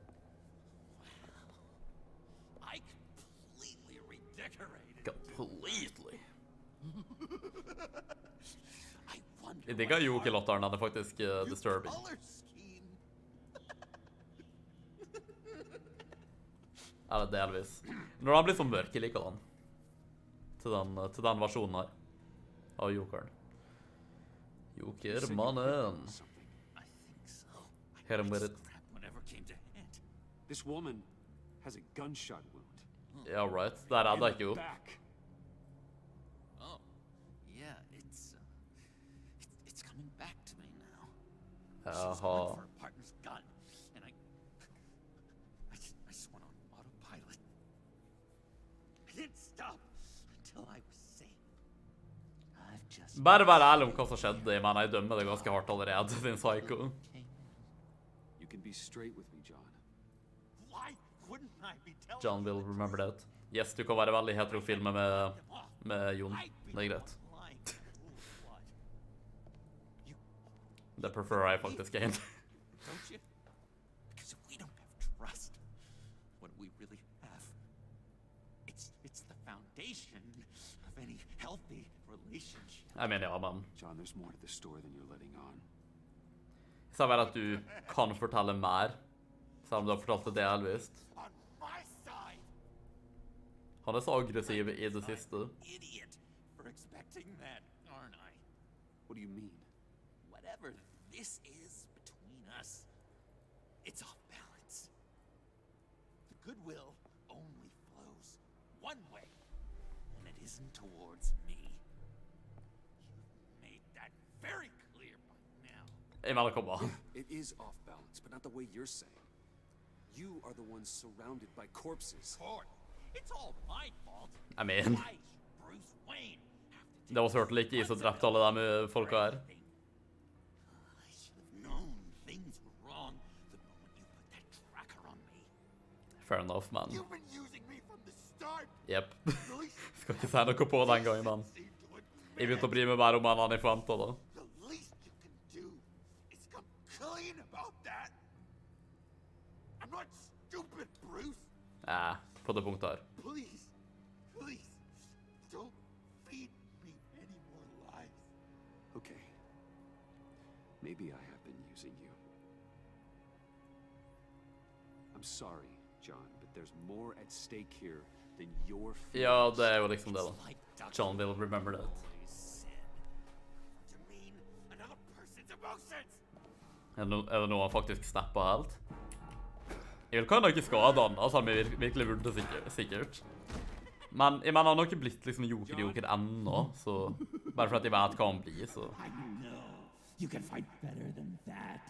Completely. Jeg digger Joker-lotteren, den er faktisk disturbing. Eller delvis. Når han blir så mørk, jeg liker den. Til den versjonen her. Av Jokeren. Joker-mannen. Hit him with it. This woman has a gunshot wound. Yeah, right. Der er det ikke jo. Oh, yeah, it's coming back to me now. Jaha. For a partner's gun, and I just went on autopilot. I didn't stop until I was safe. I've just Bare vær ærlig om hva som skjedde. Jeg mener, jeg dømmer det ganske hardt allerede, din psycho. You can be straight with me, John. John will remember that. Yes, du kan være veldig heterofil med Jon. Det er greit. Det preferer jeg faktisk en. Jeg mener ja, men... John, there's more to the story than you're letting on. Jeg sa vel at du kan fortelle mer, selv om du har fortalt det delvis. Han er så aggressiv i det siste. Idiot for expecting that, aren't I? What do you mean? Whatever this is between us, it's off balance. The goodwill only flows one way, and it isn't towards me. You've made that very clear by now. Jeg mener, kom an. It is off balance, but not the way you're saying. You are the ones surrounded by corpses. I mean, det var så hørt litt i så drept alle de folka her. Fair enough, man. Jep. Skal ikke si noe på den gangen, man. Jeg begynte å bry meg bare om han i forventet, da. På det punktet her. Okay. Maybe I have been using you. I'm sorry, John, but there's more at stake here than your feelings. Ja, det er jo liksom det, da. John will remember that. Er det noe han faktisk snapper helt? Jeg vil kanskje ikke skade han, altså han virkelig burde sikkert. Men jeg mener han har ikke blitt liksom joker ennå, så bare for at jeg vet hva han blir, så... You can fight better than that.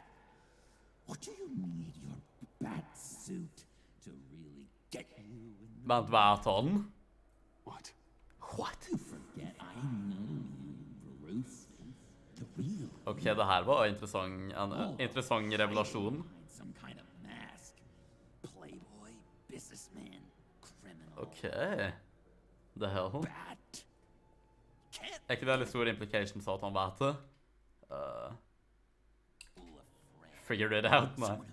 What do you need your bat suit to really get you in the... Vent, vet han? What? What? You forget I know you, Bruce. The real... Ok, det her var en interessant revelasjon. Some kind of mask. Playboy, businessman, criminal. Ok. The hell? Bat. Er ikke det litt store implications at han vet det? Figured it out, man.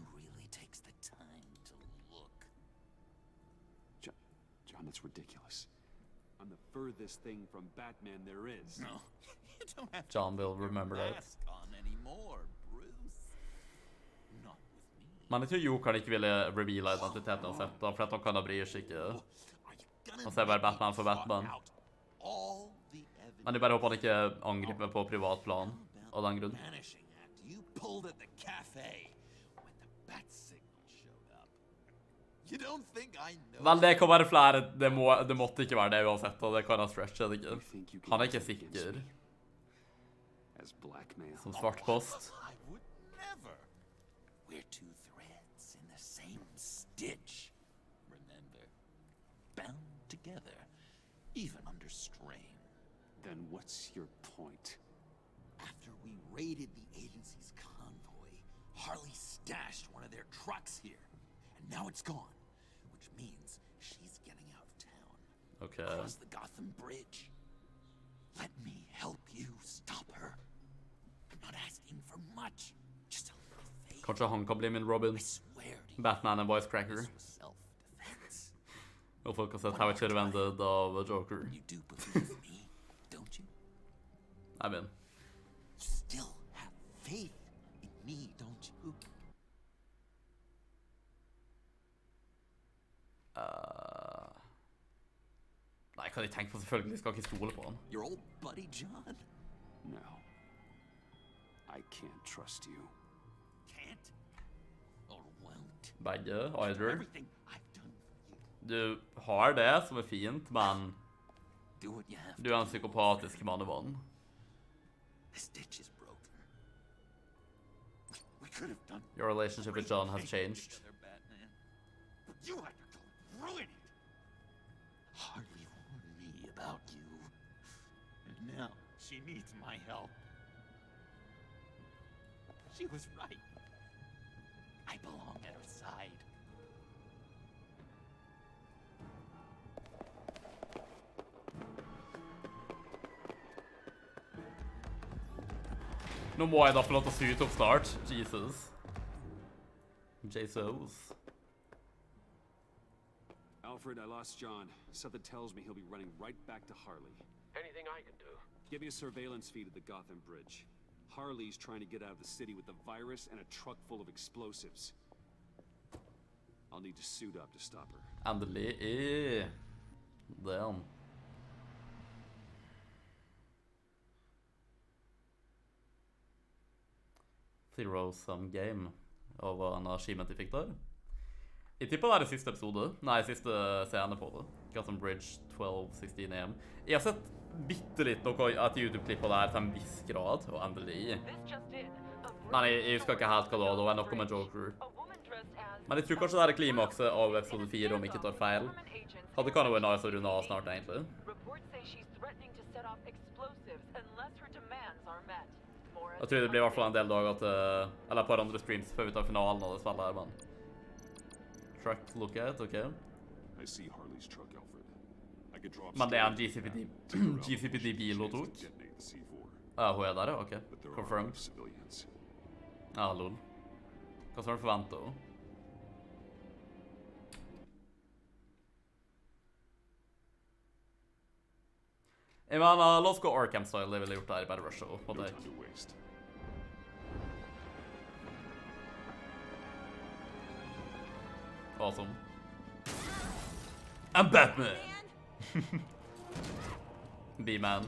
John, that's ridiculous. I'm the furthest thing from Batman there is. No, you don't have John will remember that. mask on anymore, Bruce. Not with me. Men jeg tror Jokeren ikke ville reveala identiteten han sett, for at han kan ha bryr seg ikke. Han ser bare Batman for Batman. Men jeg bare håper han ikke angriper meg på privat plan av den grunn. You pulled at the cafe when the bat signal showed up. You don't think I know? Vel, det kan være flere. Det måtte ikke være det uansett, og det kan ha stretchet ikke. Han er ikke sikker. Som svart post. I would never. We're two threads in the same stitch. Remember, bound together, even under strain. Then what's your point? After we raided the agency's convoy, Harley stashed one of their trucks here, and now it's gone, which means she's getting out of town. Okay. Across the Gotham Bridge. Let me help you stop her. I'm not asking for much, just a little favor. Kanskje han kan bli min Robin. Batman er voicecracker. Self-defense. Og folk har sett How It Should Have Ended av Joker. You do believe me, don't you? I mean. Still have faith in me, don't you? Nei, kan jeg tenke på selvfølgelig, skal ikke stole på han. Your old buddy John? No. I can't trust you. Can't? Or won't? Begge, either. Everything I've done for you. Du har det som er fint, men Do what you have du er en psykopatisk mannevann. This ditch is broken. We could have done. Your relationship with John has changed. Batman. You had to go ruin it. Hardly warned me about you. And now she needs my help. She was right. I belong at her side. Nå må jeg da få lov til å suge opp snart. Jesus. Alfred, I lost John. Something tells me he'll be running right back to Harley. Anything I can do? Give me a surveillance feed at the Gotham Bridge. Harley's trying to get out of the city with the virus and a truck full of explosives. I'll need to suit up to stop her. Endelig. Damn. Zero-sum game. Og hva en achievement de fikk der. Jeg tipper det er det siste episode. Nei, siste scene på det. Gotham Bridge 12:16 AM. Jeg har sett bittelitt noe et YouTube-klipp der til en viss grad, og endelig. Men jeg husker ikke helt hva det var. Det var noe med Joker. Men jeg tror kanskje det her er klimakset av episode 4, om ikke tar feil. Hadde kan jo vært nice å runde av snart, egentlig. Jeg tror det blir i hvert fall en del dager til, eller et par andre streams før vi tar finalen av det spillet her, men... Trykk, look at, ok. Men det er en GCPD-bil hun tok. Ja, hun er der, ja, ok. Confirmed. Ja, lol. Hva skal du forvente hun? Jeg mener, la oss gå Arkham-style, det ville jeg gjort der i bare Russia, på det. Awesome. I'm Batman! B-man.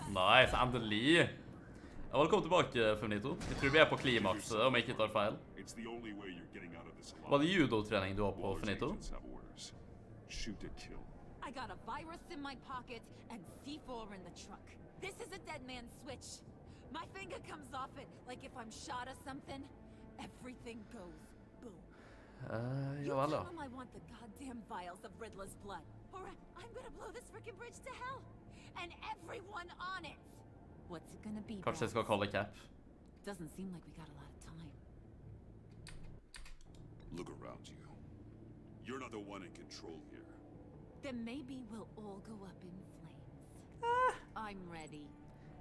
Nice, endelig! Velkommen tilbake, Feminito. Jeg tror vi er på klimakset, om jeg ikke tar feil. Var det judo-trening du var på, Feminito? I got a virus in my pocket and C4 in the truck. This is a dead man's switch. My finger comes off it like if I'm shot or something. Everything goes boom. Ja vel da. Tell him I want the goddamn vials of Riddler's blood, or I'm gonna blow this frickin' bridge to hell, and everyone on it. What's it gonna be? Kanskje jeg skal kalle Cap. Doesn't seem like we got a lot of time. Look around you. You're not the one in control here. Then maybe we'll all go up in flames. I'm ready.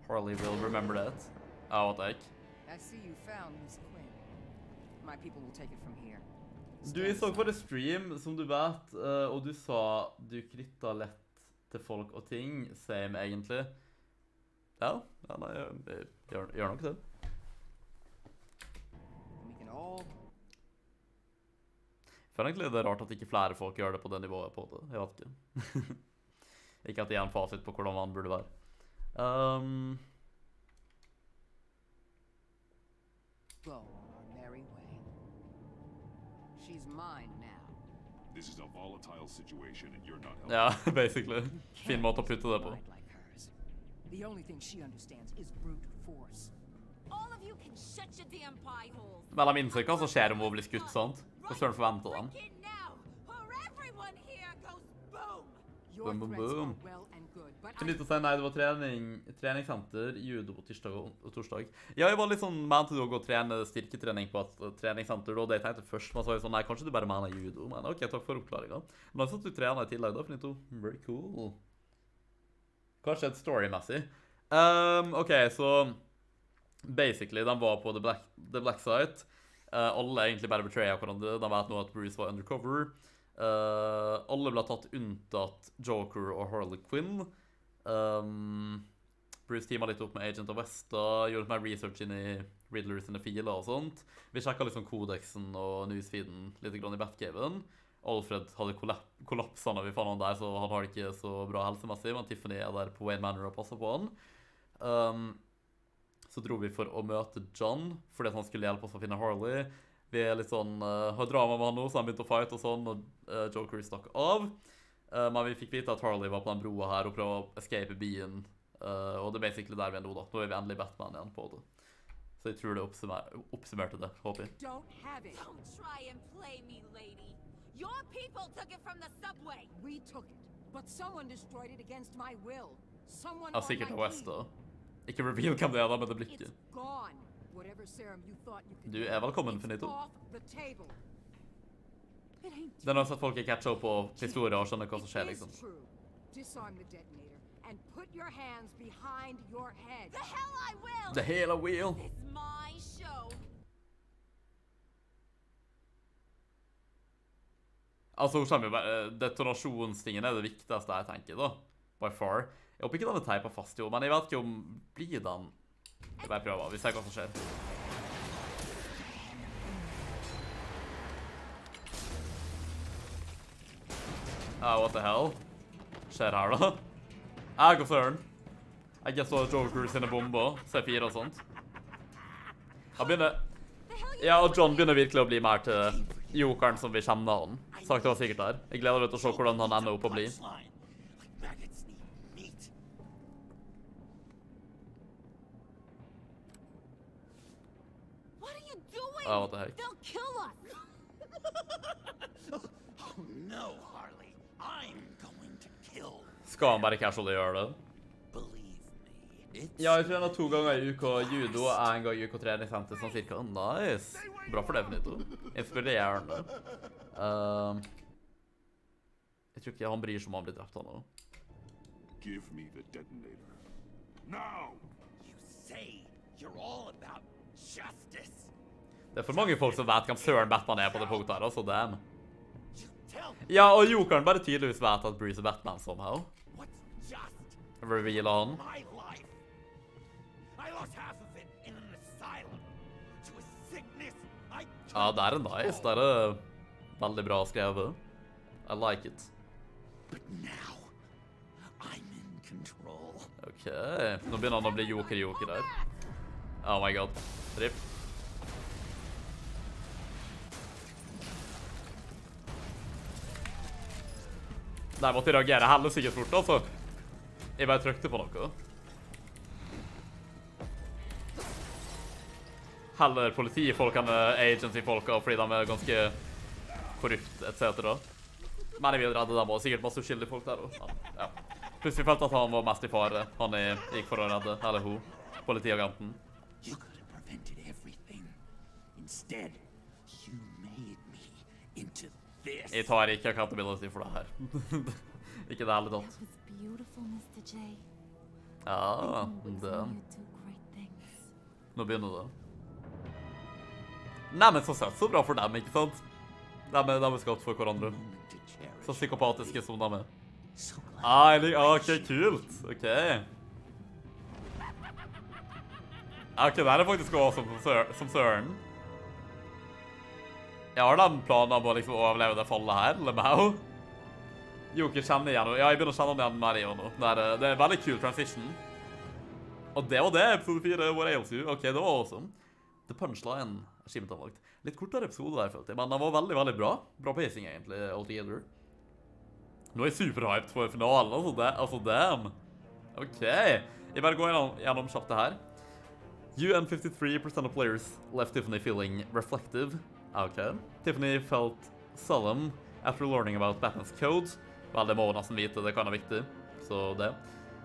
Harley will remember that. Ja, what the heck? I see you found Miss Quinn. My people will take it from here. Du så på det stream, som du vet, og du sa du krytta lett til folk og ting, same egentlig. Ja, nei, jeg gjør nok det. Jeg føler egentlig det er rart at ikke flere folk gjør det på det nivået på det. Jeg vet ikke. Ikke at det er en fasit på hvordan man burde være. Go our merry way. She's mine now. This is a volatile situation and you're not helping. Ja, basically. Fin måte å putte det på. The only thing she understands is brute force. All of you can shut your damn pie holes. Men de minns ikke hva som skjer om hun blir skutt, sant? Hva søren forventer dem? Boom, boom, boom. Finner ut å si, nei, det var treningssenter, judo på tirsdag og torsdag. Ja, jeg var litt sånn, mente du å gå og trene styrketrening på et treningssenter, og det jeg tenkte først, men så var jeg sånn, nei, kanskje du bare mener judo, men ok, takk for oppklaringen. Men altså at du trener i tillegg da, Finito, very cool. Kanskje et story-messig. Ok, så basically, de var på The Black Site. Alle egentlig bare betrayet hverandre. De vet nå at Bruce var undercover. Alle ble tatt unntatt Joker og Harley Quinn. Bruce teamet litt opp med Agent of Vesta, gjorde litt mer research inn i Riddler sine filer og sånt. Vi sjekket liksom kodeksen og newsfeeden litt grann i Batcaven. Alfred hadde kollapset når vi fant han der, så han har det ikke så bra helsemessig, men Tiffany er der på Wayne Manor og passer på han. Så dro vi for å møte John, fordi han skulle hjelpe oss å finne Harley. Vi er litt sånn, har drama med han nå, så han begynte å fight og sånn, og Joker stakk av. Men vi fikk vite at Harley var på den broa her og prøvde å escape byen. Og det er basically der vi er nå da. Nå er vi endelig Batman igjen på det. Så jeg tror det oppsummerte det, håper jeg. Don't try and play me, lady. Your people took it from the subway. We took it, but someone destroyed it against my will. Someone Ja, sikkert av West da. Ikke reveal hvem det er da, med det blikket. Du er velkommen, Finito. Det er noe sånn at folk er catchet på historier og skjønner hva som skjer, liksom. The hell I will! Altså, hun kommer jo bare, detonasjonstingen er det viktigste jeg tenker da, by far. Jeg håper ikke den er teipet fast jo, men jeg vet ikke om blir den. Jeg bare prøver, vi ser hva som skjer. What the hell? Skjer her da? Gå søren. Jeg guess så Joker sine bomber, C4 og sånt. Han begynner... Ja, og John begynner virkelig å bli mer til Jokeren som vi kjenner han. Sagt det var sikkert der. Jeg gleder meg til å se hvordan han ender opp å bli. what the heck? They'll kill us. Oh no, Harley. I'm going to kill. Skal han bare casually gjøre det? Believe me, it's Ja, jeg trener 2 ganger i uka judo og 1 gang i uka treningssenter, sånn cirka. Nice. Bra for det, Benito. Inspirerende. Jeg tror ikke han bryr seg om han blir drept han nå. Give me the detonator. Now! You say you're all about justice. Det er for mange folk som vet hvem søren Batman er på det punktet her, altså damn. You tell me Ja, og Jokeren bare tydeligvis vet at Bruce er Batman somehow. what's just. Revealer han. My life. I lost half of it in an asylum to a sickness I Ja, det er nice. Det er veldig bra skrevet. I like it. But now I'm in control. Ok, nå begynner han å bli joker der. Oh my god. Rip. Nei, jeg måtte reagere heller sikkert fort, altså. Jeg bare trykte på noe. Heller politifolk enn agency-folka, fordi de er ganske korrupt, etc. Men jeg vil redde dem også. Sikkert masse uskyldige folk der også. Ja. Plutselig følte at han var mest i fare. Han gikk for å redde, eller hun, politiagenten. You could have prevented everything. Instead, you made me into this. Jeg tar ikke accountability for det her. Ikke det hele tatt. That was beautiful, Mr. J. Ja, det. You do great things. Nå begynner det. Nei, men så sett så bra for dem, ikke sant? De er skapt for hverandre. Så psykopatiske som de er. Ok, kult. Ok. Ok, det er faktisk også som søren. Jeg har den planen om å liksom overleve det fallet her, eller meg. Joker kjenner igjen, ja, jeg begynner å kjenne igjen mer i nå. Det er veldig kul transition. Og det var det, episode 4, hvor Ails You. Ok, det var awesome. The punchline er skimt anlagt. Litt kortere episode der, følte jeg, men den var veldig, veldig bra. Bra pacing, egentlig, altogether. Nå er jeg superhyped for finalen, altså damn. Ok, jeg bare går gjennom kjapt det her. You and 53% of players left Tiffany feeling reflective. Ok. Tiffany felt solemn after learning about Batman's code. Vel, det må hun nesten vite, det kan være viktig. Så det.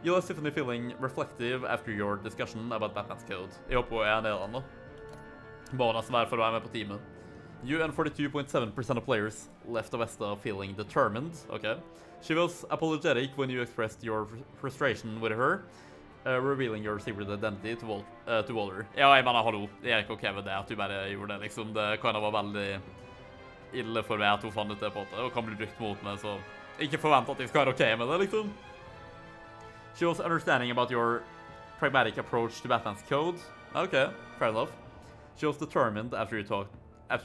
You left Tiffany feeling reflective after your discussion about Batman's code. Jeg håper hun er enig i den da. Må nesten være for å være med på teamet. You and 42.7% of players left Avesta feeling determined. Okay. She was apologetic when you expressed your frustration with her, revealing your secret identity to Waller. Ja, jeg mener, hallo. Jeg er ikke ok med det at du bare gjorde det, liksom. Det kan være veldig ille for meg at hun fant ut det på det, og kan bli brukt mot meg, så ikke forvent at jeg skal være ok med det, liksom. She was understanding about your pragmatic approach to Batman's code. Okay, fair enough. She was determined after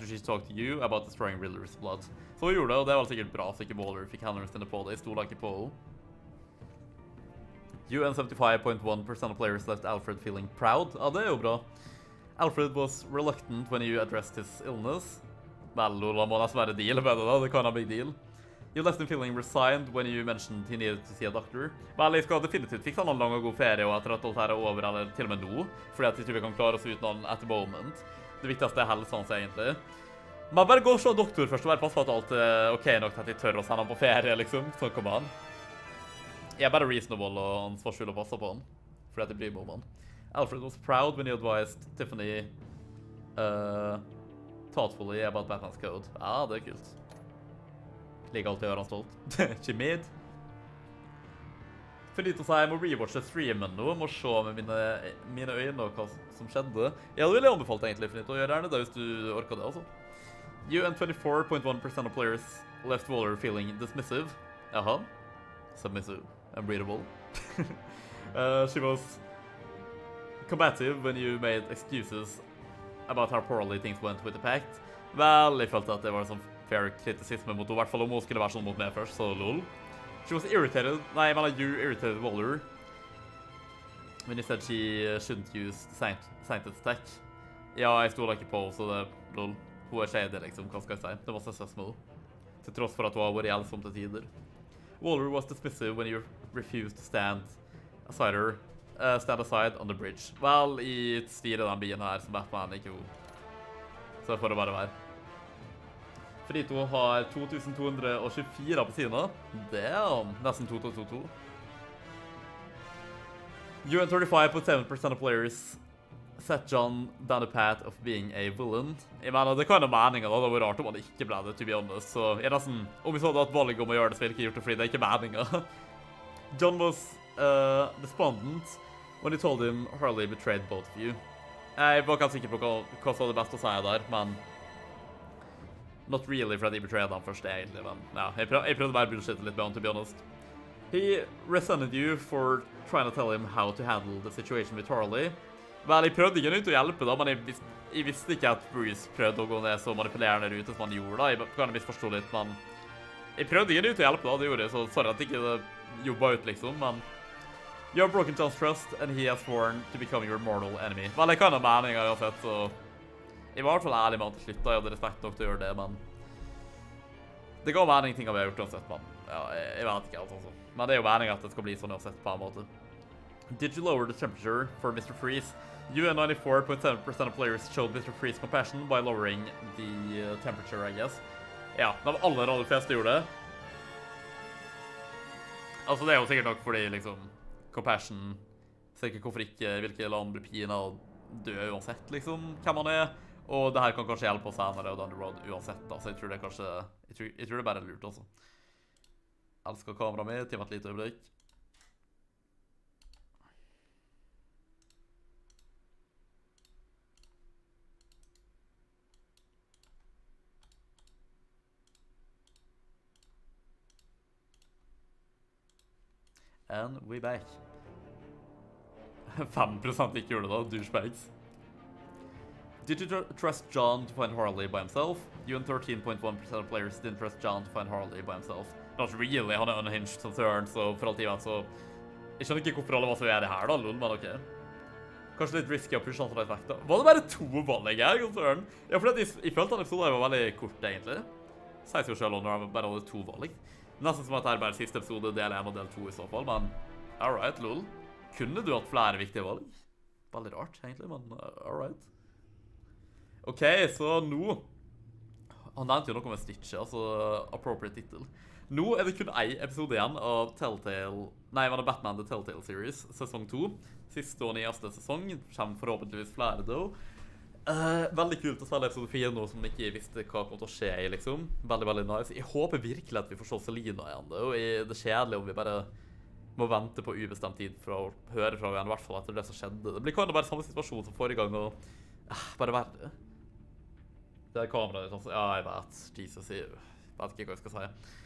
she talked to you about destroying Riddler's blood. Så hun gjorde det, og det var sikkert bra, så ikke Waller fikk hendene sine på det. Jeg stoler ikke på henne. You and 75.1% of players left Alfred feeling proud. Ja, det er jo bra. Alfred was reluctant when you addressed his illness. Vel, Lola må nesten være deal med det da, det kan være big deal. You left him feeling resigned when you mentioned he needed to see a doctor. Vel, jeg skal definitivt fikse en lang og god ferie, og etter at alt her er over, eller til og med nå, fordi at jeg tror vi kan klare oss uten han at the moment. Det viktigste er helsen hans, egentlig. Men bare gå og se doktor først, og bare passe på at alt er ok nok til at jeg tør å sende han på ferie, liksom. Sånn kommer han. Jeg er bare reasonable og ansvarsfull å passe på han, fordi at jeg bryr meg om han. Alfred was proud when you advised Tiffany thoughtfully about Batman's code. Ja, det er kult. Liker alltid å gjøre han stolt. Ikke mid. For litt å si, jeg må rewatche streamen nå, må se med mine øyne og hva som skjedde. Ja, det vil jeg anbefalt egentlig, for litt å gjøre gjerne det hvis du orker det, altså. You and 24.1% of players left Waller feeling dismissive. Jaha. Submissive. Unbreathable. She was combative when you made excuses about how poorly things went with the pact. Vel, jeg følte at det var sånn fair kritisisme mot henne, i hvert fall om hun skulle være sånn mot meg først, så lol. She was irritated. Nei, jeg mener, you irritated Waller when you said she shouldn't use Sainted Stack. Ja, jeg stoler ikke på henne, så det, lol. Hun er shady, liksom, hva skal jeg si? Det var successful. Til tross for at hun har vært hjelpsom til tider. Waller was dismissive when you refused to stand aside on the bridge. Vel, i styret den bilen her som Batman ikke hun Så får det bare være. Frito har 2224 appelsiner. Det nesten 2222. You and 35.7% of players set John down the path of being a villain. Jeg mener, det kan være meningen da, det var rart om han ikke ble det, to be honest. Så jeg nesten, om vi så hadde hatt valg om å gjøre det, så ville jeg ikke gjort det fordi det ikke meningen. John was despondent when he told him Harley betrayed both of you. Jeg var ikke sikker på hva som var det beste å si der, men not really for at jeg betrayed han først egentlig, men ja, jeg prøvde bare å bullshitte litt med han, to be honest. He resented you for trying to tell him how to handle the situation with Harley. Vel, jeg prøvde ikke ut å hjelpe da, men jeg visste ikke at Bruce prøvde å gå ned så manipulerende ut som han gjorde da. Jeg kan misforstå litt, men jeg prøvde ikke ut å hjelpe da, det gjorde jeg, så sorry at ikke det jobbet ut liksom, men you have broken John's trust, and he has sworn to become your mortal enemy. Vel, jeg kan ha meninger uansett, så jeg var i hvert fall ærlig med at til slutt da, jeg hadde respekt nok til å gjøre det, men det ga mening ting vi har gjort uansett, men ja, jeg vet ikke alt altså. Men det er jo meningen at det skal bli sånn uansett på en måte. Did you lower the temperature for Mr. Freeze? You and 94.7% of players showed Mr. Freeze compassion by lowering the temperature, I guess. Ja, de aller fleste gjorde det. Altså, det er jo sikkert nok fordi, liksom, compassion, ser ikke hvorfor ikke hvilke land blir pina og dø uansett, liksom, hvem man er. Og det her kan kanskje hjelpe oss senere og down the road uansett, da. Så jeg tror det kanskje, jeg tror det bare er lurt, altså. Elsker kameraet mitt, til et lite øyeblikk. And we back. 5% ikke gjorde det da, douchebags. Did you trust John to find Harley by himself? You and 13.1% of players didn't trust John to find Harley by himself. Not really, han er unhinged som søren, så for alt i vet, så jeg skjønner ikke hvorfor alle var så gjerne her da, lol, men ok. Kanskje litt risky å pushe han til litt vekk da. Var det bare 2 valg her, som søren? Ja, fordi jeg følte at episoden var veldig kort, egentlig. Sier jo selv når han bare hadde 2 valg. Nesten som at det er bare siste episode, del 1 og del 2 i så fall, men alright, lol. Kunne du hatt flere viktige valg? Veldig rart, egentlig, men alright. Ok, så nå... Han nevnte jo noe med Stitch, altså appropriate titel. Nå er det kun en episode igjen av Telltale... Nei, det var Batman The Telltale Series, sesong 2. Siste og nyeste sesong. Kommer forhåpentligvis flere, da. Veldig kult å spille episode 4 nå som ikke visste hva kom til å skje i, liksom. Veldig, veldig nice. Jeg håper virkelig at vi får se Selina igjen, da. Og det er kjedelig om vi bare må vente på ubestemt tid for å høre fra henne, i hvert fall etter det som skjedde. Det blir kanskje bare samme situasjon som forrige gang, og bare verre. Det er kameraet ditt, altså. Ja, jeg vet. Jesus, jeg vet ikke hva jeg skal si.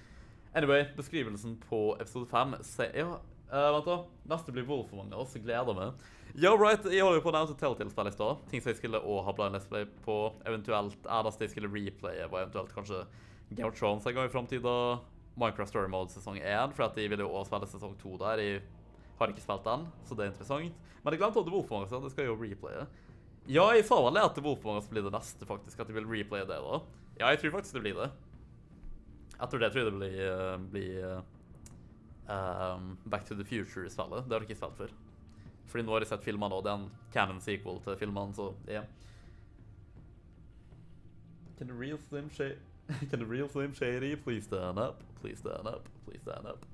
Anyway, beskrivelsen på episode 5. Ja, vent da. Neste blir Wolf Among Us, jeg gleder meg. Ja, right, jeg holder jo på å nevne Telltale-spill i sted. Ting som jeg skulle også ha blind let's play på, eventuelt eneste jeg skulle replaye, var eventuelt kanskje Game of Thrones en gang i fremtiden, Minecraft Story Mode sesong 1, for at jeg ville jo også spille sesong 2 der. Jeg har ikke spilt den, så det er interessant. Men jeg glemte at Wolf Among Us, det skal jeg jo replaye. Ja, jeg sa vel at Wolf Among Us blir det neste, faktisk, at jeg vil replaye det da. Ja, jeg tror faktisk det blir det. Etter det tror jeg det blir Back to the Future-spillet. Det har jeg ikke spilt før. Fordi nå har jeg sett filmene, og det er en canon sequel til filmene, så ja. Can the real Slim Shady please stand up? Please stand up? Please stand up?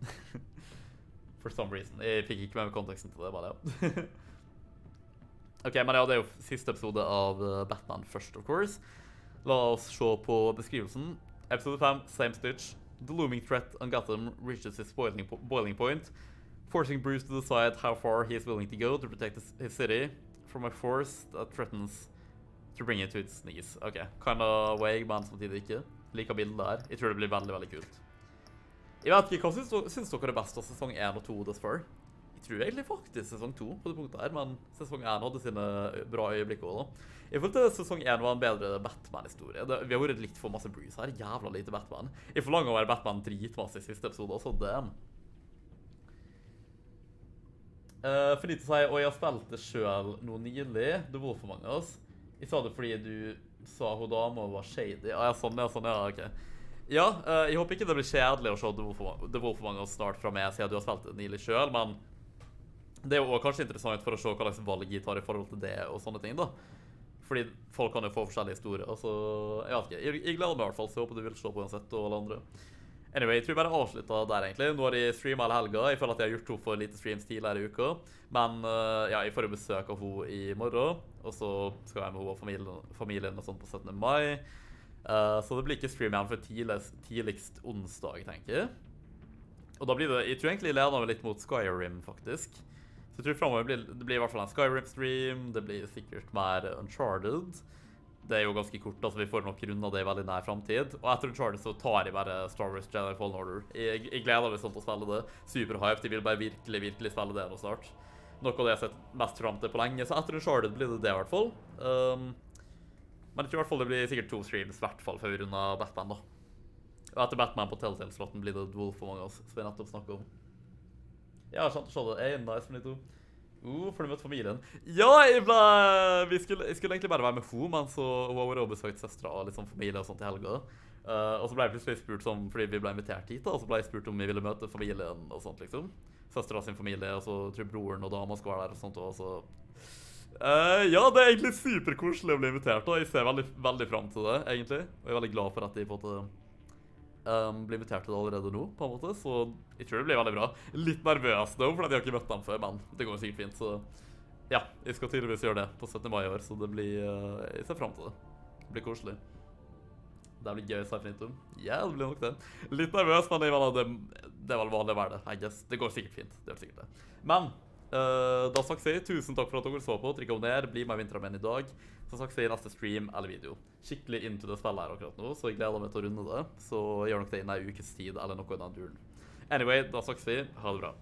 For some reason. Jeg fikk ikke med meg konteksten til det, bare ja. Ok, men ja, det er jo siste episode av Batman først, of course. La oss se på beskrivelsen. Episode 5, same Stitch. The looming threat on Gotham reaches its boiling point, forcing Bruce to decide how far he is willing to go to protect his city from a force that threatens to bring it to its knees. Ok, kinda vague, men samtidig ikke. Liker bildet der. Jeg tror det blir veldig, veldig kult. Jeg vet ikke, hva synes dere er best av sesong 1 og 2 thus far? Jeg tror egentlig faktisk sesong 2 på det punktet her, men sesong 1 hadde sine bra øyeblikk også da. Jeg følte sesong 1 var en bedre Batman-historie. Vi har vært litt for masse Bruce her, jævla lite Batman. Jeg forlanger å være Batman dritmasse i siste episode, så damn. For litt å si, og jeg har spilt det selv noe nylig, The Wolf Among Us. Jeg sa det fordi du sa hun dama var shady. Ja, sånn, ja, ok. Ja, jeg håper ikke det blir kjedelig å se The Wolf Among Us snart fra meg, siden du har spilt det nylig selv, men det er jo kanskje interessant for å se hva slags valg jeg tar i forhold til det og sånne ting da. Fordi folk kan jo få forskjellige historier, så jeg vet ikke. Jeg gleder meg i hvert fall, så jeg håper du vil slå på uansett, og alle andre. Anyway, jeg tror bare jeg avsluttet der egentlig. Nå har jeg streamet hele helga. Jeg føler at jeg har gjort for lite streams tidligere i uka. Men ja, jeg får jo besøk av henne i morgen, og så skal jeg med henne og familien og sånt på 17. mai. Så det blir ikke stream igjen for tidligst onsdag, tenker jeg. Og da blir det, jeg tror egentlig jeg leder meg litt mot Skyrim, faktisk. Så jeg tror fremover det blir i hvert fall en Skyrim-stream, det blir sikkert mer Uncharted. Det er jo ganske kort, altså vi får nok rundt av det i veldig nær fremtid. Og etter Uncharted så tar jeg bare Star Wars Jedi Fallen Order. Jeg gleder meg sånn til å spille det. Superhyped, jeg vil bare virkelig spille det nå snart. Noe av det jeg har sett mest frem til på lenge, så etter Uncharted blir det det i hvert fall. Men jeg tror i hvert fall det blir sikkert 2 streams, i hvert fall før vi runder Batman da. Og etter Batman på Telltale-slotten blir det Wolf for mange av oss, som vi nettopp snakket om. Ja, jeg skjønte å se det. Nice for de to. For du møtte familien. Ja, jeg skulle egentlig bare være med henne, men så hun har vært og besøkt søstre og litt sånn familie og sånt i helga. Og så ble jeg plutselig spurt sånn, fordi vi ble invitert hit da, og så ble jeg spurt om vi ville møte familien og sånt liksom. Søstra sin familie, og så tror jeg broren og dama skal være der og sånt, og så... ja, det er egentlig superkoselig å bli invitert da. Jeg ser veldig frem til det, egentlig. Og jeg er veldig glad for at jeg på en måte blir invitert til det allerede nå, på en måte, så jeg tror det blir veldig bra. Litt nervøs da, for jeg har ikke møtt dem før, men det går sikkert fint, så ja, jeg skal tydeligvis gjøre det på 17. mai i år, så det blir, jeg ser frem til det. Det blir koselig. Det blir gøy, Seifinito. Ja, det blir nok det. Litt nervøs, men jeg mener, det er vel vanlig å være det, I guess. Det går sikkert fint, det gjør sikkert det. Men, da sagt jeg, tusen takk for at dere så på. Trykk abonner, bli med Winther Armeen i dag. Så sagt jeg neste stream eller video. Skikkelig into det spillet her akkurat nå, så jeg gleder meg til å runde det. Så gjør nok det innen en ukes tid eller noe i den duren. Anyway, da sagt jeg, ha det bra.